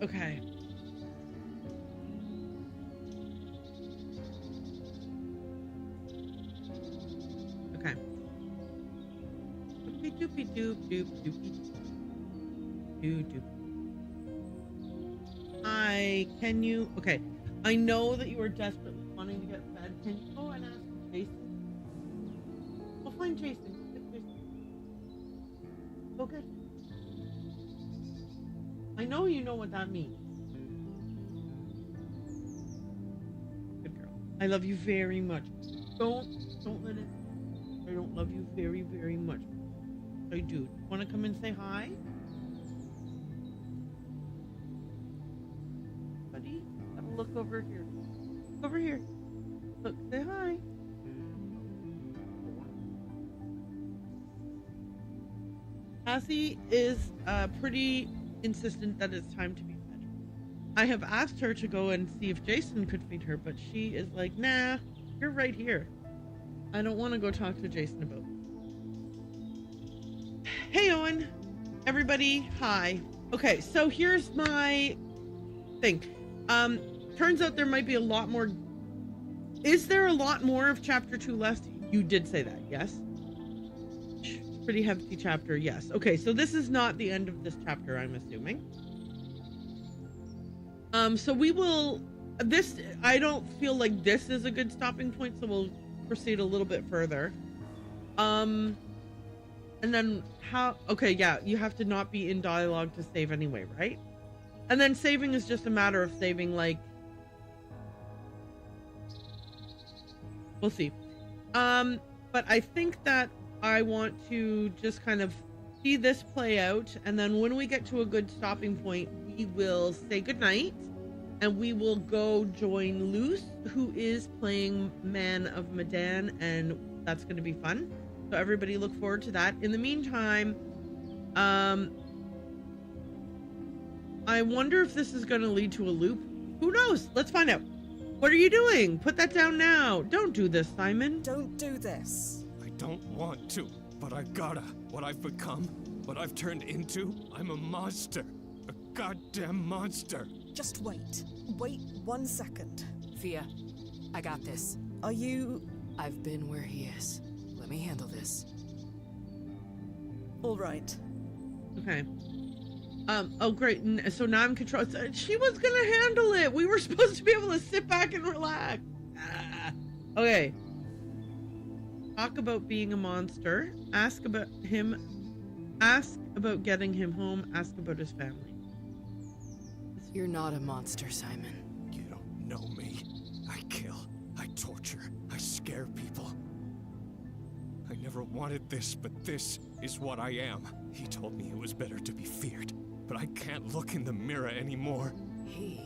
Okay. Okay. Doopy doopy doop doop doopy doop. Can you? Okay. I know that you are desperately wanting to get fed. Can you go and ask Jason? We'll find Jason. Okay. I know you know what that means. Good girl. I love you very much. Don't let it. I don't love you very, very much. I do. Want to come and say hi? Buddy, have a look over here. Over here. Look, say hi. Cassie is pretty insistent that it's time to be fed. I have asked her to go and see if Jason could feed her, but she is like, nah, you're right here. I don't want to go talk to Jason about it. Hey, Owen. Everybody, hi. Okay, so here's my thing. Turns out there might be a lot more. Is there a lot more of chapter 2 left? You did say that, yes? Pretty hefty chapter, yes. Okay, so this is not the end of this chapter, I'm assuming. So we will. I don't feel like this is a good stopping point, so we'll proceed a little bit further. And then how? Okay, yeah, you have to not be in dialogue to save anyway, right? And then saving is just a matter of saving, like. We'll see. But I think that I want to just kind of see this play out, and then when we get to a good stopping point, we will say goodnight, and we will go join Luce, who is playing Man of Medan, and that's going to be fun. So everybody look forward to that. In the meantime, I wonder if this is going to lead to a loop. Who knows? Let's find out. What are you doing? Put that down now. Don't do this, Simon. Don't do this. I don't want to, but I gotta. What I've become, what I've turned into, I'm a monster. A goddamn monster. Just wait. Wait 1 second. Fia, I got this. Are you... I've been where he is. Let me handle this. All right. Okay. Oh great, so now I'm control. She was gonna handle it. We were supposed to be able to sit back and relax. Okay. Talk about being a monster. Ask about him. Ask about getting him home. Ask about his family. You're not a monster, Simon. You don't know me. I kill. I torture. I scare people. I never wanted this, but this is what I am. He told me it was better to be feared. But I can't look in the mirror anymore. He?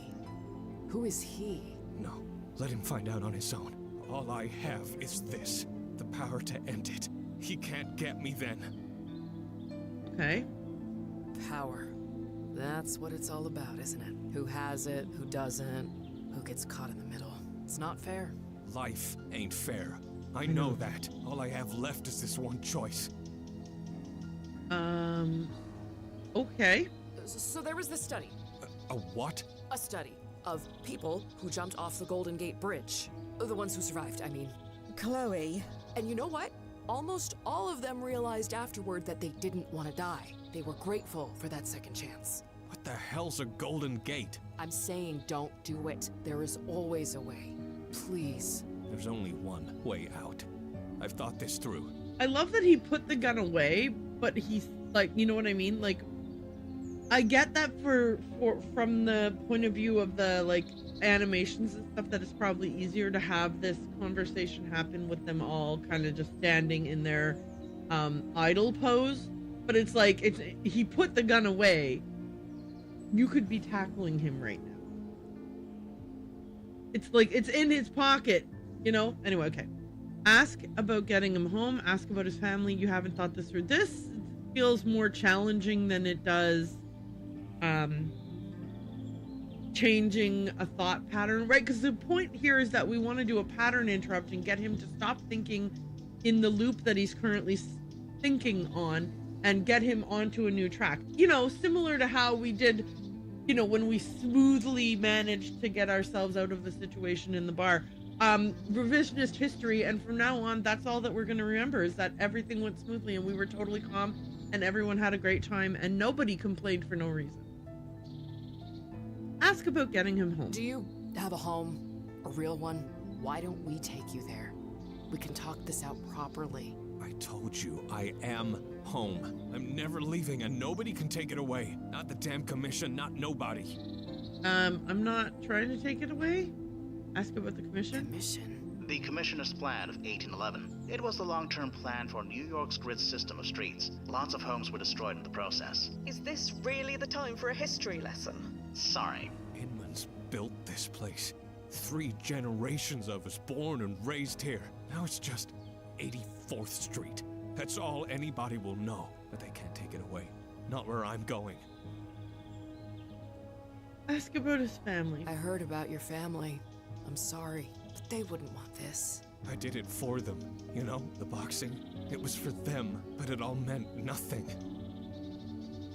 Who is he? No, let him find out on his own. All I have is this, the power to end it. He can't get me then. Okay. Power. That's what it's all about, isn't it? Who has it, who doesn't, who gets caught in the middle. It's not fair. Life ain't fair. I know that. All I have left is this one choice. Okay. So there was this study. A what? A study of people who jumped off the Golden Gate Bridge. The ones who survived, I mean. Chloe. And you know what? Almost all of them realized afterward that they didn't want to die. They were grateful for that second chance. What the hell's a Golden Gate? I'm saying don't do it. There is always a way. Please. There's only one way out. I've thought this through. I love that he put the gun away, but he's like, you know what I mean? Like, I get that from the point of view of the like animations and stuff, that it's probably easier to have this conversation happen with them all kind of just standing in their idle pose. But it's like, he put the gun away. You could be tackling him right now. It's like, it's in his pocket, you know? Anyway, okay. Ask about getting him home. Ask about his family. You haven't thought this through. This feels more challenging than it does changing a thought pattern, right? Because the point here is that we want to do a pattern interrupt and get him to stop thinking in the loop that he's currently thinking on and get him onto a new track. You know, similar to how we did, you know, when we smoothly managed to get ourselves out of the situation in the bar. Revisionist history, and from now on, that's all that we're going to remember, is that everything went smoothly and we were totally calm and everyone had a great time and nobody complained for no reason. Ask about getting him home. Do you have a home? A real one? Why don't we take you there? We can talk this out properly. I told you, I am home. I'm never leaving and nobody can take it away. Not the damn commission, not nobody. I'm not trying to take it away. Ask about the commission. The Commissioner's Plan of 1811. It was the long-term plan for New York's grid system of streets. Lots of homes were destroyed in the process. Is this really the time for a history lesson? Sorry. Inman's built this place. 3 generations of us born and raised here. Now it's just 84th Street. That's all anybody will know. But they can't take it away. Not where I'm going. Ask about his family. I heard about your family. I'm sorry, but they wouldn't want this. I did it for them. You know, the boxing. It was for them, but it all meant nothing.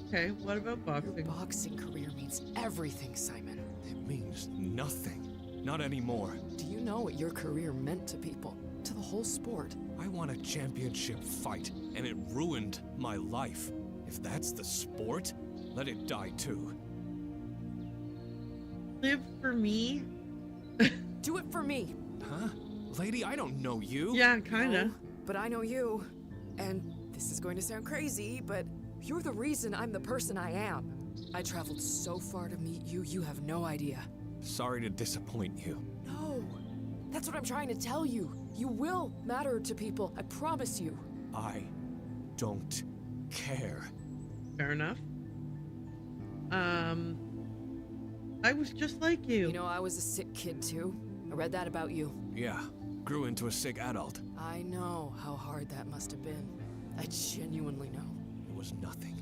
Okay, what about boxing? Your boxing career means everything, Simon. It means nothing. Not anymore. Do you know what your career meant to people? To the whole sport? I won a championship fight, and it ruined my life. If that's the sport, let it die too. Live for me? Do it for me. Huh? Lady, I don't know you. Yeah, kinda. No, but I know you. And this is going to sound crazy, but you're the reason I'm the person I am. I traveled so far to meet you, you have no idea. Sorry to disappoint you. No, that's what I'm trying to tell you. You will matter to people, I promise you. I don't care. Fair enough. I was just like you. You know, I was a sick kid too. I read that about you. Yeah, grew into a sick adult. I know how hard that must have been. I genuinely know. It was nothing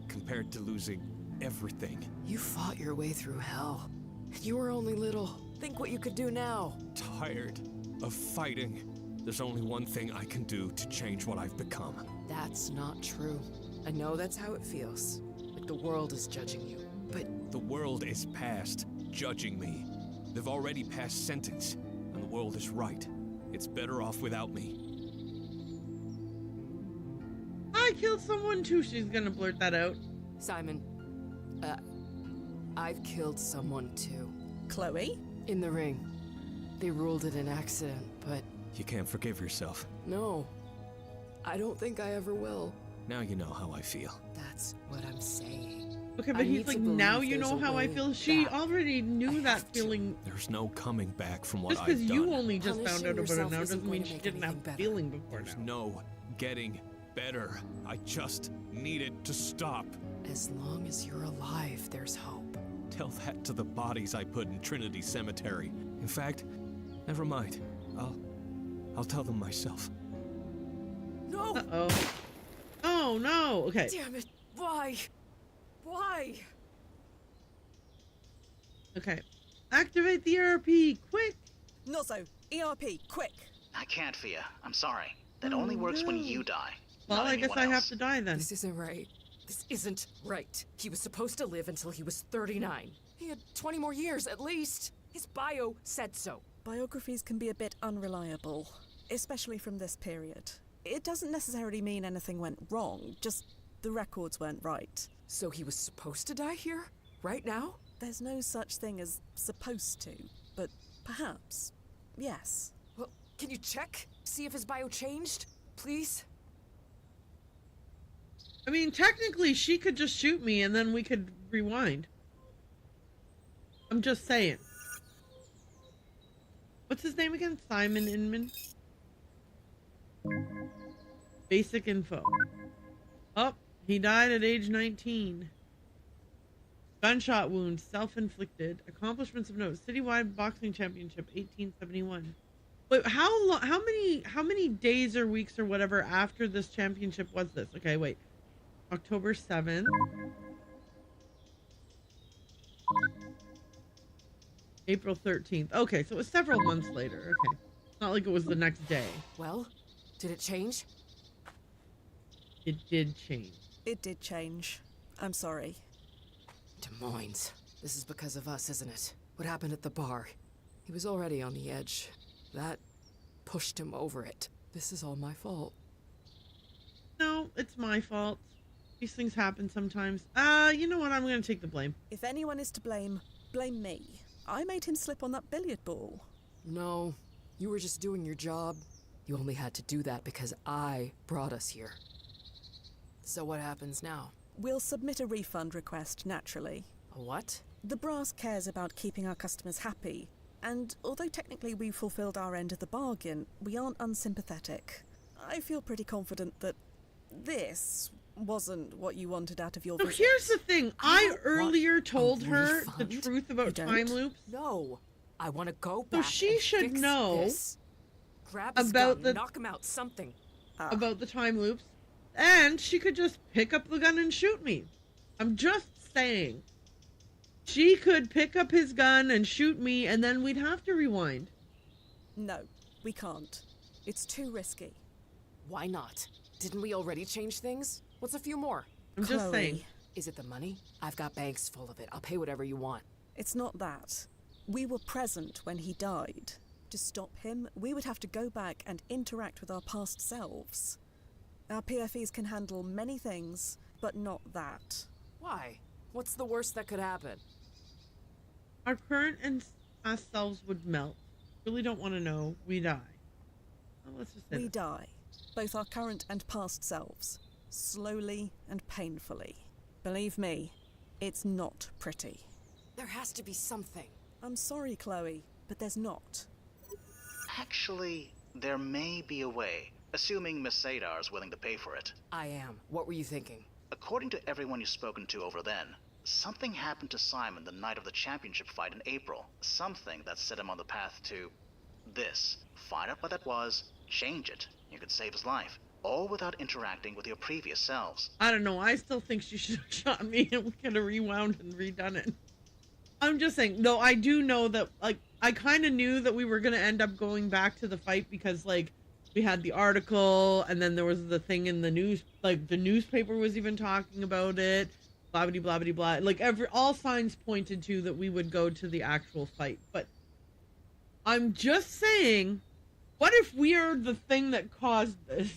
compared to losing everything. You fought your way through hell. You were only little. Think what you could do now. Tired of fighting. There's only one thing I can do to change what I've become. That's not true. I know that's how it feels. Like the world is judging you. But the world is past judging me. They've already passed sentence, and the world is right. It's better off without me. I killed someone too. She's gonna blurt that out. Simon, I've killed someone too. Chloe? In the ring. They ruled it an accident, but... You can't forgive yourself. No. I don't think I ever will. Now you know how I feel. That's what I'm saying. Okay, but he's like, now you know how I feel. She already knew that feeling. There's no coming back from what I've done. Just because you only just found out about it now doesn't mean she didn't have the feeling before now. There's no getting better. I just need it to stop. As long as you're alive, there's hope. Tell that to the bodies I put in Trinity Cemetery. In fact, never mind. I'll tell them myself. No! Uh-oh. Oh, no. Okay. Damn it. Why? Why? Okay. Activate the ERP, quick! Nozzo, ERP, quick! I can't, Fia. I'm sorry. That only works when you die. Well, not I guess anyone I have else. to die then. This isn't right. This isn't right. He was supposed to live until he was 39. He had 20 more years, at least. His bio said so. Biographies can be a bit unreliable, especially from this period. It doesn't necessarily mean anything went wrong, just the records weren't right. So he was supposed to die here? Right now? There's no such thing as supposed to, but perhaps, yes. Well, can you check? See if his bio changed? Please? I mean, technically, she could just shoot me and then we could rewind. I'm just saying. What's his name again? Simon Inman? Basic info. Oh, he died at age 19. Gunshot wound, self-inflicted. Accomplishments of note: citywide boxing championship, 1871. Wait, how many days or weeks or whatever after this championship was this? Okay, wait. October 7th. April 13th. Okay, so it was several months later. Okay. Not like it was the next day. Well, did it change? It did change. It did change. I'm sorry. Des Moines. This is because of us, isn't it? What happened at the bar? He was already on the edge. That pushed him over it. This is all my fault. No, it's my fault. These things happen sometimes. You know what? I'm going to take the blame. If anyone is to blame, blame me. I made him slip on that billiard ball. No, you were just doing your job. You only had to do that because I brought us here. So what happens now? We'll submit a refund request, naturally. A what? The brass cares about keeping our customers happy, and although technically we fulfilled our end of the bargain, we aren't unsympathetic. I feel pretty confident that this wasn't what you wanted out of your visit. Here's the thing. I earlier told her the truth about time loops. No. I want to go back. So she should fix know this. Grab his about gun, the knock him out, something. about the time loops, and she could just pick up the gun and shoot me. I'm just saying. She could pick up his gun and shoot me, and then we'd have to rewind. No, we can't. It's too risky. Why not? Didn't we already change things? What's a few more? I'm just saying. Is it the money? I've got banks full of it. I'll pay whatever you want. It's not that. We were present when he died. To stop him, we would have to go back and interact with our past selves. Our PFEs can handle many things, but not that. Why? What's the worst that could happen? Our current and past selves would melt. Really don't want to know. We die. Well, let's just say We die. Both our current and past selves. Slowly and painfully. Believe me, it's not pretty. There has to be something. I'm sorry, Chloe, but there's not. Actually, there may be a way, assuming Miss Sadar is willing to pay for it. I am. What were you thinking? According to everyone you've spoken to over then, something happened to Simon the night of the championship fight in April. Something that set him on the path to this. Find out what that was, change it. You could save his life. All without interacting with your previous selves. I don't know. I still think she should have shot me and we could have rewound and redone it. I'm just saying. No, I do know that, like, I kind of knew that we were going to end up going back to the fight because, like, we had the article and then there was the thing in the news. Like, the newspaper was even talking about it. Blah, blah, blah, blah, blah. Like, all signs pointed to that we would go to the actual fight. But I'm just saying, what if we are the thing that caused this?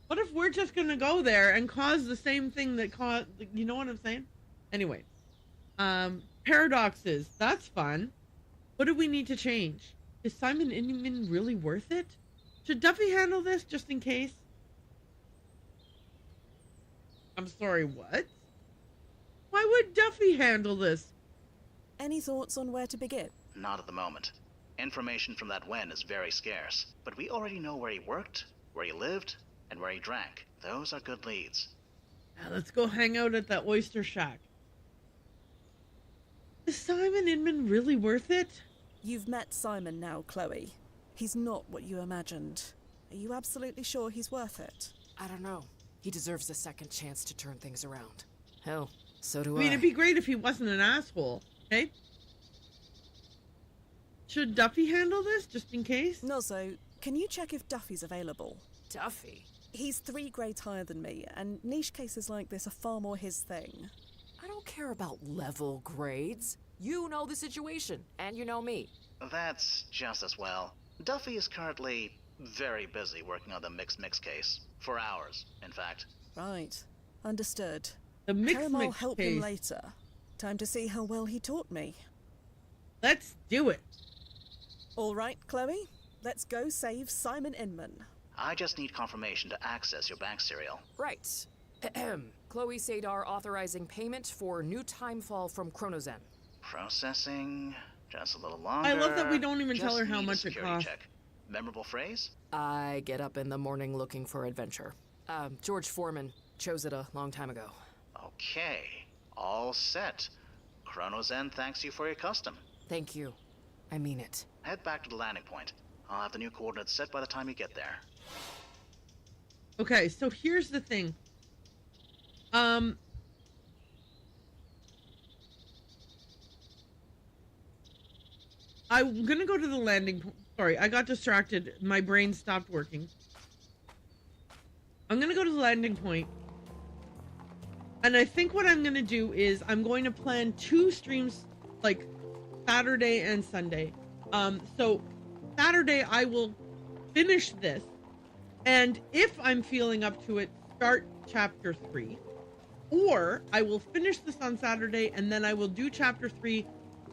What if we're just going to go there and cause the same thing that caused... You know what I'm saying? Anyway. Paradoxes. That's fun. What do we need to change? Is Simon Inman really worth it? Should Duffy handle this just in case? I'm sorry, what? Why would Duffy handle this? Any thoughts on where to begin? Not at the moment. Information from that Wen is very scarce, but we already know where he worked, where he lived, and where he drank. Those are good leads. Now let's go hang out at that oyster shack. Is Simon Inman really worth it? You've met Simon now, Chloe. He's not what you imagined. Are you absolutely sure he's worth it? I don't know. He deserves a second chance to turn things around. Hell, so do I mean, it'd be great if he wasn't an asshole, okay? Should Duffy handle this, just in case? Nozzo, can you check if Duffy's available? Duffy? He's 3 grades higher than me, and niche cases like this are far more his thing. I don't care about level grades. You know the situation, and you know me. That's just as well. Duffy is currently very busy working on the mix case. For hours, in fact. Right. Understood. The mix I'll help case. him later. Time to see how well he taught me. Let's do it. All right, Chloe. Let's go save Simon Inman. I just need confirmation to access your bank serial. Right. Chloe Sadar authorizing payment for new timefall from Chronozen. Processing. Just a little longer. I love that we don't even tell her Just how need a much it security costs. check. Memorable phrase? I get up in the morning looking for adventure. George Foreman chose it a long time ago. Okay. All set. Chronozen thanks you for your custom. Thank you. I mean it. Head back to the landing point. I'll have the new coordinates set by the time you get there. Okay, so here's the thing. I'm gonna go to the landing point. Sorry, I got distracted. My brain stopped working. I'm gonna go to the landing point. And I think what I'm gonna do is I'm going to plan 2 streams, like Saturday and Sunday. So Saturday I will finish this. And if I'm feeling up to it, start chapter 3. Or I will finish this on Saturday and then I will do chapter 3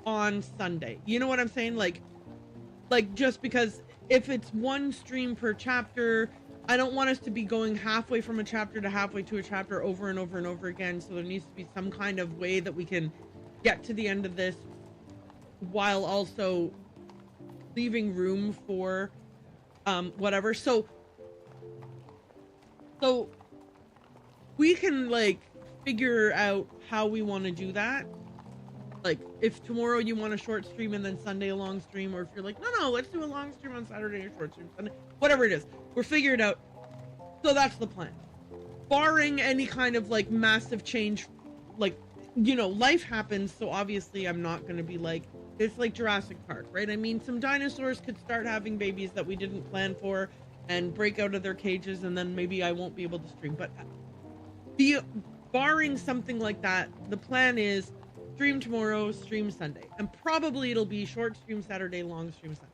on Sunday. You know what I'm saying? Like just because if it's 1 stream per chapter, I don't want us to be going halfway from a chapter to halfway to a chapter over and over and over again. So there needs to be some kind of way that we can get to the end of this while also leaving room for whatever. So we can like figure out how we want to do that. Like if tomorrow you want a short stream and then Sunday a long stream, or if you're like, no, let's do a long stream on Saturday and a short stream Sunday, whatever it is, we'll figure it out. So that's the plan. Barring any kind of like massive change, like, you know, life happens. So obviously I'm not going to be like, it's like Jurassic Park, right? I mean, some dinosaurs could start having babies that we didn't plan for and break out of their cages, and then maybe I won't be able to stream. But barring something like that, the plan is stream tomorrow, stream Sunday. And probably it'll be short stream Saturday, long stream Sunday.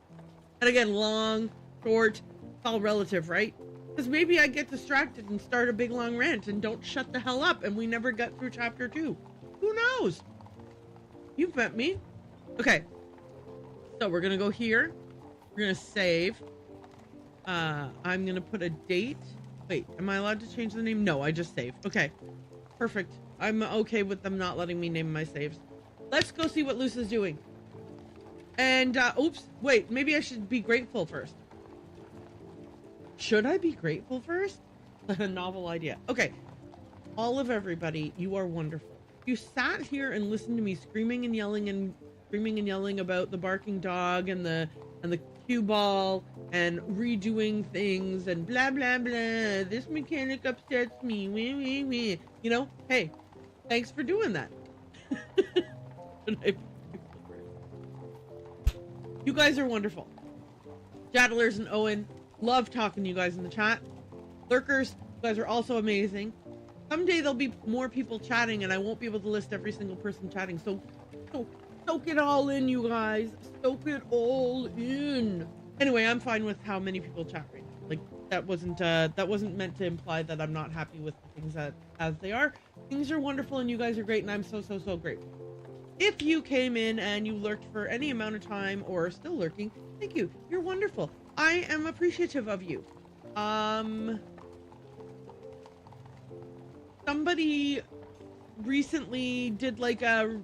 And again, long, short, it's all relative, right? Because maybe I get distracted and start a big long rant and don't shut the hell up and we never get through chapter 2. Who knows? You've met me. Okay. So we're going to go here. We're going to save. I'm going to put a date. Wait, am I allowed to change the name? No, I just saved. Okay. Perfect. I'm okay with them not letting me name my saves. Let's go see what Luce is doing. And, oops. Wait, maybe I should be grateful first. Should I be grateful first? A novel idea. Okay. All of everybody, you are wonderful. You sat here and listened to me screaming and yelling about the barking dog and the cue ball and redoing things and blah blah blah. This mechanic upsets me. Wee, wee, wee. You know, hey, thanks for doing that. You guys are wonderful. Jadlers and Owen, love talking to you guys in the chat. Lurkers, you guys are also amazing. Someday there'll be more people chatting and I won't be able to list every single person chatting. So soak it all in, you guys. Soak it all in. Anyway, I'm fine with how many people chat right now. Like that wasn't meant to imply that I'm not happy with the things as they are. Things are wonderful and you guys are great and I'm so grateful. If you came in and you lurked for any amount of time or are still lurking, thank you. You're wonderful. I am appreciative of you. Somebody recently did like a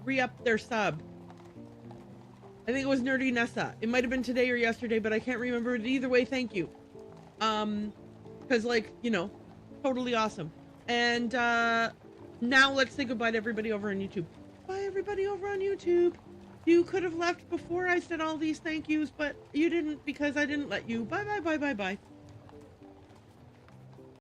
re-up their sub. I think it was Nerdy Nessa. It might have been today or yesterday, but I can't remember. Either way, thank you. Because like, you know, totally awesome. And now let's say goodbye to everybody over on YouTube. Bye everybody over on YouTube. You could have left before I said all these thank yous, but you didn't because I didn't let you. Bye.